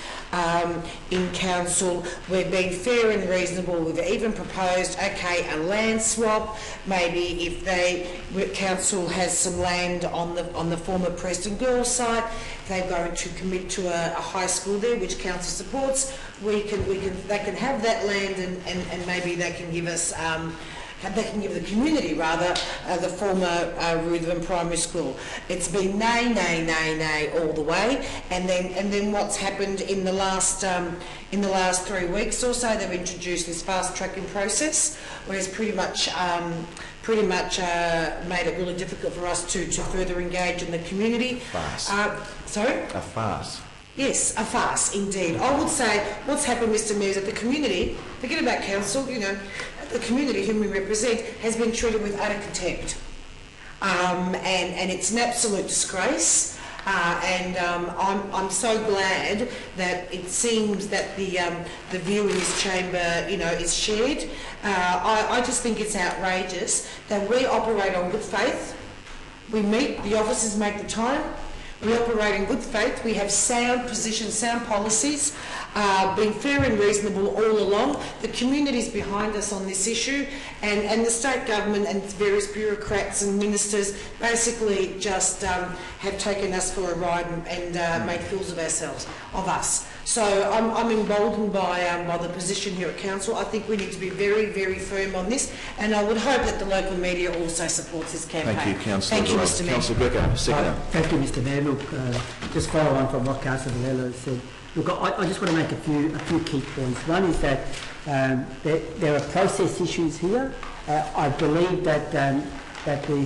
in council. We've been fair and reasonable. We've even proposed, okay, a land swap. Maybe if council has some land on the former Preston Girls site, they're going to commit to a high school there, which council supports. They can have that land, and maybe they can give us. They can give the community, rather, the former Ruthven Primary School. It's been nay, nay, nay, nay all the way, and then what's happened in the last 3 weeks or so? They've introduced this fast tracking process, where it's pretty much made it really difficult for us to further engage in the community. Farce. Sorry? A farce. Yes, a farce indeed. I would say what's happened, Mr. Mayor, is that the community, forget about council, the community whom we represent has been treated with utter contempt, and it's an absolute disgrace. I'm so glad that it seems that the view in this chamber, is shared. I just think it's outrageous that we operate on good faith. We meet, the officers make the time. We operate in good faith. We have sound positions, sound policies, being fair and reasonable all along. The community's behind us on this issue, and the state government and various bureaucrats and ministers basically just have taken us for a ride and made fools of us. So I'm emboldened by the position here at council. I think we need to be very, very firm on this, and I would hope that the local media also supports this campaign. Thank you, Councillor. Thank you, Mr. Mayor. Councillor Greco, second. Thank you, Mr. Mayor. Look, just follow on from what Councillor Valero said. Look, I just want to make a few key points. One is that there are process issues here. I believe that the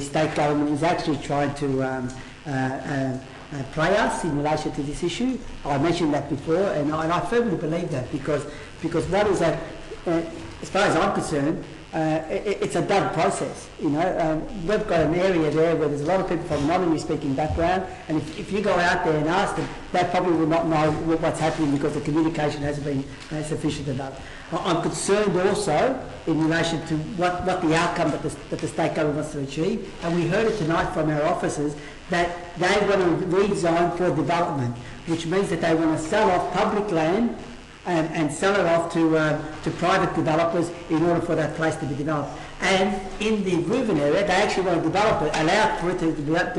state government is actually trying to play us in relation to this issue. I mentioned that before, and I firmly believe that because what is that? As far as I'm concerned, it's a done process. We've got an area there where there's a lot of people from non-English-speaking background, and if you go out there and ask them, they probably will not know what's happening because the communication hasn't been sufficient enough. I'm concerned also in relation to what the outcome that the state government wants to achieve, and we heard it tonight from our officers that they want to rezone for development, which means that they want to sell off public land and sell it off to private developers in order for that place to be developed. And in the Ruthven area, they actually want to develop it, allow for it to be developed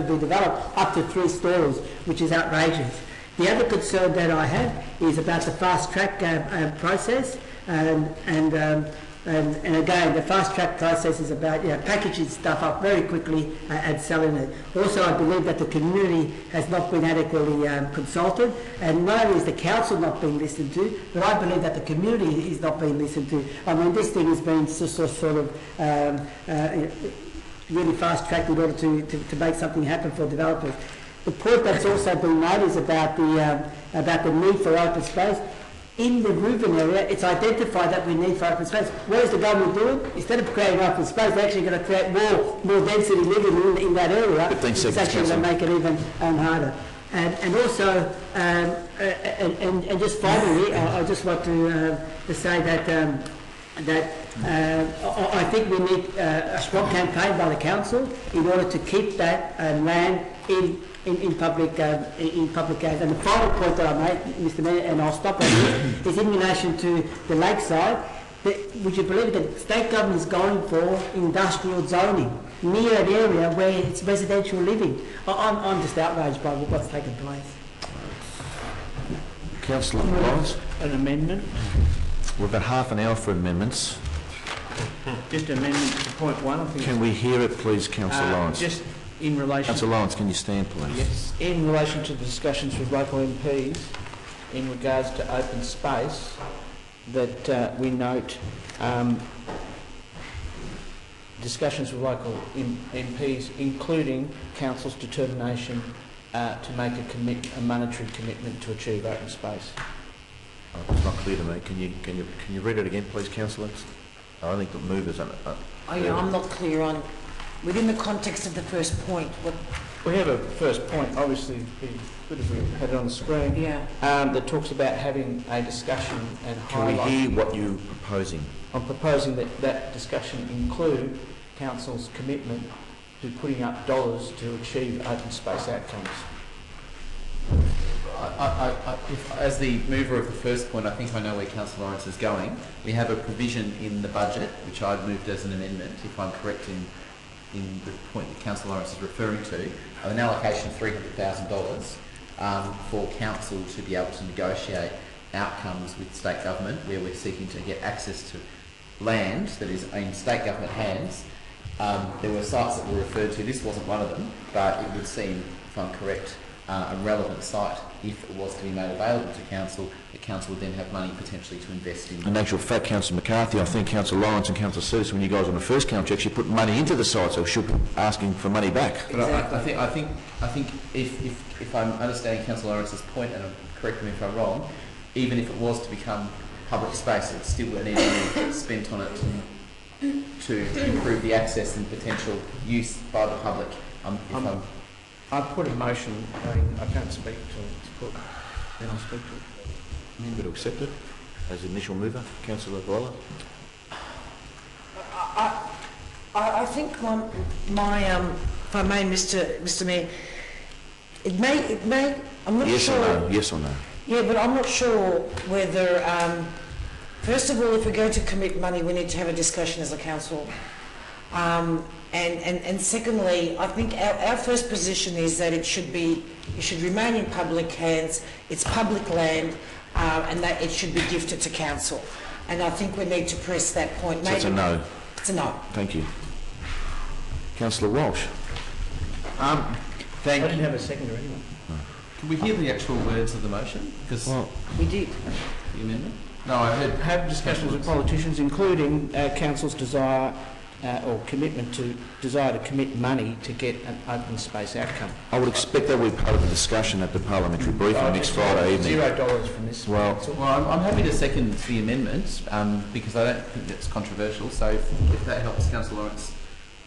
up to 3 stories, which is outrageous. The other concern that I have is about the fast track process, and again, the fast track process is about packaging stuff up very quickly and selling it. Also, I believe that the community has not been adequately consulted, and not only is the council not being listened to, but I believe that the community is not being listened to. I mean, this thing has been sort of really fast tracked in order to make something happen for developers. The point that's also been made is about the need for open space. In the Ruthven area, it's identified that we need for open space. What is the government doing? Instead of creating open space, they're actually going to create more density living in that area. It's actually going to make it even harder. And also, and just finally, I just want to say that I think we need a strong campaign by the council in order to keep that land in public hands. And the final point that I made, Mr. Mayor, and I'll stop on this, is in relation to the lakeside. Would you believe that the state government is going for industrial zoning near an area where it's residential living? I'm just outraged by what's taken place. Councillor Lawrence? An amendment. We've got half an hour for amendments. Just amendment to point 1, I think. Can we hear it, please, Councillor Lawrence? Just in relation... Councillor Lawrence, can you stand, please? Yes. In relation to the discussions with local MPs in regards to open space, that we note discussions with local MPs, including council's determination to make a monetary commitment to achieve open space. It's not clear to me. Can you read it again, please, councillor? I don't think the move is... I'm not clear on, within the context of the first point, what... We have a first point, obviously, it'd be good if we had it on the screen, that talks about having a discussion and highlight... Can we hear what you're proposing? I'm proposing that discussion include council's commitment to putting up dollars to achieve open space outcomes. As the mover of the first point, I think I know where Councillor Lawrence is going. We have a provision in the budget, which I've moved as an amendment, if I'm correct in the point that Councillor Lawrence is referring to, of an allocation of $300,000 for council to be able to negotiate outcomes with state government, where we're seeking to get access to land that is in state government hands. There were sites that were referred to. This wasn't one of them, but it would seem, if I'm correct, a relevant site if it was to be made available to council. The council would then have money potentially to invest in. In actual fact, Councillor McCarthy, I think Councillor Lawrence and Councillor Cedis, when you guys on the first council, actually put money into the site, so we should be asking for money back. But I think if I'm understanding Councillor Lawrence's point, and correct me if I'm wrong, even if it was to become public space, it still would need money spent on it to improve the access and potential use by the public. I put a motion, I can't speak to it, then I'll speak to it. Member to accept it as the initial mover, Councillor Gawler. I think my if I may, Mr. Mayor, it may, I'm not yes sure. Yes or no? Yes or no? Yeah, but I'm not sure whether, first of all, if we're going to commit money, we need to have a discussion as a council. And secondly, I think our first position is that it should remain in public hands, it's public land, and that it should be gifted to council. And I think we need to press that point. So it's a no? It's a no. Thank you. Councillor Walsh. I didn't have a seconder anyway. Can we hear the actual words of the motion? Because we did. The amendment? No, I heard... Have discussions with politicians, including council's desire or commitment to commit money to get an open space outcome. I would expect that will be part of the discussion at the parliamentary briefing next Friday evening. $0 from this. Well, I'm happy to second the amendment because I don't think that's controversial. So if that helps Councillor Lawrence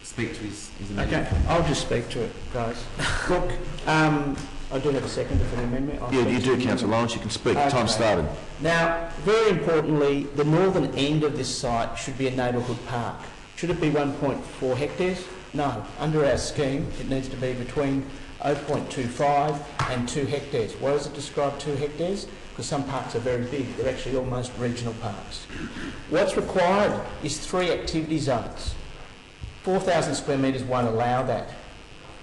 speak to his amendment. Okay, I'll just speak to it, guys. Look, I do have a seconder for the amendment. Yeah, you do, Councillor Lawrence. You can speak. Okay. Time started. Now, very importantly, the northern end of this site should be a neighbourhood park. Should it be 1.4 hectares? No. Under our scheme, it needs to be between 0.25 and 2 hectares. Why does it describe 2 hectares? Because some parks are very big. They're actually almost regional parks. What's required is 3 activity zones. 4,000 square metres won't allow that.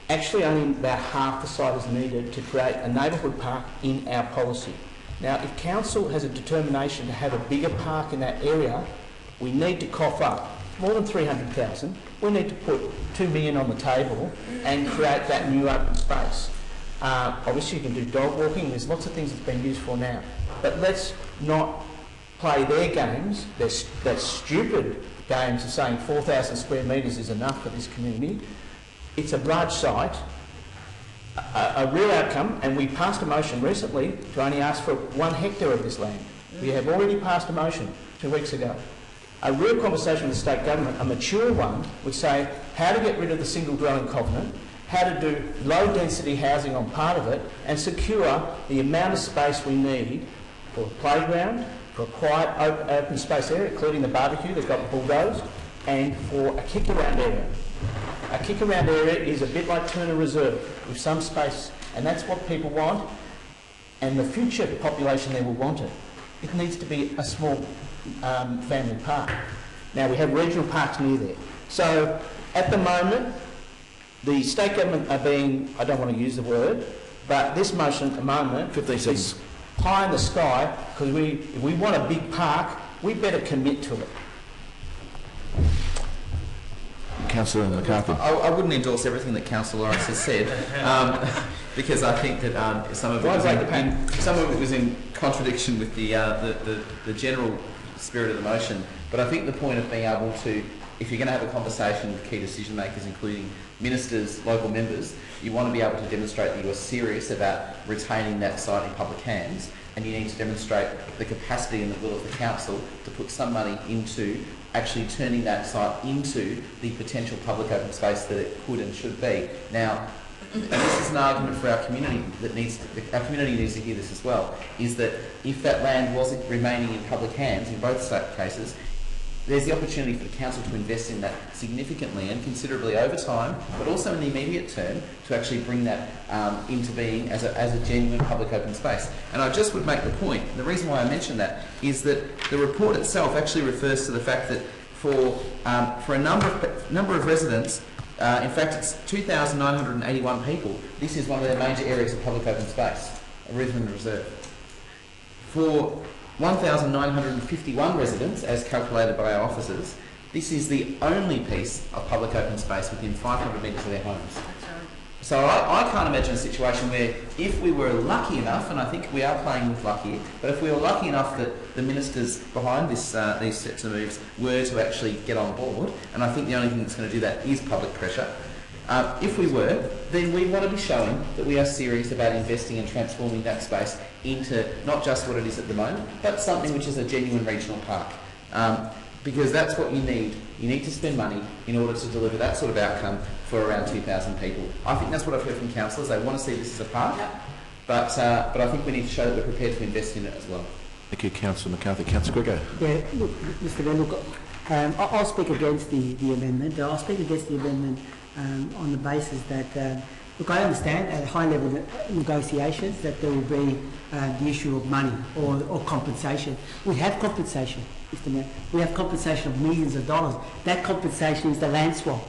Actually, only about half the site is needed to create a neighbourhood park in our policy. Now, if council has a determination to have a bigger park in that area, we need to cough up more than 300,000. We need to put $2 million on the table and create that new open space. Obviously, you can do dog walking. There's lots of things it's been used for now. But let's not play their games, their stupid games of saying 4,000 square metres is enough for this community. It's a large site, a real outcome, and we passed a motion recently to only ask for 1 hectare of this land. We have already passed a motion 2 weeks ago. A real conversation with the state government, a mature one, would say how to get rid of the single dwelling covenant, how to do low density housing on part of it, and secure the amount of space we need for a playground, for a quiet open space area, including the barbecue that got bulldozed, and for a kick-around area. A kick-around area is a bit like Turner Reserve, with some space, and that's what people want, and the future population there will want it. It needs to be a small family park. Now, we have regional parks near there. So, at the moment, the state government are being, I don't want to use the word, but this motion at the moment 15 seconds. is pie in the sky, because if we want a big park, we better commit to it. Councillor McCarthy. I wouldn't endorse everything that Councillor Lawrence has said, because I think that some of it was in contradiction with the general spirit of the motion. But I think the point of being able to if you're going to have a conversation with key decision makers, including ministers, local members, you want to be able to demonstrate that you are serious about retaining that site in public hands, and you need to demonstrate the capacity and the will of the council to put some money into actually turning that site into the potential public open space that it could and should be. Now, and this is an argument for our community that our community needs to hear this as well, is that if that land wasn't remaining in public hands in both cases, there's the opportunity for the council to invest in that significantly and considerably over time, but also in the immediate term to actually bring that into being as a genuine public open space. And I just would make the point, the reason why I mention that is that the report itself actually refers to the fact that for a number of residents, in fact it's 2,981 people, this is one of their major areas of public open space, a Ruthven Reserve. For 1,951 residents, as calculated by our officers, this is the only piece of public open space within 500 metres of their homes. So I can't imagine a situation where if we were lucky enough, and I think we are playing with luck here, but if we were lucky enough that the ministers behind this, these sets of moves were to actually get on board, and I think the only thing that's going to do that is public pressure, if we were, then we want to be showing that we are serious about investing and transforming that space into not just what it is at the moment, but something which is a genuine regional park. Because that's what you need. You need to spend money in order to deliver that sort of outcome for around 2,000 people. I think that's what I've heard from councillors. They want to see this as a park, but I think we need to show that we're prepared to invest in it as well. Thank you, Councillor McCarthy. Councillor Gregor. Yeah, look, Mr. Mayor, look, I'll speak against the amendment. I'll speak against the amendment on the basis that, look, I understand at high-level negotiations that there will be the issue of money or compensation. We have compensation, Mr. Mayor. We have compensation of millions of dollars. That compensation is the land swap.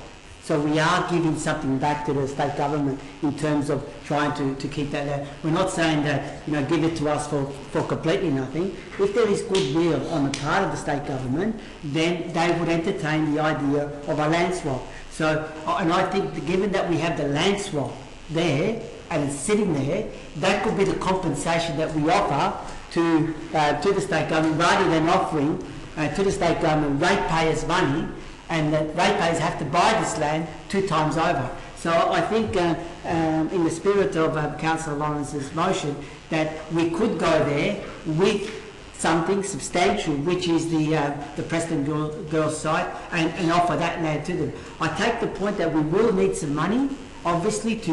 So we are giving something back to the state government in terms of trying to keep that there. We're not saying that, give it to us for completely nothing. If there is goodwill on the part of the state government, then they would entertain the idea of a land swap. So, and I think that given that we have the land swap there and it's sitting there, that could be the compensation that we offer to the state government, rather than offering to the state government ratepayers money, and that ratepayers have to buy this land 2 times over. So I think in the spirit of Councillor Lawrence's motion, that we could go there with something substantial, which is the Preston Girls site, and offer that land to them. I take the point that we will need some money, obviously, if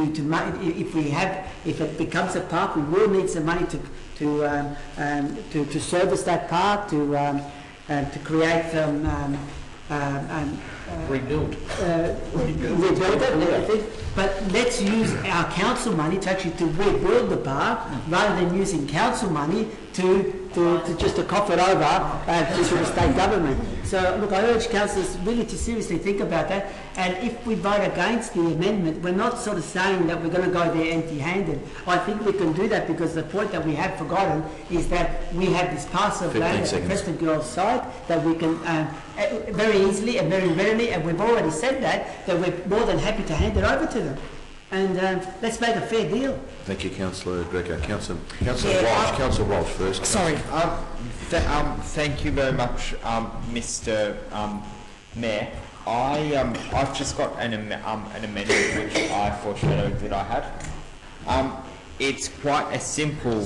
it becomes a park, we will need some money to service that park, to create some rebuild it. But let's use our council money to actually rebuild the park, rather than using council money to just to cough it over to the state government. So look, I urge councillors really to seriously think about that. And if we vote against the amendment, we're not sort of saying that we're going to go there empty-handed. I think we can do that because the point that we have forgotten is that we have this parcel of land at the Preston Girls site that we can very easily and very readily, and we've already said that we're more than happy to hand it over to them. And let's make a fair deal. Thank you, Councillor Greco. Councillor Walsh. Councillor Walsh first. Sorry. Thank you very much, Mr. Mayor. I've just got an amendment which I foreshadowed that I had. It's quite a simple.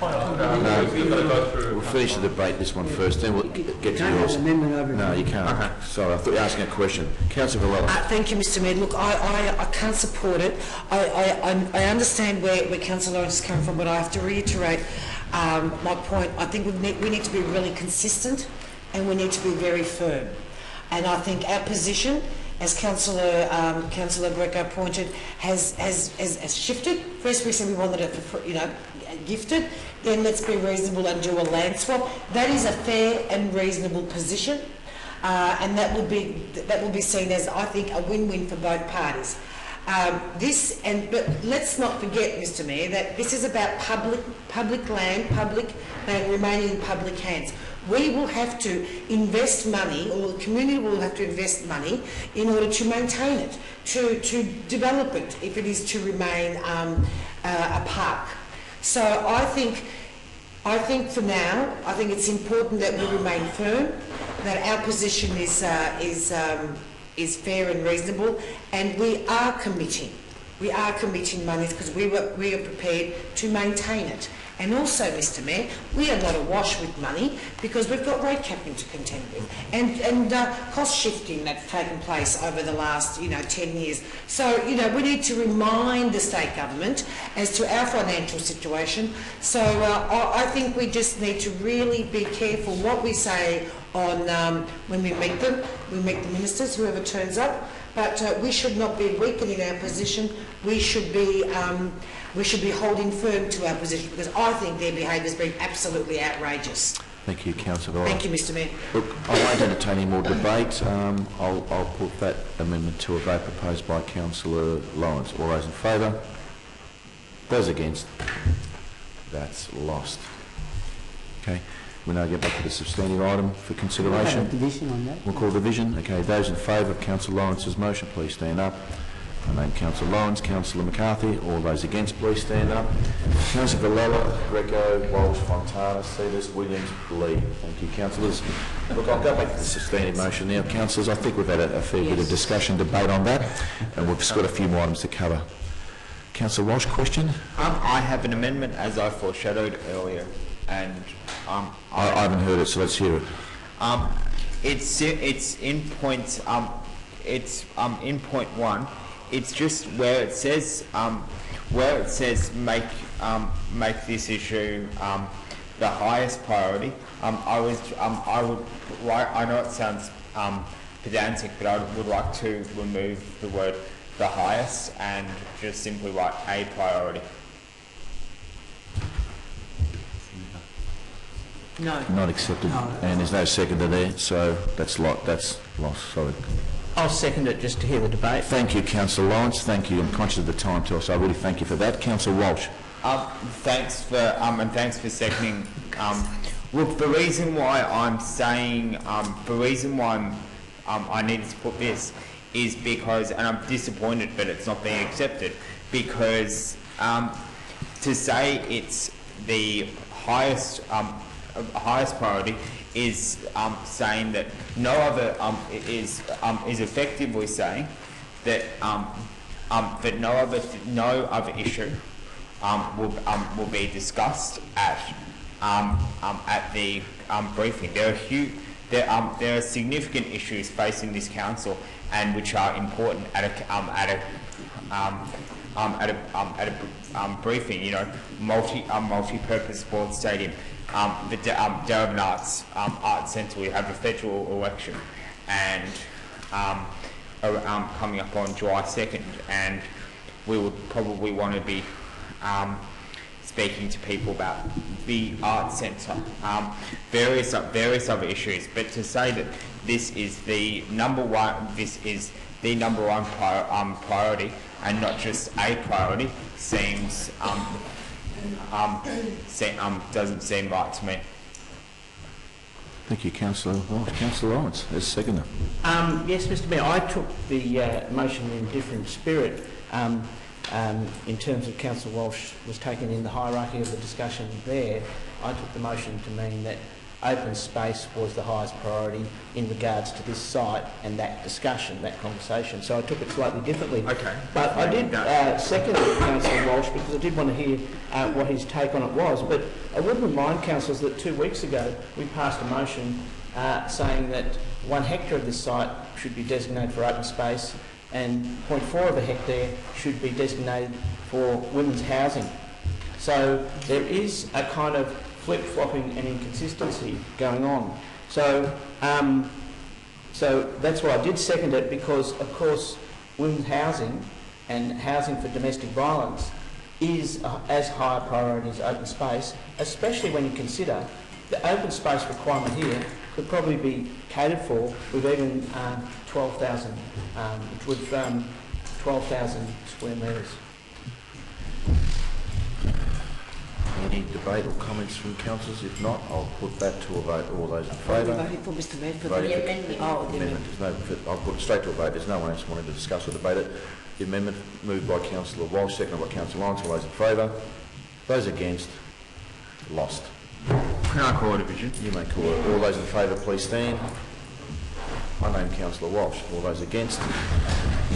We'll finish the debate, this one first, then we'll get to yours. No, you can't. Okay. Sorry, I thought you were asking a question. Councillor Valella. Thank you, Mr. Mayor. Look, I can't support it. I understand where Councillor Lawrence is coming from, but I have to reiterate my point. I think we need to be really consistent, and we need to be very firm. And I think our position, as Councillor Greco pointed, has shifted. First we said we wanted it, gifted. Then let's be reasonable and do a land swap. That is a fair and reasonable position, and that will be seen as, I think, a win-win for both parties. But let's not forget, Mr. Mayor, that this is about public land remaining in public hands. We will have to invest money, or the community will have to invest money in order to maintain it, to develop it, if it is to remain a park. So I think for now, I think it's important that we remain firm, that our position is fair and reasonable, and we are committing monies because we are prepared to maintain it. And also, Mr Mayor, we are not awash with money because we've got rate capping to contend with and cost shifting that's taken place over the last 10 years. So we need to remind the state government as to our financial situation. So I think we just need to really be careful what we say on when we meet them. We meet the ministers, whoever turns up. But we should not be weakening our position. We should be holding firm to our position because I think their behaviour has been absolutely outrageous. Thank you, Councillor. Thank you, Mr Mayor. Look, I won't entertain any more debate. I'll put that amendment to a vote proposed by Councillor Lawrence. All those in favour? Those against? That's lost. Okay. We'll now get back to the substantive item for consideration. We'll have a division on that. We'll call division. Okay, those in favour of Councillor Lawrence's motion, please stand up. I name Councillor Lawrence, Councillor McCarthy. All those against, please stand up. Councillor Villella, Greco, Walsh, Fontana, Cedars, Williams, Lee. Thank you, councillors. Look, I'll go back to the substantive motion now. Councillors, I think we've had a fair bit of discussion, debate on that, and we've just got a few more items to cover. Councillor Walsh, question? I have an amendment as I foreshadowed earlier, and I haven't heard it, so let's hear it. It's in point. It's in point 1. It's just where it says make this issue the highest priority. I know it sounds pedantic, but I would like to remove the word the highest and just simply write a priority. No. Not accepted. No. And there's no seconder there, so that's lost. Sorry. I'll second it just to hear the debate. Thank you, Councillor Lawrence. Thank you. I'm conscious of the time too, so I really thank you for that. Councillor Walsh. Thanks for seconding. Look, the reason why I'm saying, the reason why I needed to put this is because, and I'm disappointed that it's not being accepted, because to say it's the highest priority is saying that no other is effectively saying that that no other issue will be discussed at the briefing. There are significant issues facing this council and which are important at a briefing. Multi-purpose sports stadium. The Darwin Arts Centre, we have a federal election and coming up on July 2nd, and we would probably want to be speaking to people about the Arts Centre, various other issues. But to say that this is the number one priority and not just a priority seems doesn't seem right to me. Thank you, Councillor Walsh. Councillor Lawrence, as seconder. Yes, Mr Mayor, I took the motion in a different spirit in terms of Councillor Walsh was taken in the hierarchy of the discussion there. I took the motion to mean that open space was the highest priority in regards to this site and that discussion, that conversation. So I took it slightly differently. Okay. But I did second Councillor Walsh because I did want to hear what his take on it was. But I would remind councillors that 2 weeks ago we passed a motion saying that 1 hectare of this site should be designated for open space and 0.4 of a hectare should be designated for women's housing. So there is a kind of flip-flopping and inconsistency going on. So so that's why I did second it, because of course women's housing and housing for domestic violence is as high a priority as open space, especially when you consider the open space requirement here could probably be catered for with even 12,000 square metres. Any debate or comments from councillors? If not, I'll put that to a vote. All those in favour? Voting for Mr Mayor for the amendment. Oh, the amendment. I'll put it straight to a vote. There's no one else wanting to discuss or debate it. The amendment moved by Councillor Walsh, seconded by Councillor Lawrence. All those in favour? Those against? Lost. Can I call a division? You may call it. All those in favour, please stand. I name Councillor Walsh. All those against?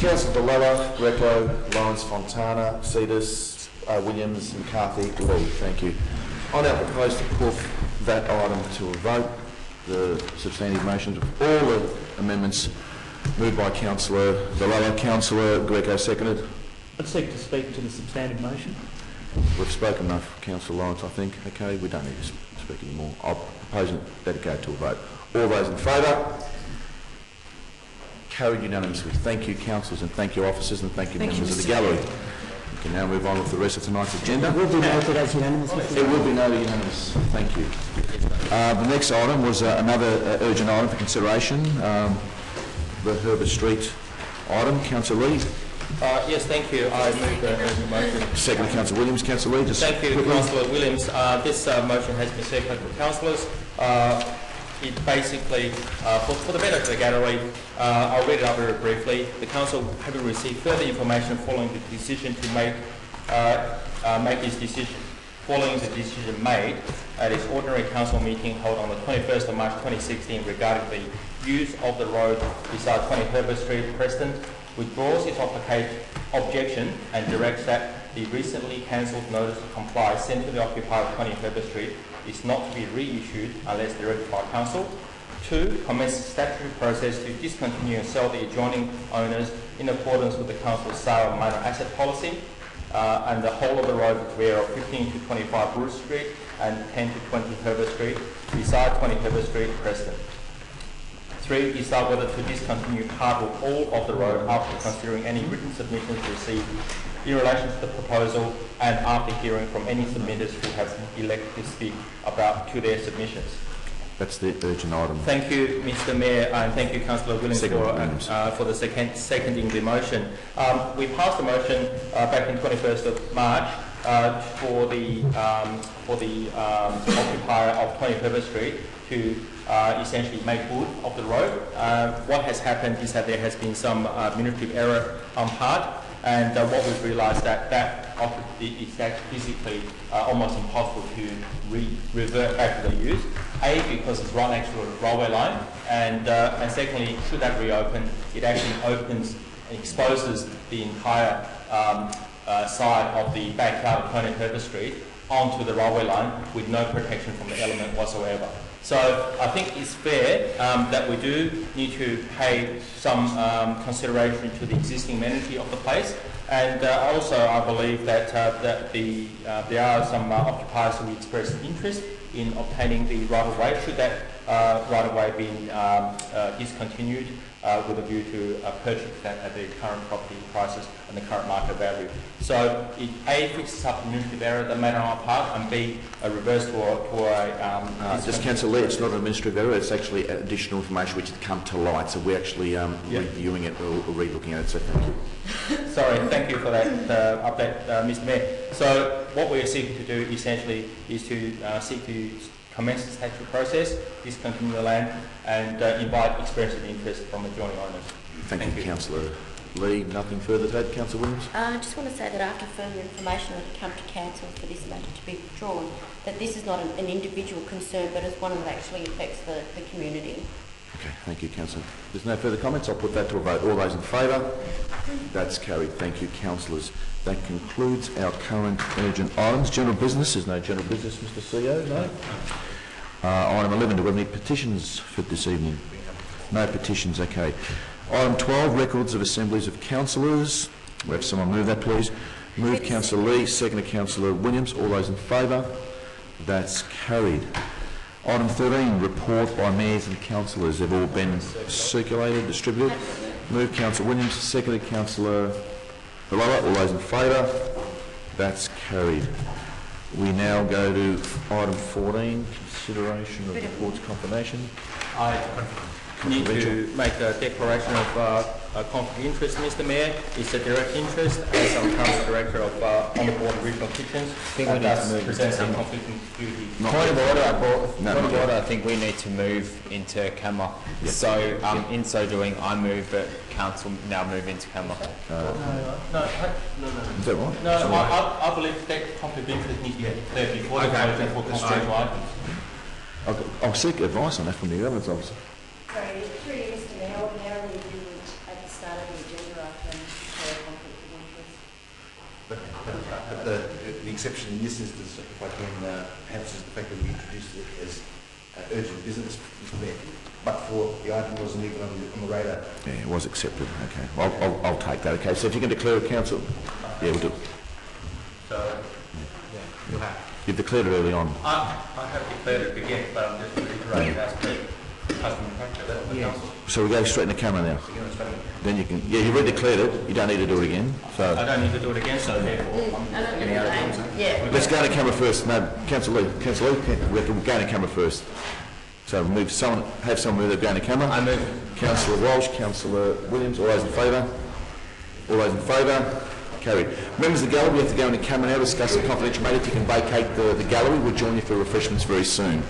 Councillor Dalella, Greco, Lawrence, Fontana, Cetus, Williams, McCarthy, Lee. Thank you. I now propose to put that item to a vote. The substantive motions of all the amendments moved by Councillor Dalella. Councillor Greco seconded. I'd seek to speak to the substantive motion. We've spoken enough, Councillor Lawrence, I think. Okay, we don't need to speak anymore. I'll propose that it go to a vote. All those in favour? Carried unanimously. Thank you, councillors, and thank you, officers, and thank you, members of the gallery. We can now move on with the rest of tonight's agenda. It will be noted as unanimous. It will be noted unanimous. Thank you. The next item was another urgent item for consideration, the Herbert Street item. Councillor Lee. Yes, thank you. I move the urgent motion. Second, Councillor Williams. Councillor Lee, just Thank you, quickly. Councillor Williams. This motion has been seconded for councillors. It basically, for the benefit of the gallery, I'll read it out very briefly. The council, having received further information following the decision to make its decision, following the decision made at its ordinary council meeting held on the 21st of March 2016 regarding the use of the road beside 20 Herbert Street, Preston, withdraws its objection and directs that the recently cancelled notice to comply sent to the occupier of 20 Herbert Street is not to be reissued unless directed by council. 2. Commence the statutory process to discontinue and sell the adjoining owners in accordance with the council's sale of minor asset policy and the whole of the road rear of 15 to 25 Bruce Street and 10 to 20 Herbert Street beside 20 Herbert Street, Preston. 3. Decide whether to discontinue part or all of the road after considering any written submissions received in relation to the proposal and after hearing from any submitters who have elected to speak to their submissions. That's the urgent item. Thank you, Mr. Mayor, and thank you, Councillor Williams, for the seconding the motion. We passed the motion back in 21st of March for the occupier of 20 Herbert Street to essentially make good of the road. What has happened is that there has been some administrative error on part, and what we've realised that is physically almost impossible to revert back to the use. A, because it's right next to a railway line, and secondly, should that reopen, it actually opens and exposes the entire side of the backyard of 20 Herbert Street onto the railway line with no protection from the element whatsoever. So I think it's fair that we do need to pay some consideration to the existing amenity of the place, and also I believe that there are some occupiers who express interest in obtaining the right-of-way, should that right-of-way be discontinued with a view to purchase that at the current property prices and the current market value. So it A, fixes up administrative error that made on our part, and B, a reverse to a... just Councillor Lee, it's not an administrative error, it's actually additional information which has come to light, so we're actually reviewing it or re-looking at it, so thank you. Sorry, thank you for that update, Mr. Mayor. So what we're seeking to do essentially is to seek to commence the statutory process, discontinue the land, and invite expressions of interest from adjoining owners. Thank you, Councillor Lee. Nothing further to add, Councillor Williams? I just want to say that after further information that had come to council for this matter to be withdrawn, that this is not an individual concern, but it's one that actually affects the community. Okay, thank you, Councillor. If there's no further comments, I'll put that to a vote. All those in favour? That's carried. Thank you, councillors. That concludes our current urgent items. General business. There's no general business, Mr. CEO, no? Item 11, do we have any petitions for this evening? No petitions, okay. Item 12, records of assemblies of councillors. We have someone move that, please. Move Councillor Lee, seconded Councillor Williams. All those in favour? That's carried. Item 13, report by mayors and councillors. They've all been circulated, distributed. Move Councillor Williams, seconded Councillor Dalella. All those in favour? That's carried. We now go to item 14, consideration of reports confirmation. I need to make a declaration of a conflict of interest, Mr. Mayor. It's a direct interest as I'm currently director of on the board of regional kitchens. And thus presents a conflict of duty. Point of order, I think we need to move into camera. Yep. So in so doing, I move that council now move into camera. No. Is that right? No, I believe that conflict of interest needs to be declared before the voting for constitutional items. I'll seek advice on that from the relevance officer. Sorry, through you, Mr Mayor, ordinarily you would, at the start of the agenda after declare a conflict of interest. But the exception in this instance, if I can, perhaps is the fact that we introduced it as urgent business, Mr Mayor. But for the item wasn't even on the radar. Yeah, it was accepted. Okay, I'll take that. Okay, so if you can declare a council, yeah, we'll do. So, yeah, you have. You've declared it early on. I have declared it again, but I'm just reiterating as per custom and practice of the council. So we go straight in the camera now. Then you can. Yeah, you've already declared it. You don't need to do it again. So I don't need to do it again, so therefore I'm getting out of council. Yeah. let's go to camera first. No, Councillor Lee. Councillor Lee, we have to go to camera first. So move someone. Have someone move the go to camera. I move. Councillor Walsh, Councillor Williams. All those in favour? All those in favour? Carried. Members of the gallery, we have to go into camera now, discuss the confidential matter. If you can vacate the gallery, we'll join you for refreshments very soon.